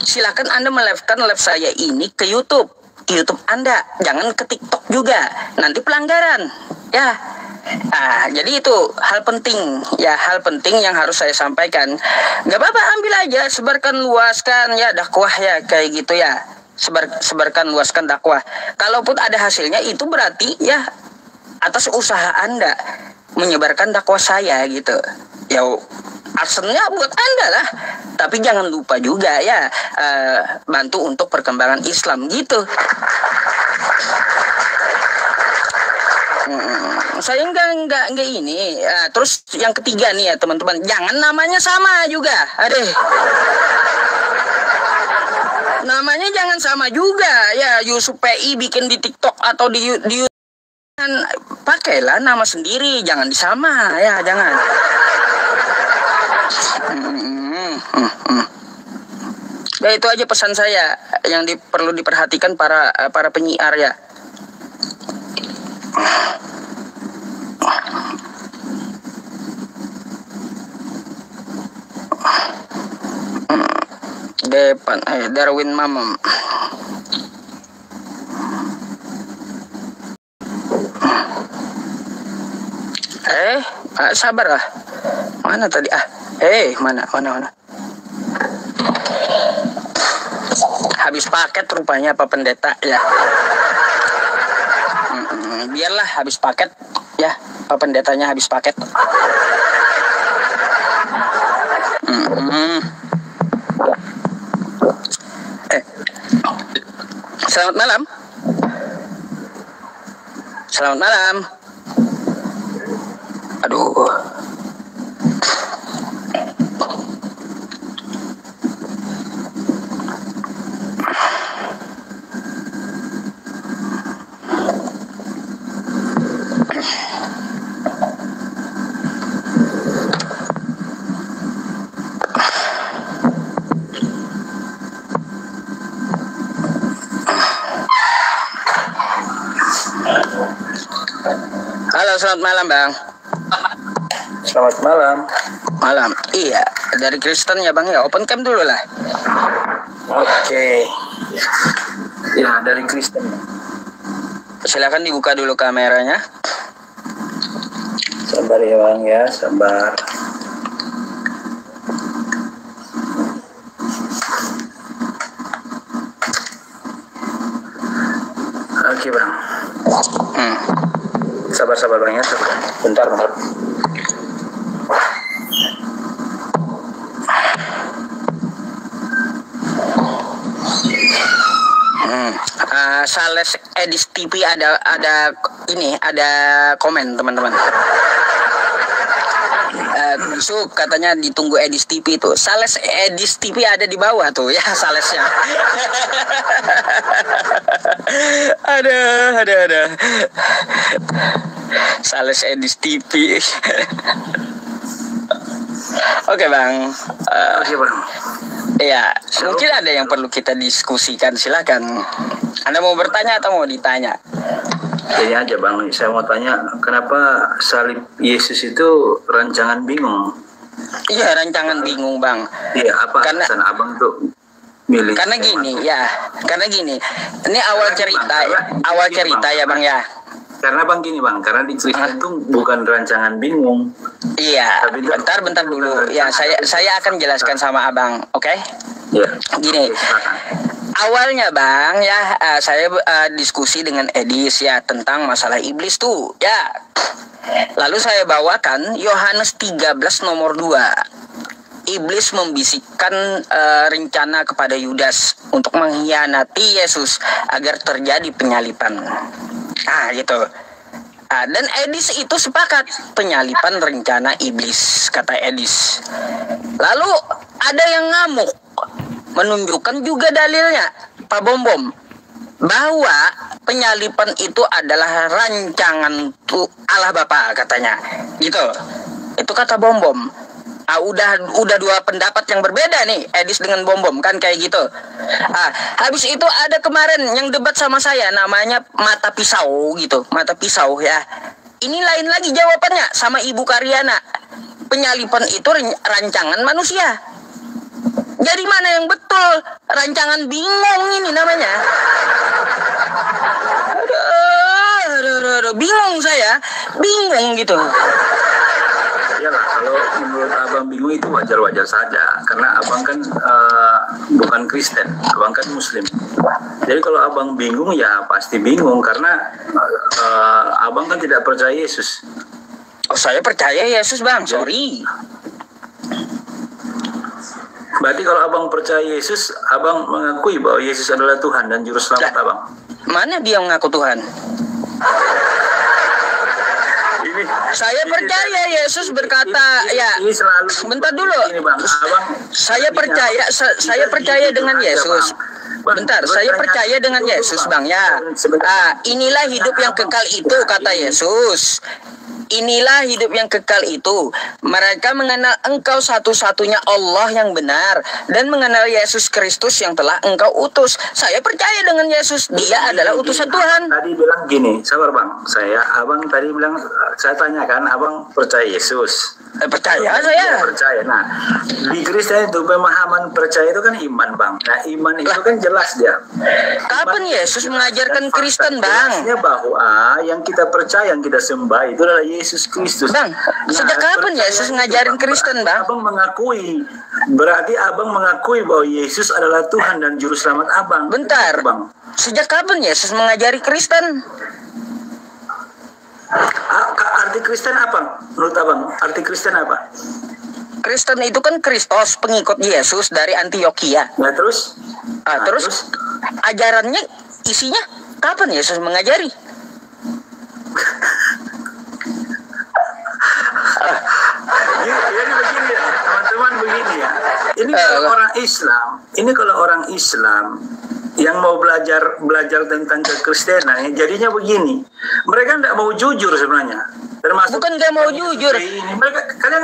Silakan Anda melivekan live saya ini ke YouTube Anda, jangan ke TikTok juga, nanti pelanggaran ya. Jadi itu hal penting ya, hal penting yang harus saya sampaikan. Gak apa-apa, ambil aja, sebarkan, luaskan ya dakwah ya, kayak gitu ya. Sebarkan, luaskan dakwah. Kalaupun ada hasilnya, itu berarti ya atas usaha Anda menyebarkan dakwah saya gitu. Ya adsense-nya buat Anda lah. Tapi jangan lupa juga ya, bantu untuk perkembangan Islam gitu. Saya enggak ini. Terus yang ketiga nih ya teman-teman, jangan namanya sama juga. Aduh. Namanya jangan sama juga ya. Yusuf PI bikin di TikTok atau di pakailah nama sendiri, jangan disama ya, jangan. Ya itu aja pesan saya yang perlu diperhatikan para penyiar ya. Depan Darwin Mamam. Sabar lah. Mana tadi? Mana? Habis paket rupanya Pak Pendeta ya. Biarlah habis paket ya, Pak Pendetanya habis paket. Selamat malam. Selamat malam. Aduh. Halo, selamat malam Bang. Selamat malam. Malam. Iya, dari Kristen ya Bang ya. Open cam dulu lah. Oke. Ya, dari Kristen. Silakan dibuka dulu kameranya. Sabar ya Bang ya, sabar. Oke Bang. Sabar Bang ya, sabar. Bentar. Sales Edis TV ada komen teman-teman. Katanya ditunggu Edis TV itu. Sales Edis TV ada di bawah tuh ya salesnya. ada. Sales Edis TV. Oke Bang. Oke Bang. Iya, mungkin ada yang perlu kita diskusikan, silakan. Anda mau bertanya atau mau ditanya? Ini aja Bang, saya mau tanya, kenapa salib Yesus itu rancangan bingung? Iya, rancangan bingung Bang. Iya, apa alasan Abang tuh milih? Karena gini. Ini awal cerita ya Bang ya. karena bang gini bang, karena di Kristen itu bukan rancangan bingung. Iya, bentar dulu. Ya, saya akan jelaskan sama abang, oke? Ya. Gini, awalnya bang ya, saya diskusi dengan Edis ya tentang masalah iblis tuh, ya. Lalu saya bawakan Yohanes 13 nomor 2. Iblis membisikkan rencana kepada Yudas untuk mengkhianati Yesus agar terjadi penyalipan. Gitu. Dan Edis itu sepakat penyalipan rencana iblis, kata Edis. Lalu ada yang ngamuk, menunjukkan juga dalilnya, Pak Bom-Bom, bahwa penyalipan itu adalah rancangan Allah Bapa, katanya. Gitu. Itu kata Bom-Bom. Udah dua pendapat yang berbeda nih, Edis dengan Bom-Bom kan kayak gitu. Habis itu ada kemarin yang debat sama saya, namanya Mata Pisau gitu, Mata Pisau ya. Ini lain lagi jawabannya sama Ibu Karyana. Penyalipan itu rancangan manusia. Jadi mana yang betul? Rancangan bingung ini namanya. Aduh, bingung saya, bingung gitu. Iyalah, kalau menurut abang bingung itu wajar-wajar saja, karena abang kan bukan Kristen, abang kan Muslim. Jadi kalau abang bingung ya pasti bingung, karena abang kan tidak percaya Yesus. Oh, saya percaya Yesus bang, sorry. Berarti kalau abang percaya Yesus, abang mengakui bahwa Yesus adalah Tuhan dan Juru Selamat abang. Mana dia mengaku Tuhan? Saya percaya Yesus berkata, ya. Bentar dulu. Saya percaya dengan Yesus. Bentar, saya percaya dengan Yesus, bang ya. Inilah hidup yang kekal itu, kata Yesus. Inilah hidup yang kekal itu. Mereka mengenal Engkau satu-satunya Allah yang benar dan mengenal Yesus Kristus yang telah Engkau utus. Saya percaya dengan Yesus. Dia adalah utusan Tuhan. Tadi bilang gini, sabar bang. Abang tadi bilang, saya tanyakan, abang percaya Yesus? Percaya saya. Percaya. Nah, di Kristen itu pemahaman percaya itu kan iman bang. Nah, iman itu kan jelas dia. Kapan Yesus mengajarkan Kristen bang? Jelasnya bahwa yang kita percaya, yang kita sembah itu adalah Yesus Kristus. Bang, sejak kapan Yesus ngajarin Kristen bang? Abang mengakui, berarti abang mengakui bahwa Yesus adalah Tuhan dan Juru Selamat abang. Bentar, bang. Sejak kapan Yesus mengajari Kristen? Arti Kristen apa? Menurut abang, arti Kristen apa? Kristen itu kan Kristus, pengikut Yesus dari Antioquia. Nah terus? Terus ajarannya, isinya kapan Yesus mengajari? Jadi begini ya, teman-teman, begini ya. Ini kalau orang Islam yang mau belajar tentang kekristenan, jadinya begini. Mereka tidak mau jujur sebenarnya. Termasuk bukan nggak mau jujur. Kalian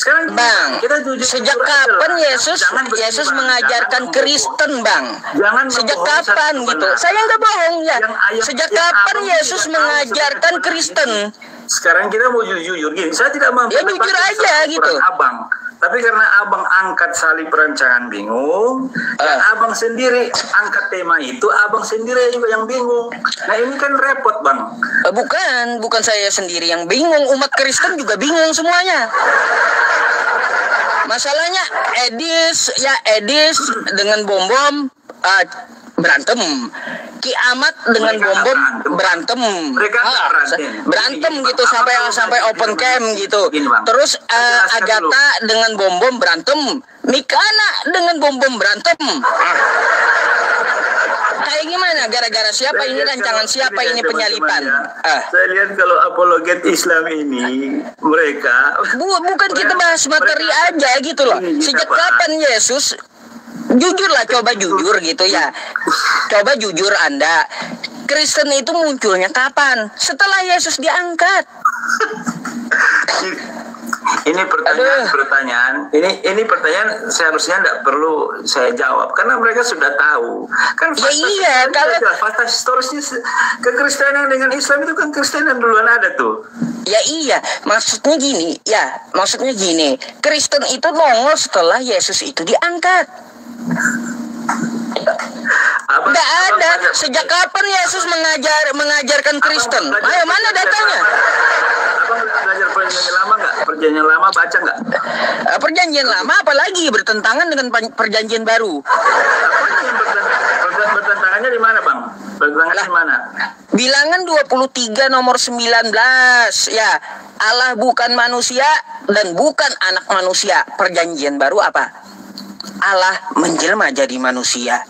sekarang bang, kita jujur, sejak kapan Yesus mengajarkan Kristen bang? Sejak kapan gitu? Saya nggak bohong ya. Sejak kapan Yesus mengajarkan Kristen? Sekarang kita mau jujur gini. Saya tidak mampu. Ya jujur aja gitu. Abang. Tapi karena abang angkat salib perancangan bingung, dan abang sendiri angkat tema itu, abang sendiri juga yang bingung. Nah ini kan repot bang. Bukan saya sendiri yang bingung, umat Kristen juga bingung semuanya. Masalahnya Edis dengan Bom-Bom berantem. Kiamat dengan Bom-Bom berantem. Berantem gitu sampai open camp gitu. Terus Agatha dengan Bom-Bom berantem. Mikana dengan Bom-Bom berantem. Kayak gimana? Gara-gara siapa ini rancangan, siapa ini penyalipan? Saya lihat kalau apologet Islam ini mereka bukan kita bahas materi aja gitu loh. Sejak kapan Yesus? Jujurlah, coba jujur gitu ya. Coba jujur Anda. Kristen itu munculnya kapan? Setelah Yesus diangkat. Ini pertanyaan. Ini pertanyaan seharusnya tidak perlu saya jawab karena mereka sudah tahu. Kan fakta historisnya kekristenan dengan Islam itu kan Kristenan duluan ada tuh. Ya iya, maksudnya gini. Kristen itu nongol setelah Yesus itu diangkat. Tidak ada. Sejak kapan Yesus mengajarkan Kristen? Ayo, mana datanya? Abang belajar perjanjian lama nggak? Perjanjian lama baca nggak? Perjanjian lama apalagi bertentangan dengan perjanjian baru. Bertentangannya di mana, Bang? Bertentangannya di mana? Bilangan 23 nomor 19. Ya, Allah bukan manusia dan bukan anak manusia. Perjanjian baru apa? Allah menjelma jadi manusia.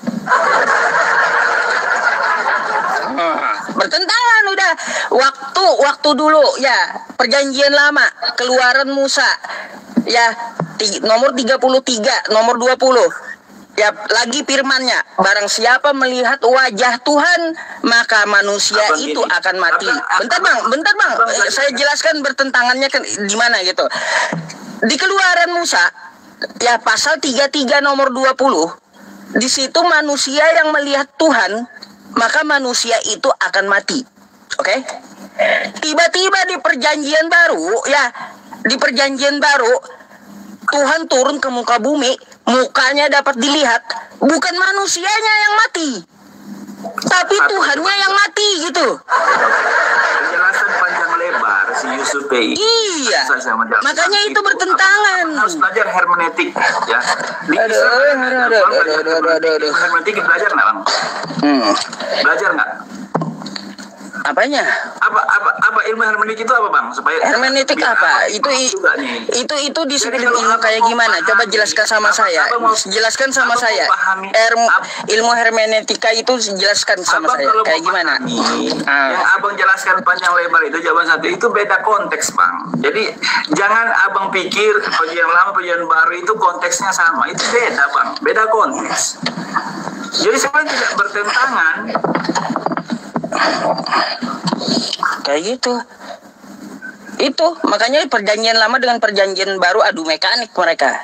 Bertentangan udah. Waktu dulu ya, perjanjian lama, keluaran Musa. Ya, nomor 33, nomor 20. Ya, lagi firman-Nya, barang siapa melihat wajah Tuhan, maka manusia itu akan mati. Bentar bang, saya jelaskan bertentangannya di mana gitu. Di keluaran Musa, ya pasal 33 nomor 20, di situ manusia yang melihat Tuhan, maka manusia itu akan mati. Oke? Tiba-tiba di perjanjian baru, ya, di perjanjian baru, Tuhan turun ke muka bumi, mukanya dapat dilihat, bukan manusianya yang mati, tapi Tuhannya yang mati gitu. Penjelasan panjang lebar si Yusuf P. Iya, makanya itu bertentangan. Harus belajar hermeneutik ya. Hermeneutik belajar nggak, Bang? Belajar nggak? Apanya? Apa ilmu hermeneutik itu apa, Bang? Supaya hermeneutik apa? Itu disiplin ilmu kayak gimana? Coba jelaskan sama saya. Jelaskan sama saya. Ilmu hermeneutika itu jelaskan sama saya. Kayak gimana? Yang Abang jelaskan panjang lebar itu jawaban satu itu beda konteks, Bang. Jadi jangan Abang pikir perjanjian lama perjanjian baru itu konteksnya sama. Itu beda, Bang. Beda konteks. Jadi sebenarnya tidak bertentangan. Kayak gitu. Itu makanya perjanjian lama dengan perjanjian baru adu mekanik mereka.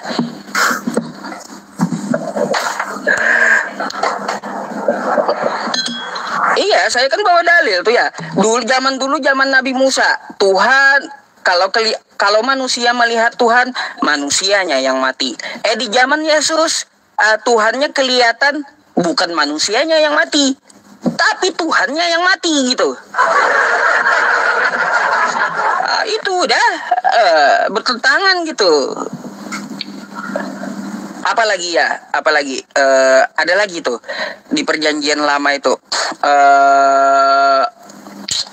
Iya, saya kan bawa dalil tuh ya. Zaman dulu zaman Nabi Musa, Tuhan kalau manusia melihat Tuhan, manusianya yang mati. Di zaman Yesus, Tuhannya kelihatan, bukan manusianya yang mati, tapi Tuhannya yang mati gitu. Itu udah bertentangan gitu. Apalagi ada lagi tuh di perjanjian lama itu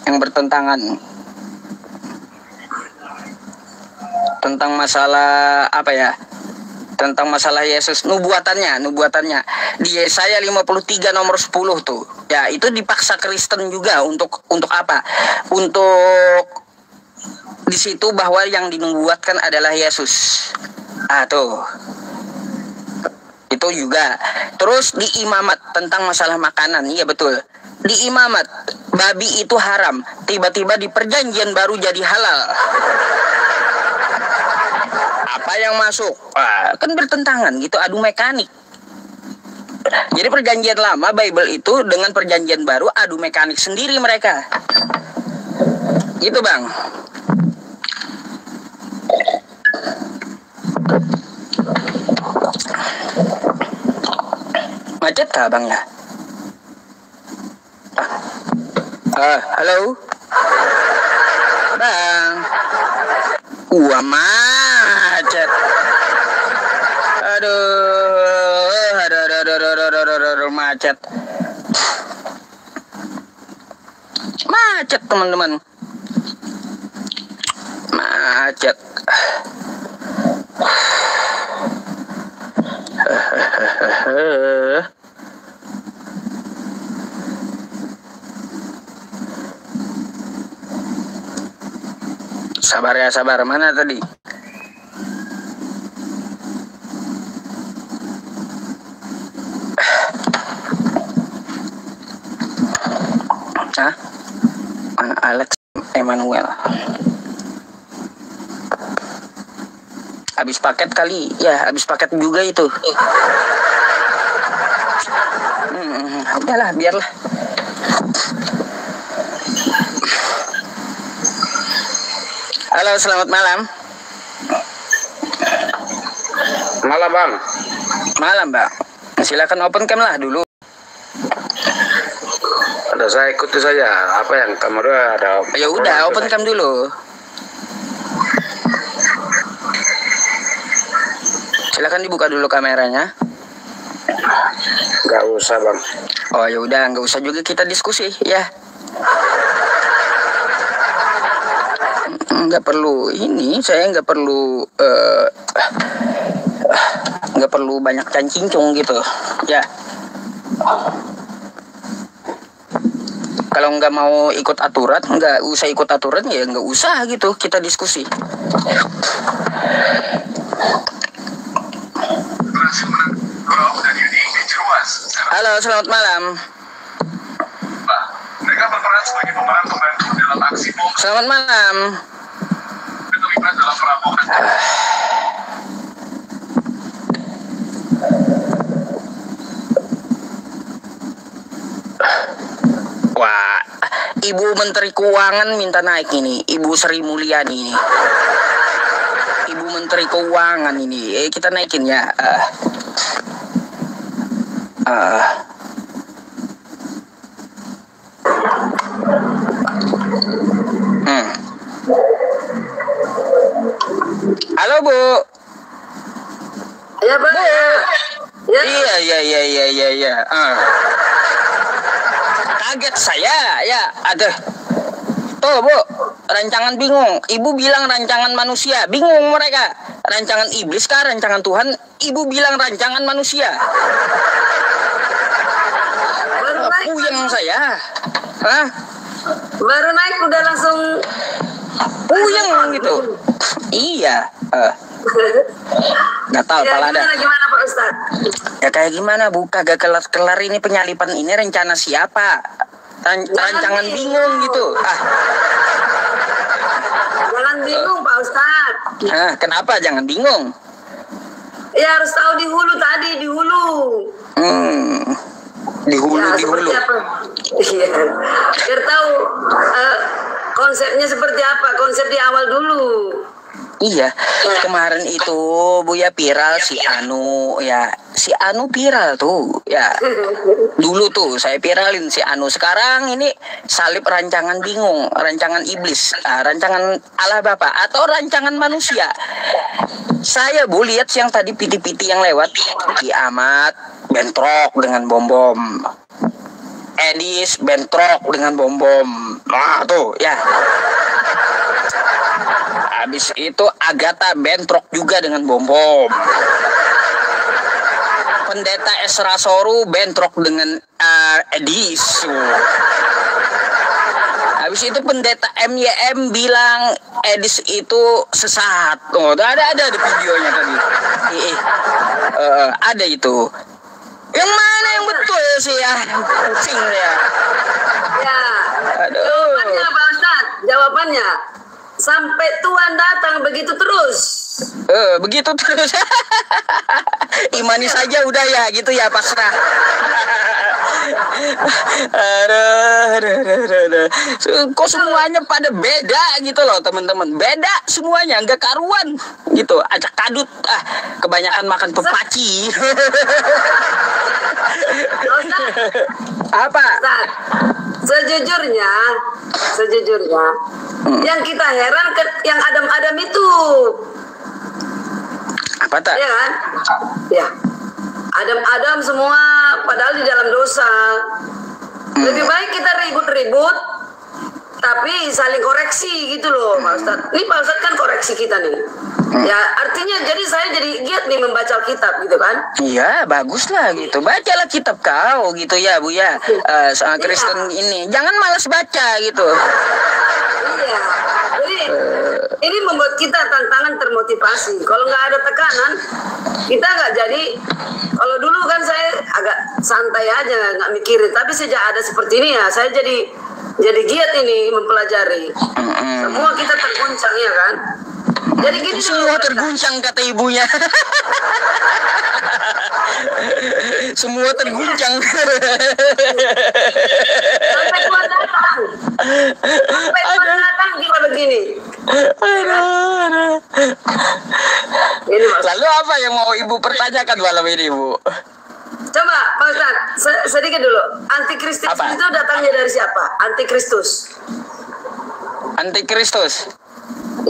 yang bertentangan tentang masalah apa ya? Tentang masalah Yesus, nubuatannya di Yesaya 53 nomor 10 tuh. Ya, itu dipaksa Kristen juga untuk apa? Untuk di situ bahwa yang dinubuatkan adalah Yesus. Tuh. Itu juga. Terus di imamat tentang masalah makanan. Iya betul. Di imamat babi itu haram, tiba-tiba di perjanjian baru jadi halal. Apa yang masuk? Kan bertentangan gitu, adu mekanik. Jadi perjanjian lama Bible itu dengan perjanjian baru adu mekanik sendiri mereka. Gitu, Bang. Macet kah, Bang ya? Halo? Bang. Macet. Aduh, macet. Macet, teman-teman. Macet. Sabar ya, sabar. Mana tadi? Mana Alex Emmanuel? Habis paket kali. Ya, habis paket juga itu. Udahlah, biarlah. Halo, selamat malam. Malam, Bang. Malam, Bang. Silakan open cam lah dulu. ada, saya ikuti saja apa yang kamera ada. Ya udah, open cam dulu. Silakan dibuka dulu kameranya. Nggak usah bang. Oh ya udah, nggak usah juga kita diskusi ya. Nggak perlu ini, saya nggak perlu banyak cancincung gitu ya. Kalau nggak mau ikut aturan, nggak usah ikut aturan ya, nggak usah gitu kita diskusi. Halo, selamat malam. Mereka berperan sebagai pemeran pembantu dalam aksi bom Selamat malam. terlibat dalam perampokan. Wah, Ibu Menteri Keuangan minta naik ini, Ibu Sri Mulyani ini. Ibu Menteri Keuangan ini, kita naikin ya. Halo Bu. Ya Pak. Bu. Ya. Iya. Kaget saya, ya. Aduh. Tuh Bu, rancangan bingung. Ibu bilang rancangan manusia, bingung mereka. Rancangan iblis kah, rancangan Tuhan? Ibu bilang rancangan manusia. Baru naik, Puyeng saya. Hah? baru naik udah langsung. Puyeng gitu. Iya. Nggak tahu Ya, kalau ada. gimana Pak Ustad? Ya kayak gimana Bu, kagak kelar-kelar ini penyalipan ini rencana siapa? Rancangan bingung gitu. Jangan bingung Pak Ustad. Kenapa jangan bingung? Ya harus tahu di hulu tadi, di hulu. Di hulu, Ya, di hulu. seperti apa? Iya. Biar tahu konsepnya seperti apa, konsep di awal dulu. Iya, kemarin itu Bu ya viral si Anu ya. Si Anu viral tuh ya. Dulu tuh saya viralin si Anu. Sekarang ini salib rancangan bingung, rancangan iblis, rancangan Allah Bapa atau rancangan manusia. Saya Bu lihat yang tadi piti-piti yang lewat kiamat bentrok dengan bom-bom. Edis bentrok dengan bom-bom. Nah tuh ya. Habis itu Agatha bentrok juga dengan bom-bom. Pendeta Esra Soru bentrok dengan Edis. Habis itu pendeta MYM bilang Edis itu sesat. Oh, ada di videonya tadi. Ada itu. Yang mana yang betul sih ya? Pusing ya. Ya. Aduh. Jawabannya Pak Ustad, jawabannya. Sampai Tuhan datang begitu terus. Begitu terus. Imani saja udah ya gitu ya pasrah. Aduh. Kok semuanya pada beda gitu loh teman-teman. Beda semuanya, nggak karuan gitu. Acak kadut. Kebanyakan makan pepaci. Apa? Ustad, sejujurnya yang kita heran yang Adam-Adam itu. Apa tak? Ya kan? Ya. Adam-Adam semua padahal di dalam dosa. Lebih baik kita ribut-ribut tapi saling koreksi gitu loh Pak Ustadz. Ini Pak Ustadz kan koreksi kita nih. Ya artinya jadi saya jadi giat nih membaca Alkitab gitu kan. Iya bagus lah gitu. Bacalah kitab kau gitu ya Bu ya. Soal Kristen ini jangan malas baca gitu. Iya. Jadi ini membuat kita tantangan termotivasi. Kalau nggak ada tekanan kita nggak jadi. Kalau dulu kan saya agak santai aja nggak mikirin. Tapi sejak ada seperti ini ya saya jadi giat ini mempelajari. Semua kita terguncang ya kan. Jadi gini semua terguncang kata ibunya. Semua terguncang. Sampai Tuhan datang. Sampai Tuhan datang kita begini. Ini Mas. Lalu apa yang mau ibu pertanyakan malam ini Bu? Coba Pak Ustadz, sedikit dulu. Antikristus Apa? itu datangnya dari siapa? Antikristus. Antikristus.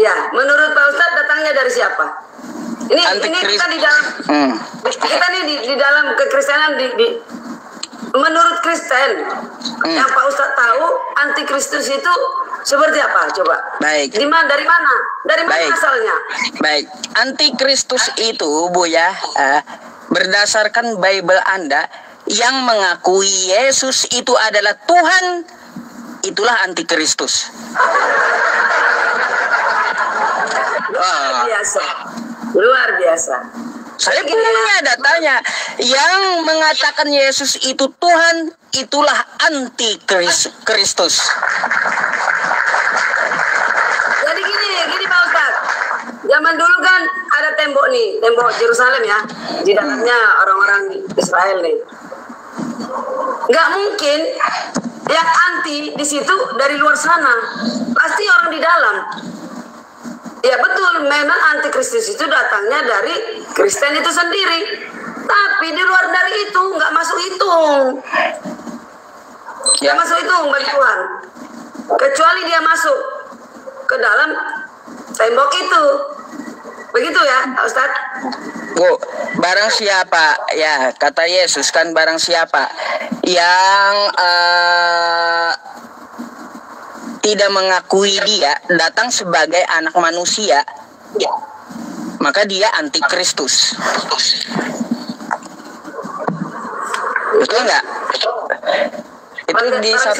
Ya, menurut Pak Ustadz datangnya dari siapa? Ini kita di dalam kita nih di dalam kekristenan menurut Kristen yang Pak Ustadz tahu antikristus itu seperti apa? Coba. Baik. Dari mana? Dari mana Baik. asalnya? Baik, antikristus itu Bu ya, berdasarkan Bible Anda yang mengakui Yesus itu adalah Tuhan, itulah antikristus. Luar biasa. Luar biasa. Saya punya datanya. Yang mengatakan Yesus itu Tuhan, itulah antikristus. Jadi gini Pak Ustadz. Zaman dulu kan ada tembok nih, tembok Yerusalem ya. Di dalamnya orang-orang Israel nih. Nggak mungkin yang anti di situ dari luar sana. Pasti orang di dalam. Ya betul, memang antikristus itu datangnya dari Kristen itu sendiri. Tapi di luar dari itu nggak masuk hitung. Nggak masuk hitung bagi Tuhan. Kecuali dia masuk ke dalam tembok itu. Begitu ya, Ustaz? Bu, barang siapa, ya kata Yesus kan, barang siapa yang tidak mengakui dia datang sebagai anak manusia, maka dia antikristus. Betul nggak? Itu di 1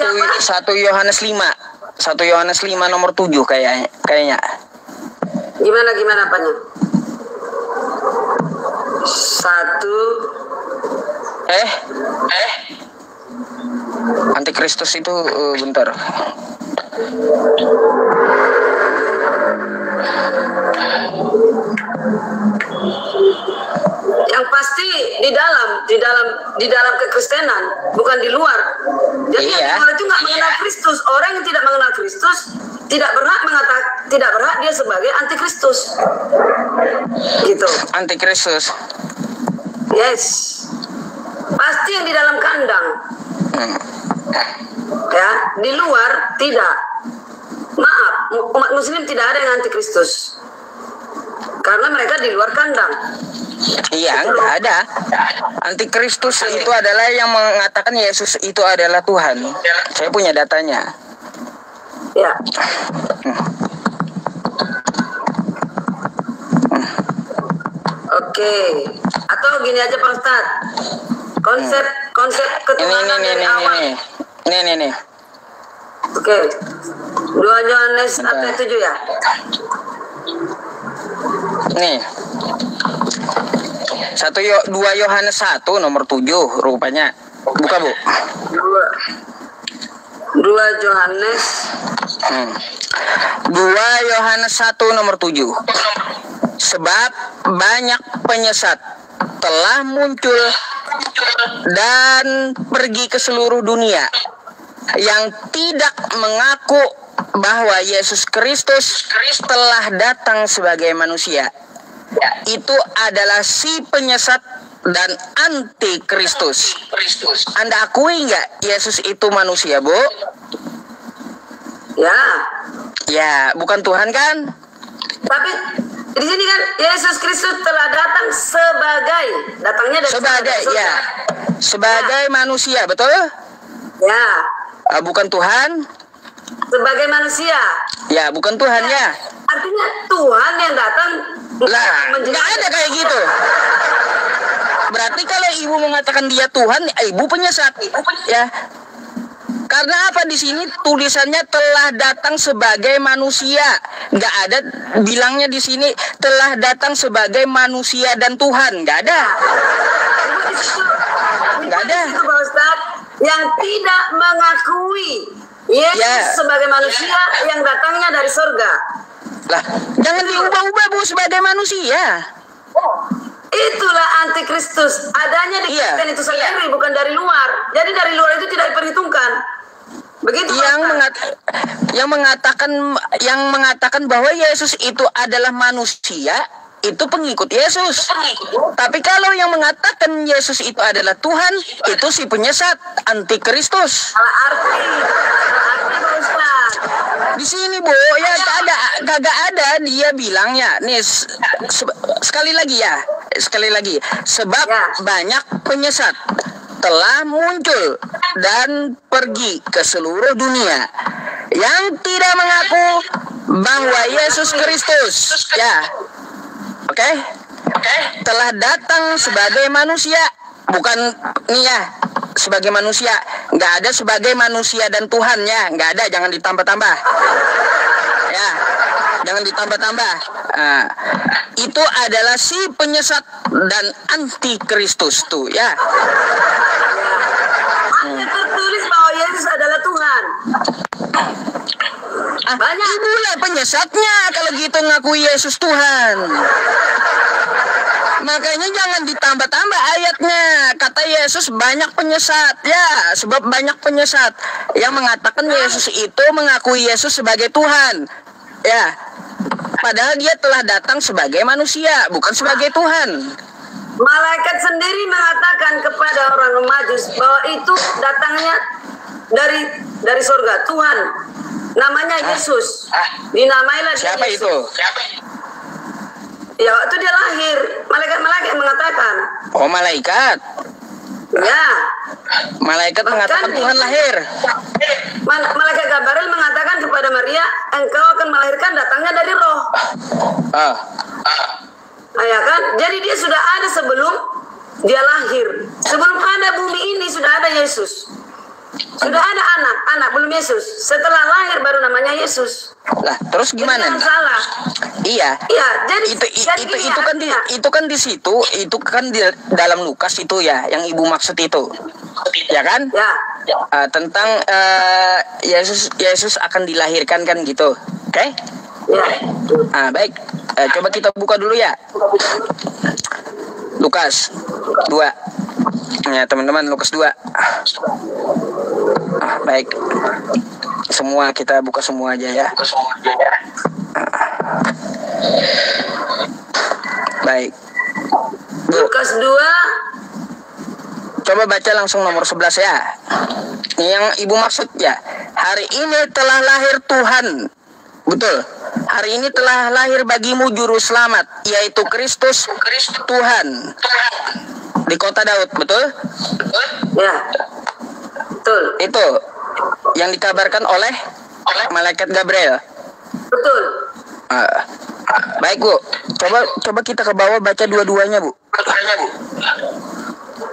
Yohanes 5 nomor 7 kayaknya. Gimana apanya? Antikristus itu bentar. Yang pasti di dalam kekristenan, bukan di luar. Jadi yang di luar itu nggak mengenal Kristus. Orang yang tidak mengenal Kristus tidak berhak dia sebagai antikristus. Gitu. Antikristus. Yes. Pasti yang di dalam kandang. Ya, di luar tidak. Maaf, umat muslim tidak ada yang antikristus. Karena mereka di luar kandang. Iya, nggak ada. Antikristus itu adalah yang mengatakan Yesus itu adalah Tuhan. Saya punya datanya. Ya. Oke. Atau gini aja Pak Ustadz. Konsep ketuhanan dari awal. Ini. Oke. 2 Yohanes ayat 7 ya. Nih. 2 Yohanes 1 nomor 7 rupanya. Buka, Bu. 2 Yohanes 2 Yohanes 1 nomor 7. Sebab banyak penyesat telah muncul dan pergi ke seluruh dunia yang tidak mengaku bahwa Yesus Kristus telah datang sebagai manusia. Itu adalah si penyesat dan antikristus. Anda akui nggak Yesus itu manusia, Bu? ya. Ya, bukan Tuhan kan? Tapi di sini kan Yesus Kristus telah datang datangnya dari Sebagai surga. ya. Sebagai manusia, betul? Ya. Bukan Tuhan? Sebagai manusia. Ya, bukan Tuhan ya. Artinya Tuhan yang datang Lah, nggak ada kayak gitu. Berarti kalau ibu mengatakan dia Tuhan, ibu penyesat, ya. Karena apa di sini tulisannya telah datang sebagai manusia, nggak ada bilangnya di sini telah datang sebagai manusia dan Tuhan, nggak ada. Nggak ada. Itu Pak Ustadz yang tidak mengakui Yesus sebagai manusia yang datangnya dari surga. Lah, jangan diubah-ubah Bu sebagai manusia. Itulah antikristus. Adanya di Kristen itu sendiri, bukan dari luar. Jadi dari luar itu tidak diperhitungkan. Begitu yang mengatakan bahwa Yesus itu adalah manusia itu pengikut Yesus. Tapi kalau yang mengatakan Yesus itu adalah Tuhan, itu si penyesat, antikristus. Salah arti Pak Ustaz. Di sini Bu, ya kagak ada dia bilangnya. Nih sekali lagi, sebab banyak penyesat telah muncul dan pergi ke seluruh dunia yang tidak mengaku bahwa Yesus Kristus, ya, oke, telah datang sebagai manusia, bukan nih ya, sebagai manusia, nggak ada sebagai manusia dan Tuhannya, nggak ada, jangan ditambah-tambah, ya, jangan ditambah-tambah. Nah, itu adalah si penyesat dan antikristus tuh, ya. Tertulis bahwa Yesus adalah Tuhan. Banyak. Itulah penyesatnya kalau gitu ngaku Yesus Tuhan. Makanya jangan ditambah-tambah ayatnya. Kata Yesus banyak penyesat, ya, sebab banyak penyesat yang mengatakan Yesus itu mengakui Yesus sebagai Tuhan, ya, padahal dia telah datang sebagai manusia, bukan sebagai Tuhan. Malaikat sendiri mengatakan kepada orang Majus bahwa itu datangnya dari surga, Tuhan. Namanya Yesus. Dinamailah dia Siapa Yesus. itu? Ya, waktu dia lahir, malaikat-malaikat mengatakan. Oh, malaikat. Ya. Malaikat mengatakan Tuhan lahir. Malaikat Gabriel mengatakan kepada Maria, engkau akan melahirkan datangnya dari Roh. Nah, ya kan? Jadi dia sudah ada sebelum dia lahir. Sebelum ada bumi ini sudah ada Yesus. Sudah ada anak belum Yesus. Setelah lahir baru namanya Yesus. Lah, terus gimana? Jadi salah. Iya. Iya, jadi itu kan di situ, itu kan di dalam Lukas itu ya, yang Ibu maksud itu. Ya kan? Ya. Tentang Yesus akan dilahirkan kan gitu. Oke? Ya. Baik. Coba kita buka dulu ya. Lukas 2. Ya, teman-teman, Lukas 2. Baik. Semua kita buka semua aja ya. Baik. Lukas 2. Coba baca langsung nomor 11 ya. Yang Ibu maksud ya. Hari ini telah lahir Tuhan. Betul. Hari ini telah lahir bagimu juru selamat, yaitu Kristus Tuhan. Di kota Daud, betul? Ya. Betul. Itu yang dikabarkan oleh malaikat Gabriel. Betul. Baik, Bu. Coba kita ke bawah baca dua-duanya, Bu.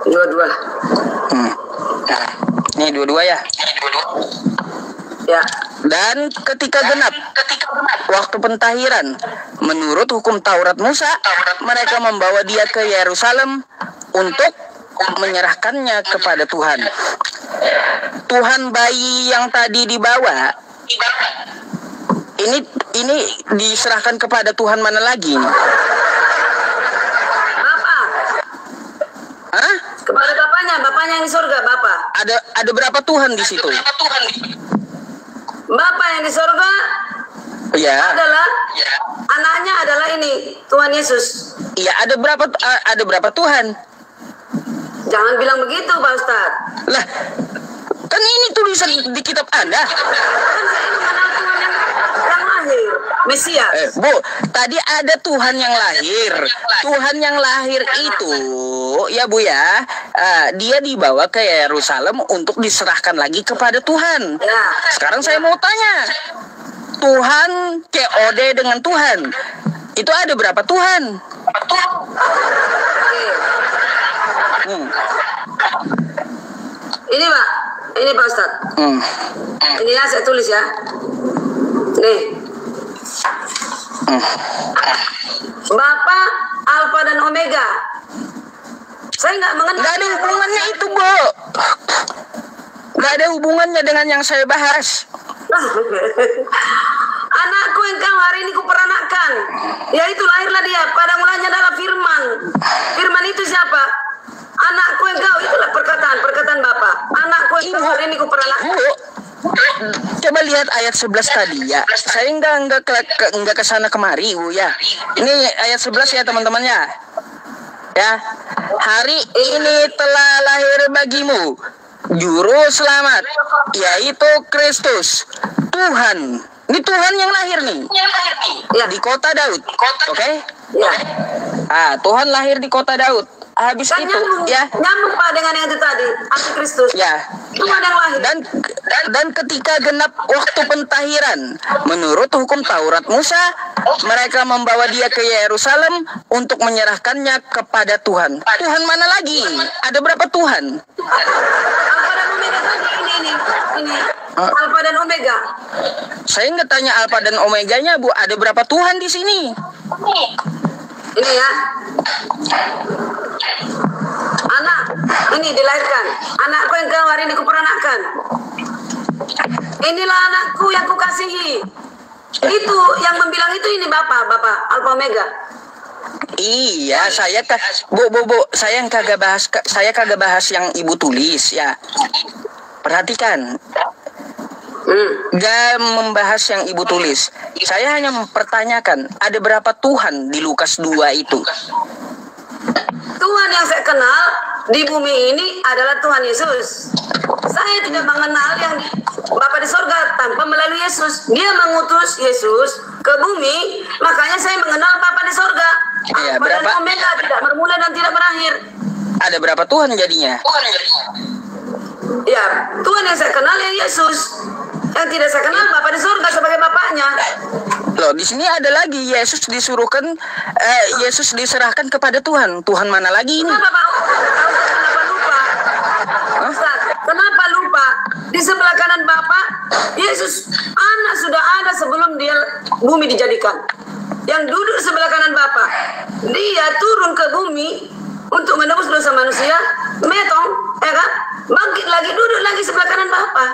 Dua-dua. Nih dua-dua ya. Ya. Dan ketika genap waktu pentahiran menurut hukum Taurat Musa, mereka membawa dia ke Yerusalem untuk menyerahkannya kepada Tuhan. Tuhan, bayi yang tadi dibawa ini diserahkan kepada Tuhan mana lagi? Bapak. Hah? Kepada bapaknya yang di surga, Bapak. Ada berapa Tuhan di situ? Bapak yang di surga Ya. adalah anaknya adalah ini Tuhan Yesus. Iya, ada berapa Tuhan? Jangan bilang begitu, Pak Ustadz. Lah, kan ini tulisan di kitab Anda. Kan saya mengenal Tuhan yang lahir, Mesia. Bu, tadi ada Tuhan yang lahir. Tuhan yang lahir itu, ya Bu ya, dia dibawa ke Yerusalem untuk diserahkan lagi kepada Tuhan. Ya. Sekarang saya mau tanya, Tuhan COD dengan Tuhan, itu ada berapa Tuhan? Oke. Ini Pak Ustadz. Ini ya saya tulis ya. Nih. Bapak Alfa dan Omega. Saya nggak mengenal. Nggak ada hubungannya itu, Bu. Nggak ada hubungannya dengan yang saya bahas. Anakku yang kau hari ini kuperanakan, yaitu lahirlah dia. Pada mulanya adalah Firman. Firman itu siapa? Anakku yang kau, itulah perkataan Bapak. Anakku yang kau hari ini kuperanakan. Bu, Coba lihat ayat 11 tadi ya. Saya enggak ke sana kemari, Bu ya. Ini ayat 11 ya, teman-teman ya. Ya. Hari ini telah lahir bagimu juru selamat, yaitu Kristus, Tuhan. Ini Tuhan yang lahir nih. Ya, di kota Daud. Oke? Ya. Tuhan lahir di kota Daud. Habis Kan itu nyambung, ya. nyambung Pak dengan yang itu tadi, Antikristus. Ya. Tuhan yang lahir. Dan ketika genap waktu pentahiran, menurut hukum Taurat Musa, mereka membawa dia ke Yerusalem untuk menyerahkannya kepada Tuhan. Tuhan mana lagi? Ada berapa Tuhan? Alfa dan Omega tadi ini. Alfa dan Omega. Saya nggak tanya Alfa dan Omeganya, Bu. Ada berapa Tuhan di sini? Ini ya. Anak ini dilahirkan. Anakku yang kau hari ini kuperanakan. Inilah anakku yang kukasihi. Itu yang membilang itu ini Bapak Alfa Omega. Iya, Bu, saya kagak bahas yang Ibu tulis ya. Perhatikan. Gak membahas yang Ibu tulis. Saya hanya mempertanyakan, ada berapa Tuhan di Lukas 2 itu? Tuhan yang saya kenal di bumi ini adalah Tuhan Yesus. Saya tidak mengenal yang Bapa di sorga tanpa melalui Yesus. Dia mengutus Yesus ke bumi, makanya saya mengenal Bapa di sorga. Iya, Alfa dan Omega, tidak bermula dan tidak berakhir. Ada berapa Tuhan jadinya? Ya, Tuhan yang saya kenal yang Yesus. Yang tidak saya kenal Bapa di sorga sebagai Bapaknya. Loh, di sini ada lagi Yesus Yesus diserahkan kepada Tuhan. Tuhan mana lagi ini? Kenapa lupa? Ustaz, kenapa lupa? Di sebelah kanan Bapa, Yesus anak sudah ada sebelum dia bumi dijadikan. Yang duduk sebelah kanan Bapa, dia turun ke bumi untuk menebus dosa manusia, metong, ya kan? Bangkit lagi, duduk lagi sebelah kanan Bapa.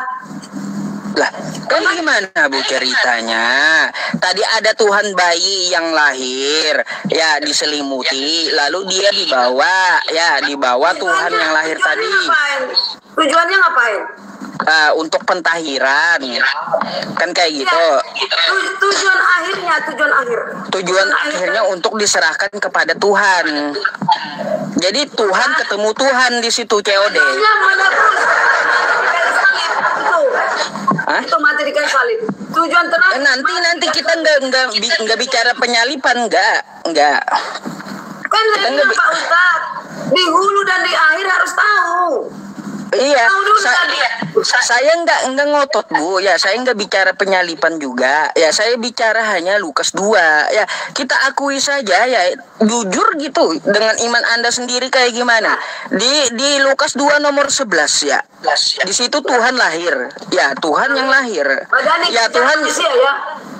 Lah, kan gimana Bu ceritanya? Tadi ada Tuhan bayi yang lahir, ya diselimuti, lalu dia dibawa Tuhan yang lahir tadi. Tujuannya ngapain? Untuk pentahiran, kan kayak gitu. Tujuan akhirnya untuk diserahkan kepada Tuhan. Jadi Tuhan ketemu Tuhan di situ COD. Itu mati di kayu salib. Tujuan terakhir. Nanti kita nggak bicara penyalipan, nggak. Kan Pak Ustaz, di hulu dan di akhir harus tahu. Iya, saya nggak ngotot Bu, ya saya nggak bicara penyalipan juga, ya saya bicara hanya Lukas 2, ya kita akui saja ya, jujur gitu dengan iman Anda sendiri kayak gimana. Di Lukas 2 nomor 11 ya, di situ Tuhan lahir, ya Tuhan yang lahir, ya Tuhan.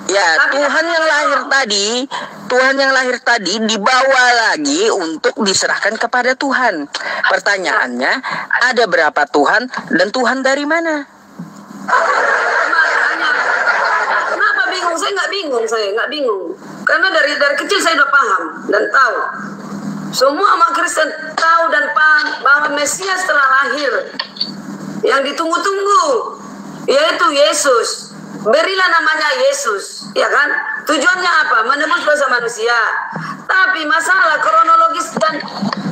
Ya, Tuhan yang lahir tadi dibawa lagi untuk diserahkan kepada Tuhan. Pertanyaannya, ada berapa Tuhan dan Tuhan dari mana? Kenapa bingung? Saya nggak bingung. Karena dari kecil saya udah paham dan tahu. Semua umat Kristen tahu dan paham bahwa Mesias telah lahir. Yang ditunggu-tunggu, yaitu Yesus. Berilah namanya Yesus, ya kan? Tujuannya apa? Menebus dosa manusia. Tapi masalah kronologis dan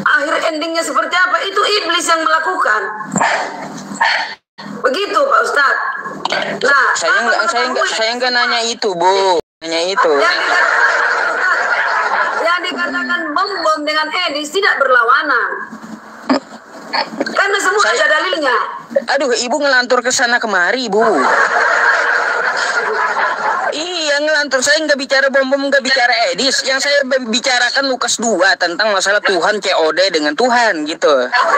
akhir endingnya seperti apa, itu iblis yang melakukan. Begitu Pak Ustadz. Nah, saya nggak nanya itu Bu, nanya itu. Yang dikatakan bom dengan Edis tidak berlawanan. Karena semua ada dalilnya. Aduh, Ibu ngelantur ke sana kemari, Bu. Iya, ngelantur. Saya nggak bicara bom, nggak bicara Edis. Yang saya bicarakan Lukas 2 tentang masalah Tuhan COD dengan Tuhan gitu.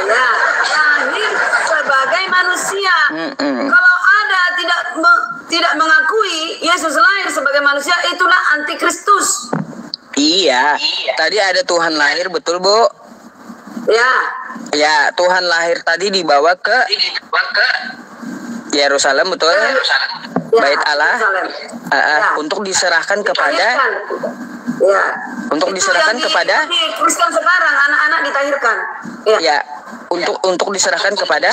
Ya, lahir sebagai manusia. Kalau ada tidak mengakui Yesus lahir sebagai manusia, itulah antikristus. Iya. Tadi ada Tuhan lahir, betul Bu? Ya, Tuhan lahir tadi dibawa ke Yerusalem, betul? Bait Allah, untuk diserahkan kepada, untuk diserahkan kepada. Kristen sekarang anak-anak ditahirkan. Ya, untuk diserahkan kepada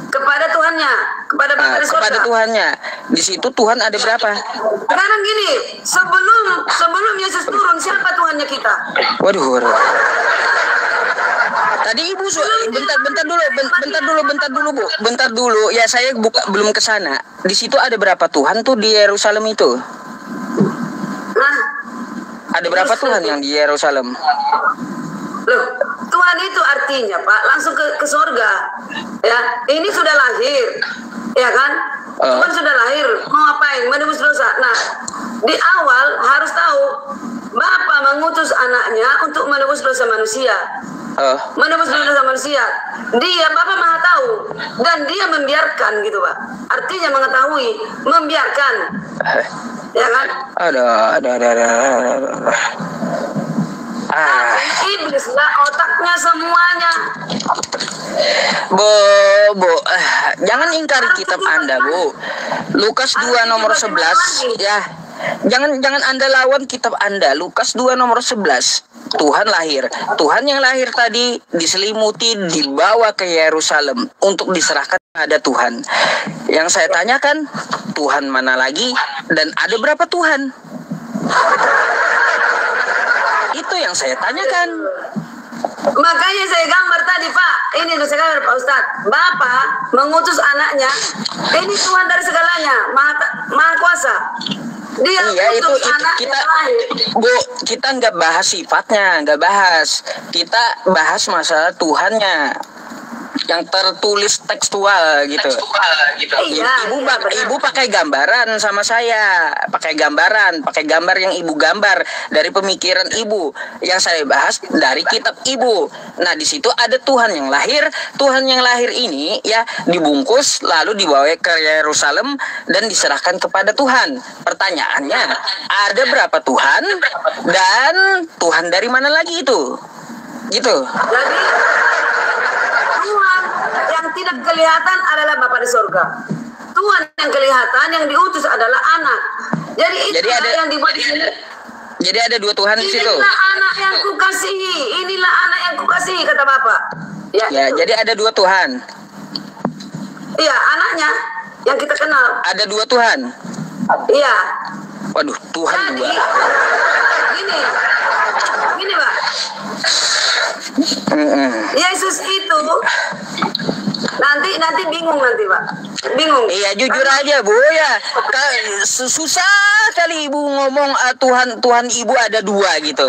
kepada Tuhannya, kepada Bapa di kepada sorga. Tuhannya. Di situ Tuhan ada berapa? Sekarang gini, sebelum Yesus turun, siapa Tuhannya kita? Waduh. Tadi Ibu bentar dulu. Ya saya belum ke sana. Di situ ada berapa Tuhan tuh di Yerusalem itu? Nah, Ada berapa Tuhan yang di Yerusalem? loh, Tuhan itu artinya Pak langsung ke sorga. Ya, ini sudah lahir, ya kan? Tuhan sudah lahir, mau ngapain? Menebus dosa. Nah, di awal harus tahu Bapa mengutus anaknya untuk menebus dosa manusia. Menebus dosa manusia. Dia Bapa Maha tahu dan dia membiarkan gitu Pak. Artinya mengetahui, membiarkan. Ya kan? Ada. Iblis lah otaknya semuanya. Bu, jangan ingkari kitab Anda, Bu. Lukas 2 nomor 11 ya. Jangan Anda lawan kitab Anda. Lukas 2 nomor 11. Tuhan lahir. Tuhan yang lahir tadi diselimuti, dibawa ke Yerusalem untuk diserahkan pada Tuhan. Yang saya tanyakan, Tuhan mana lagi dan ada berapa Tuhan? Itu yang saya tanyakan. Makanya saya gambar tadi Pak. Ini saya gambar Pak Ustadz. Bapa mengutus anaknya. Ini Tuhan dari segalanya, maha kuasa. Dia itu anak kita yang lahir. Bu, kita nggak bahas sifatnya, nggak bahas. Kita bahas masalah Tuhannya yang tertulis tekstual gitu. Iya, Ibu pakai gambaran sama saya, pakai gambar yang Ibu gambar dari pemikiran Ibu. Yang saya bahas dari kitab Ibu. Nah, di situ ada Tuhan yang lahir. Tuhan yang lahir ini ya dibungkus lalu dibawa ke Yerusalem dan diserahkan kepada Tuhan. Pertanyaannya, ada berapa Tuhan dan Tuhan dari mana lagi itu? Gitu. Jadi Tuhan yang tidak kelihatan adalah Bapa di sorga. Tuhan yang kelihatan, yang diutus adalah anak. Jadi itu yang dibuat di sini. Jadi ada dua Tuhan di situ. Inilah anak yang kukasihi, inilah anak yang kukasihi kata Bapak. Ya, jadi ada dua Tuhan. Iya, anaknya yang kita kenal. Ada dua Tuhan. Iya. Waduh, Tuhan Jadi, dua. Gini Pak. Yesus itu nanti bingung nanti Pak. Bingung. Iya, jujur aja Bu ya. Susah kali Ibu ngomong Tuhan Ibu ada dua gitu.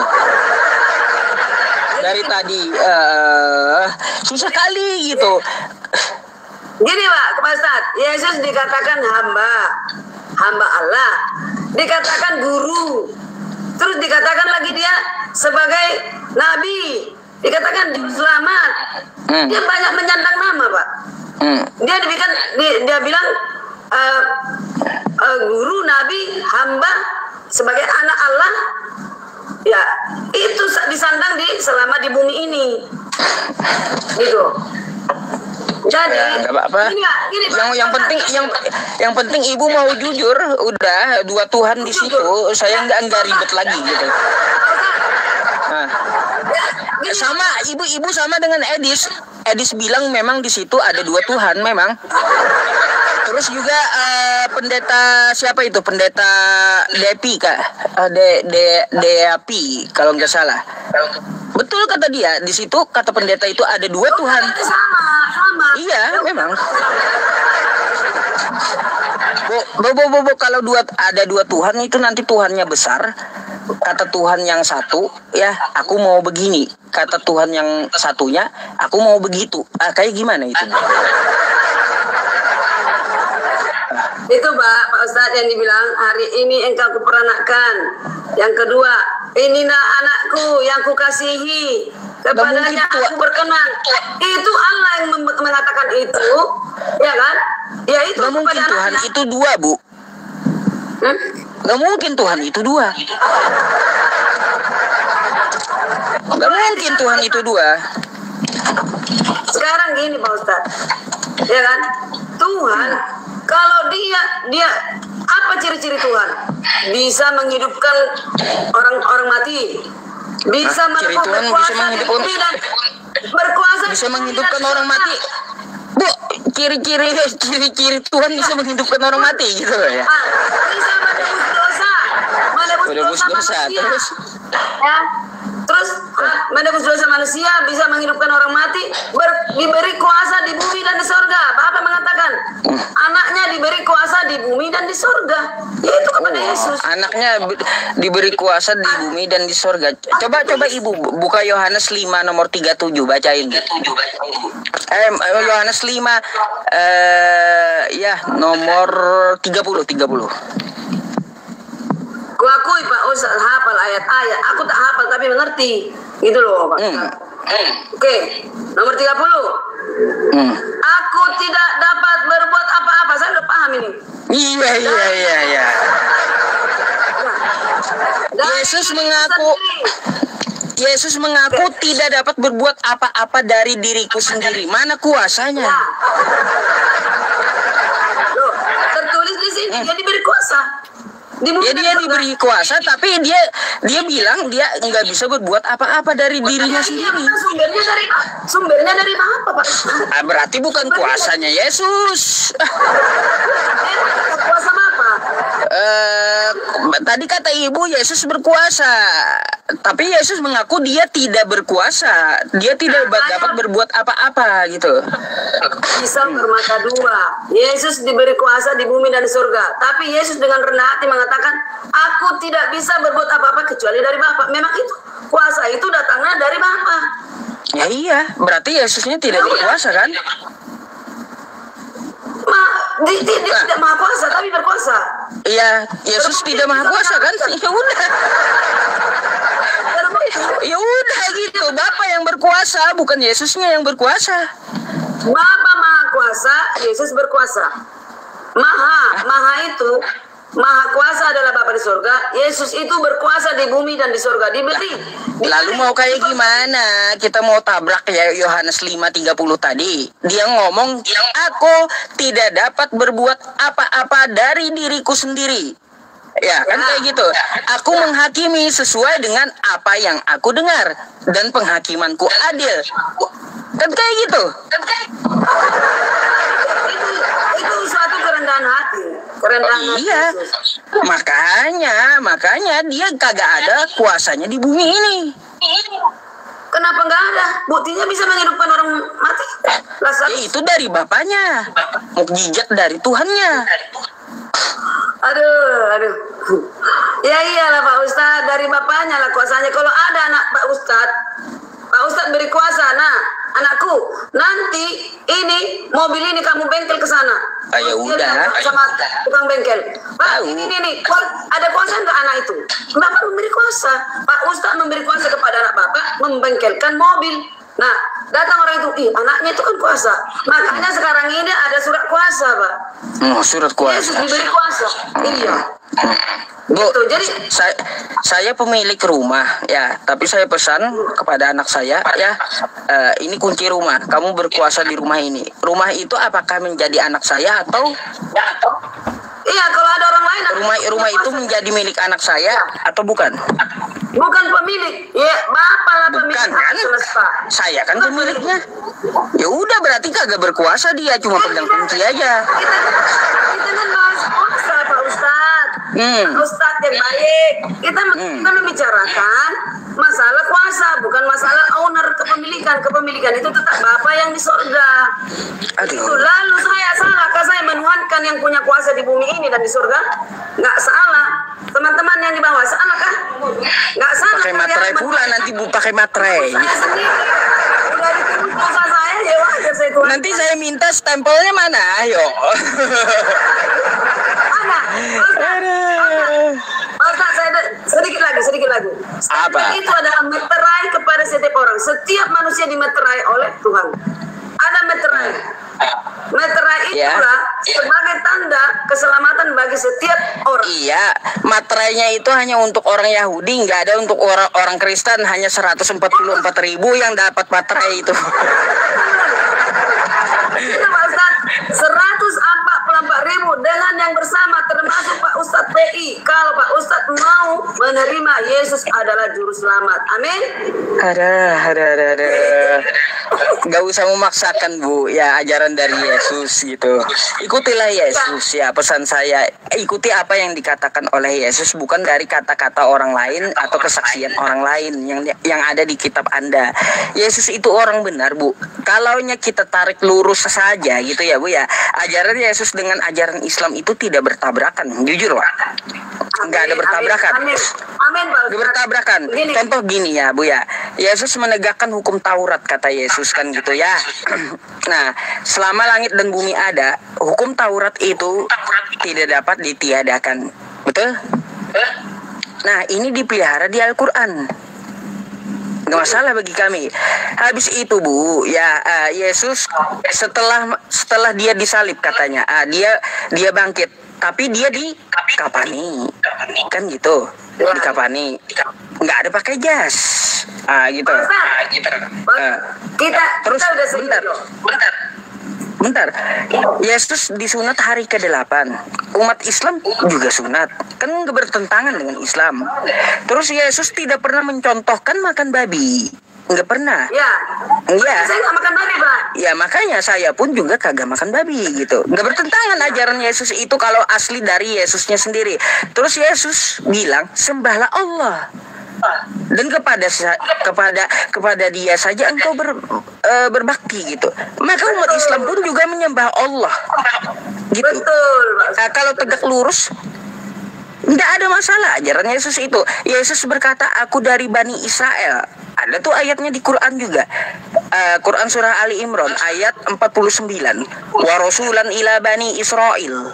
Dari tadi susah kali gitu. Gini Pak Ustaz, Yesus dikatakan hamba Allah, dikatakan guru, terus dikatakan lagi dia sebagai nabi, dikatakan juru selamat. Dia banyak menyandang nama Pak. Dia bilang guru, nabi, hamba, sebagai anak Allah. Ya, itu disandang selama di bumi ini. Gitu. Jadi nggak apa-apa. Yang penting Ibu mau jujur, udah dua Tuhan di situ. Saya nggak ribet lagi gitu. Nah, sama ibu sama dengan Edis bilang memang di situ ada dua Tuhan memang. Terus juga pendeta siapa itu, pendeta Depi Kak, Deapi kalau nggak salah. Betul kata dia, di situ kata pendeta itu ada dua Tuhan. Sama. Iya, memang. Bu, kalau ada dua Tuhan itu nanti Tuhannya besar. Kata Tuhan yang satu, ya aku mau begini. Kata Tuhan yang satunya, aku mau begitu. Kayak gimana itu? Itu Pak Ustadz yang dibilang hari ini engkau kuperanakan. Yang kedua, inilah anakku yang kukasihi, kepadanya aku berkenan. Itu Allah yang mengatakan itu, ya kan? Ya itu. Gak mungkin Tuhan itu dua Bu. Gak mungkin Tuhan itu dua. Gak mungkin Tuhan itu dua. Sekarang gini Pak Ustadz, ya kan? Tuhan kalau dia apa ciri-ciri Tuhan? Bisa menghidupkan orang mati, bisa menghidupkan berkuasa orang mati. Bu, ciri-ciri Tuhan bisa menghidupkan orang mati gitu ya. Bisa menebus dosa manusia. Terus Ya. Terus menebus dosa manusia, bisa menghidupkan orang mati, diberi kuasa di bumi dan di sorga. Bapak mengatakan anaknya diberi kuasa di bumi dan di sorga, yaitu kepada Yesus. anaknya diberi kuasa di bumi dan di sorga. Coba Ibu buka Yohanes 5 nomor 37, bacain. Yohanes 5 ya nomor 30. Kuakui Pak Ustaz hafal ayat-ayat. Aku tak hafal tapi mengerti. Gitu loh Pak. Oke, nomor 30. Aku tidak dapat berbuat apa-apa. Saya udah paham ini. Iya. Yesus mengaku tidak dapat berbuat apa-apa dari diriku sendiri. Mana kuasanya? Loh, tertulis di sini dia diberi kuasa. Ya dia diberi kuasa, tapi dia bilang dia nggak bisa berbuat apa-apa dari dirinya sendiri. Sumbernya dari apa Pak? Berarti bukan kuasanya Yesus. Kuasa apa? Tadi kata Ibu Yesus berkuasa, tapi Yesus mengaku dia tidak berkuasa, dia tidak dapat berbuat apa-apa gitu. Bisa bermata dua. Yesus diberi kuasa di bumi dan di surga, tapi Yesus dengan rendah hati mengatakan, aku tidak bisa berbuat apa-apa kecuali dari Bapa. Memang itu kuasa itu datangnya dari Bapa. Ya iya, berarti Yesusnya tidak berkuasa kan? Dia tidak maha kuasa tapi berkuasa. Iya, Yesus tidak maha kuasa kan? Ya udah gitu, Bapa yang berkuasa, bukan Yesusnya yang berkuasa. Bapa maha kuasa, Yesus berkuasa. Maha itu, maha kuasa adalah Bapa di surga. Yesus itu berkuasa di bumi dan di surga. Diberi. Lalu mau kayak gimana? Kita mau tabrak ya Yohanes 5:30 tadi. Dia ngomong, aku tidak dapat berbuat apa-apa dari diriku sendiri. Ya kan kayak gitu. Aku menghakimi sesuai dengan apa yang aku dengar, dan penghakimanku adil. Kan kayak gitu. Itu suatu kerendahan hati. Iya. Makanya dia kagak ada kuasanya di bumi ini. Kenapa nggak ada? Buktinya bisa menghidupkan orang mati. Ya, itu dari Bapaknya. Mukjizat dari Tuhannya. Aduh. Ya iyalah Pak Ustadz, dari Bapaknya lah kuasanya. Kalau ada anak Pak Ustadz beri kuasa. Nah, anakku, nanti ini mobil ini kamu bengkel ke sana. Ya udah. Sama tukang bengkel. Pak, ini ada kuasa nggak anak itu? Bapak memberi kuasa. Pak Ustadz memberi kuasa kepada anak Bapak membengkelkan mobil. Nah, datang orang itu, anaknya itu kan kuasa. Makanya sekarang ini ada surat kuasa, Pak. Surat kuasa. Yesus diberi kuasa. Iya. Bu, gitu. Jadi saya pemilik rumah ya, tapi saya pesan kepada anak saya ya, ini kunci rumah. Kamu berkuasa di rumah ini. Rumah itu apakah menjadi anak saya atau? Iya, kalau ada orang lain. Rumah itu menjadi milik anak saya atau bukan? Bukan pemilik. Ya, Bapak lah pemilik. Bukan kan? Semesta. Saya kan pemiliknya. Ya udah, berarti kagak berkuasa dia, cuma pegang kunci aja. Kita kan bahas kuasa, Pak Ustadz. Ustadz yang baik. Kita membicarakan masalah kuasa, bukan masalah owner kepemilikan. Kepemilikan itu tetap Bapak yang di surga. Itu. Lalu saya salahkah saya menuhankan yang punya kuasa di bumi ini dan di surga? Nggak salah. Teman-teman yang di bawah salahkah? Nggak salah. Pakai materai pula nanti Bu, pakai materai. Saya sendiri udah ditembus dosa saya, ya wajar saya Tuhan. Nanti saya minta stempelnya mana? Ayo. Ustaz, saya sedikit lagi. Apa? Itu adalah meterai kepada setiap orang. Setiap manusia dimeterai oleh Tuhan. Ada meterai. Meterai itulah sebagai tanda keselamatan bagi setiap orang. Iya, materainya itu hanya untuk orang Yahudi, nggak ada untuk orang Kristen. Hanya 144.000 yang dapat materai itu. Itu Pak Ustaz, 144.000 dengan yang bersama termasuk Pak Ustadz PI. Kalau Pak Ustadz mau menerima Yesus adalah juru selamat. Amin. Ada. Gak usah memaksakan Bu, ya ajaran dari Yesus gitu. Ikutilah Yesus ya, pesan saya. Ikuti apa yang dikatakan oleh Yesus, bukan dari kata-kata orang lain atau kesaksian orang lain yang ada di kitab Anda. Yesus itu orang benar Bu. Kalaunya kita tarik lurus saja gitu ya Bu ya, ajaran Yesus dengan ajaran Islam itu tidak bertabrakan. Jujur Pak, nggak ada bertabrakan. Amin. Amin Pak Ustaz. Nggak bertabrakan. Contoh gini ya Bu ya, Yesus menegakkan hukum Taurat kata Yesus kan gitu ya. Nah, selama langit dan bumi ada, hukum Taurat itu tidak dapat ditiadakan. Betul? Nah, ini dipelihara di Al-Qur'an. Nggak masalah bagi kami. Habis itu Bu, ya Yesus setelah dia disalib katanya, dia bangkit, tapi dia dikapani, kan gitu, dikapani, nggak ada pakai jas, gitu. Terus kita udah bentar, Yesus disunat hari ke-8. Umat Islam juga sunat, kan nggak bertentangan dengan Islam. Terus Yesus tidak pernah mencontohkan makan babi, nggak pernah. Ya. Iya. Saya nggak makan babi Pak. Ya makanya saya pun juga kagak makan babi gitu. Nggak bertentangan ajaran Yesus itu kalau asli dari Yesusnya sendiri. Terus Yesus bilang sembahlah Allah. Dan kepada dia saja engkau berbakti gitu. Maka umat Islam pun juga menyembah Allah gitu. Betul Pak. Kalau tegak lurus tidak ada masalah ajaran Yesus itu. Yesus berkata aku dari Bani Israel. Ada tuh ayatnya di Quran juga. Quran surah Ali Imran ayat 49. Wa rasulan ila Bani Israel.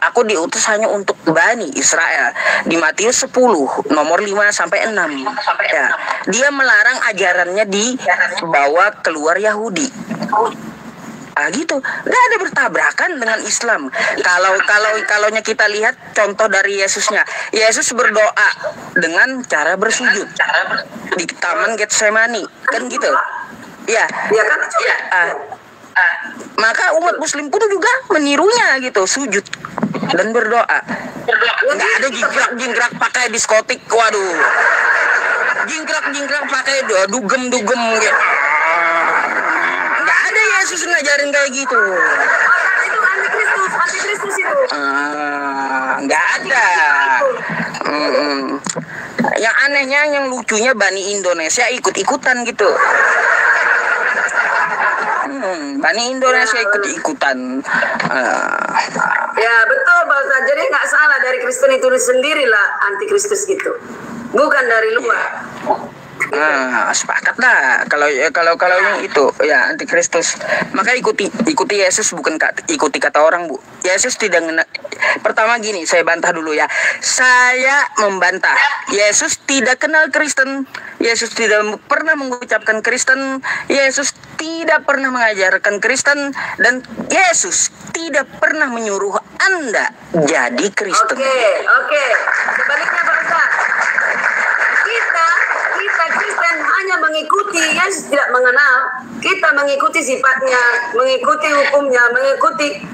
Aku diutus hanya untuk Bani Israel. Di Matius 10 nomor 5 sampai 6. Ya, dia melarang ajarannya dibawa keluar Yahudi. Gitu, nggak ada bertabrakan dengan Islam. Kalaunya kita lihat contoh dari Yesusnya, Yesus berdoa dengan cara bersujud di Taman Getsemani, kan gitu. Ya, kan? maka umat Muslim pun juga menirunya gitu, sujud dan berdoa. Nggak ada jingkrak pakai diskotik, waduh. Jingkrak pakai dugem gitu. Yesus ngajarin kayak gitu. Itu antikristus itu. Nggak ada. Yang anehnya, yang lucunya Bani Indonesia ikut-ikutan gitu. Bani Indonesia ikut-ikutan. Ya betul Pak Ustaz. Jadi nggak salah dari Kristen itu sendirilah antikristus gitu. Bukan dari luar. Sepakat lah kalau yang itu ya antikristus. Maka ikuti Yesus, bukan ikuti kata orang Bu. Yesus tidak pertama gini, saya bantah dulu ya. Saya membantah. Yesus tidak kenal Kristen. Yesus tidak pernah mengucapkan Kristen. Yesus tidak pernah mengajarkan Kristen, dan Yesus tidak pernah menyuruh Anda jadi Kristen. Oke. Sebaliknya Pak Ustaz. Kita Kristen hanya mengikuti, Yesus tidak mengenal. Kita mengikuti sifatnya, mengikuti hukumnya, mengikuti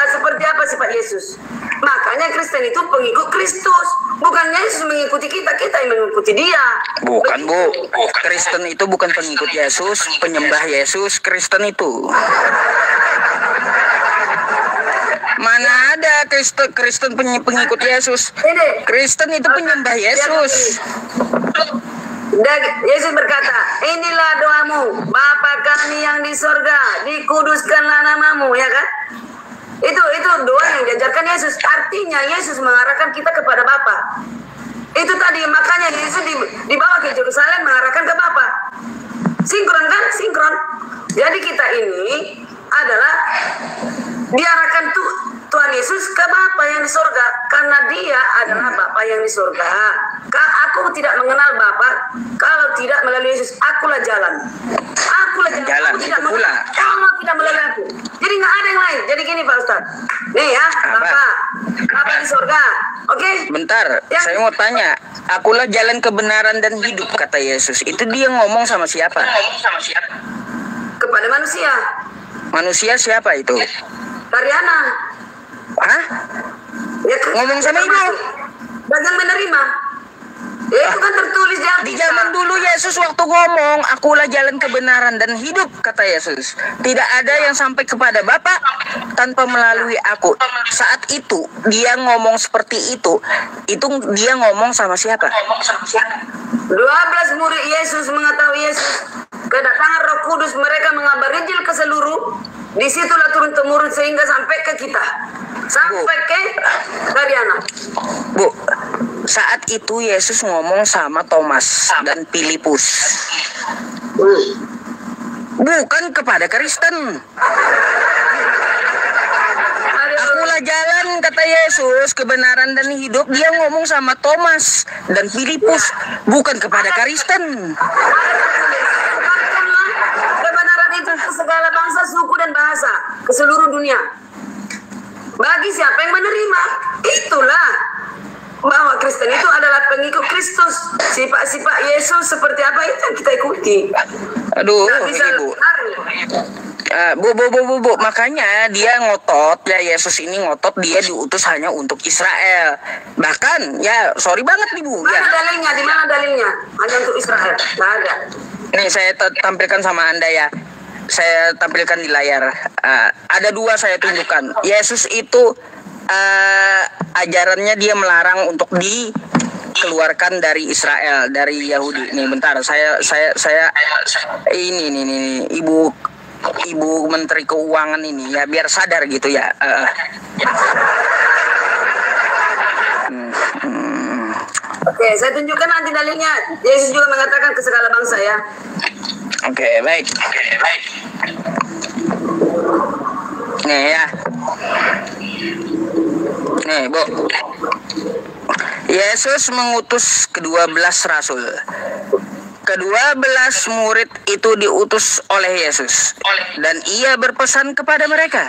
seperti apa sifat Yesus. Makanya Kristen itu pengikut Kristus. Bukan Yesus mengikuti kita yang mengikuti dia. Bukan Bu, Kristen itu bukan pengikut Yesus, penyembah Yesus. Kristen itu mana ada Kristen pengikut Yesus. Kristen itu penyembah Yesus. Dan Yesus berkata, inilah doamu, Bapa kami yang di sorga, dikuduskanlah namamu, ya kan? Itu doa yang diajarkan Yesus. Artinya Yesus mengarahkan kita kepada Bapa. Itu tadi, makanya Yesus dibawa ke Yerusalem mengarahkan ke Bapa. Sinkron kan? Sinkron. Jadi kita ini adalah diarahkan Tuhan Yesus ke Bapa yang di surga, karena dia adalah Bapa yang di surga. Aku tidak mengenal Bapa kalau tidak melalui Yesus. Akulah jalan. Jalan aku tidak itu pula. Kalau tidak melalui aku. Jadi nggak ada yang lain. Jadi gini Pak Ustadz. Nih ya, Bapa di surga. Oke? Bentar, saya mau tanya. Akulah jalan kebenaran dan hidup kata Yesus. Itu dia ngomong sama siapa? Kepada manusia. Manusia siapa itu? Tariana. Hah? Ya, Ngomong sama ibu? Dan yang menerima. Ya, itu kan tertulis di Di zaman dulu Yesus waktu ngomong, akulah jalan kebenaran dan hidup, kata Yesus. Tidak ada yang sampai kepada Bapa tanpa melalui aku. Saat itu dia ngomong seperti itu dia ngomong sama siapa? 12 murid Yesus mengetahui Yesus. Kedatangan Roh Kudus, mereka mengabar Injil ke seluruh. Disitulah turun temurun sehingga sampai ke kita, sampai ke Mariana. Bu, saat itu Yesus ngomong sama Thomas dan Filipus, bukan kepada Kristen. Akulah jalan, kata Yesus, kebenaran dan hidup. Dia ngomong sama Thomas dan Filipus, bukan kepada Kristen. Kebenaran itu ke segala bangsa, suku dan bahasa, ke seluruh dunia. Bagi siapa yang menerima, itulah bahwa Kristen itu adalah pengikut Kristus. Sifat-sifat Yesus seperti apa itu yang kita ikuti. Aduh, Nggak bisa Ibu. lari. Bu, makanya dia ngotot ya, Yesus ini ngotot dia diutus hanya untuk Israel. Bahkan ya sorry banget nih Bu Mana ya. dalilnya? Di mana dalilnya? Hanya untuk Israel. Nggak ada. Nih saya tampilkan sama Anda ya. Saya tampilkan di layar. Ada dua saya tunjukkan. Yesus itu ajarannya dia melarang untuk dikeluarkan dari Israel, dari Yahudi. Nih bentar, saya ini Ibu Menteri Keuangan ini ya biar sadar gitu ya. Oke, saya tunjukkan nanti dalilnya. Yesus juga mengatakan ke segala bangsa ya. Oke, baik. Nih ya. Nih, Bu. Yesus mengutus ke-12 rasul. Ke-12 murid itu diutus oleh Yesus. Dan ia berpesan kepada mereka,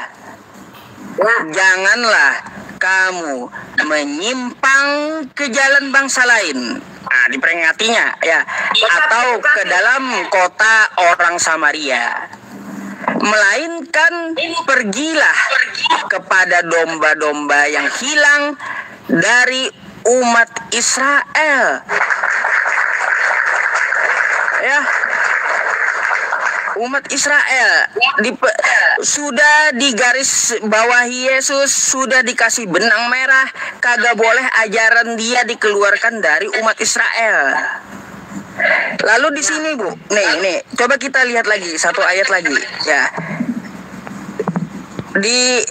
Ya. janganlah kamu menyimpang ke jalan bangsa lain. Nah, diperingatinya ya, atau ke dalam kota orang Samaria. Melainkan pergilah kepada domba-domba yang hilang dari umat Israel. Ya. Umat Israel sudah digaris bawahi Yesus, sudah dikasih benang merah, kagak boleh ajaran dia dikeluarkan dari umat Israel. Lalu di sini Bu, nih, coba kita lihat lagi satu ayat lagi ya. Di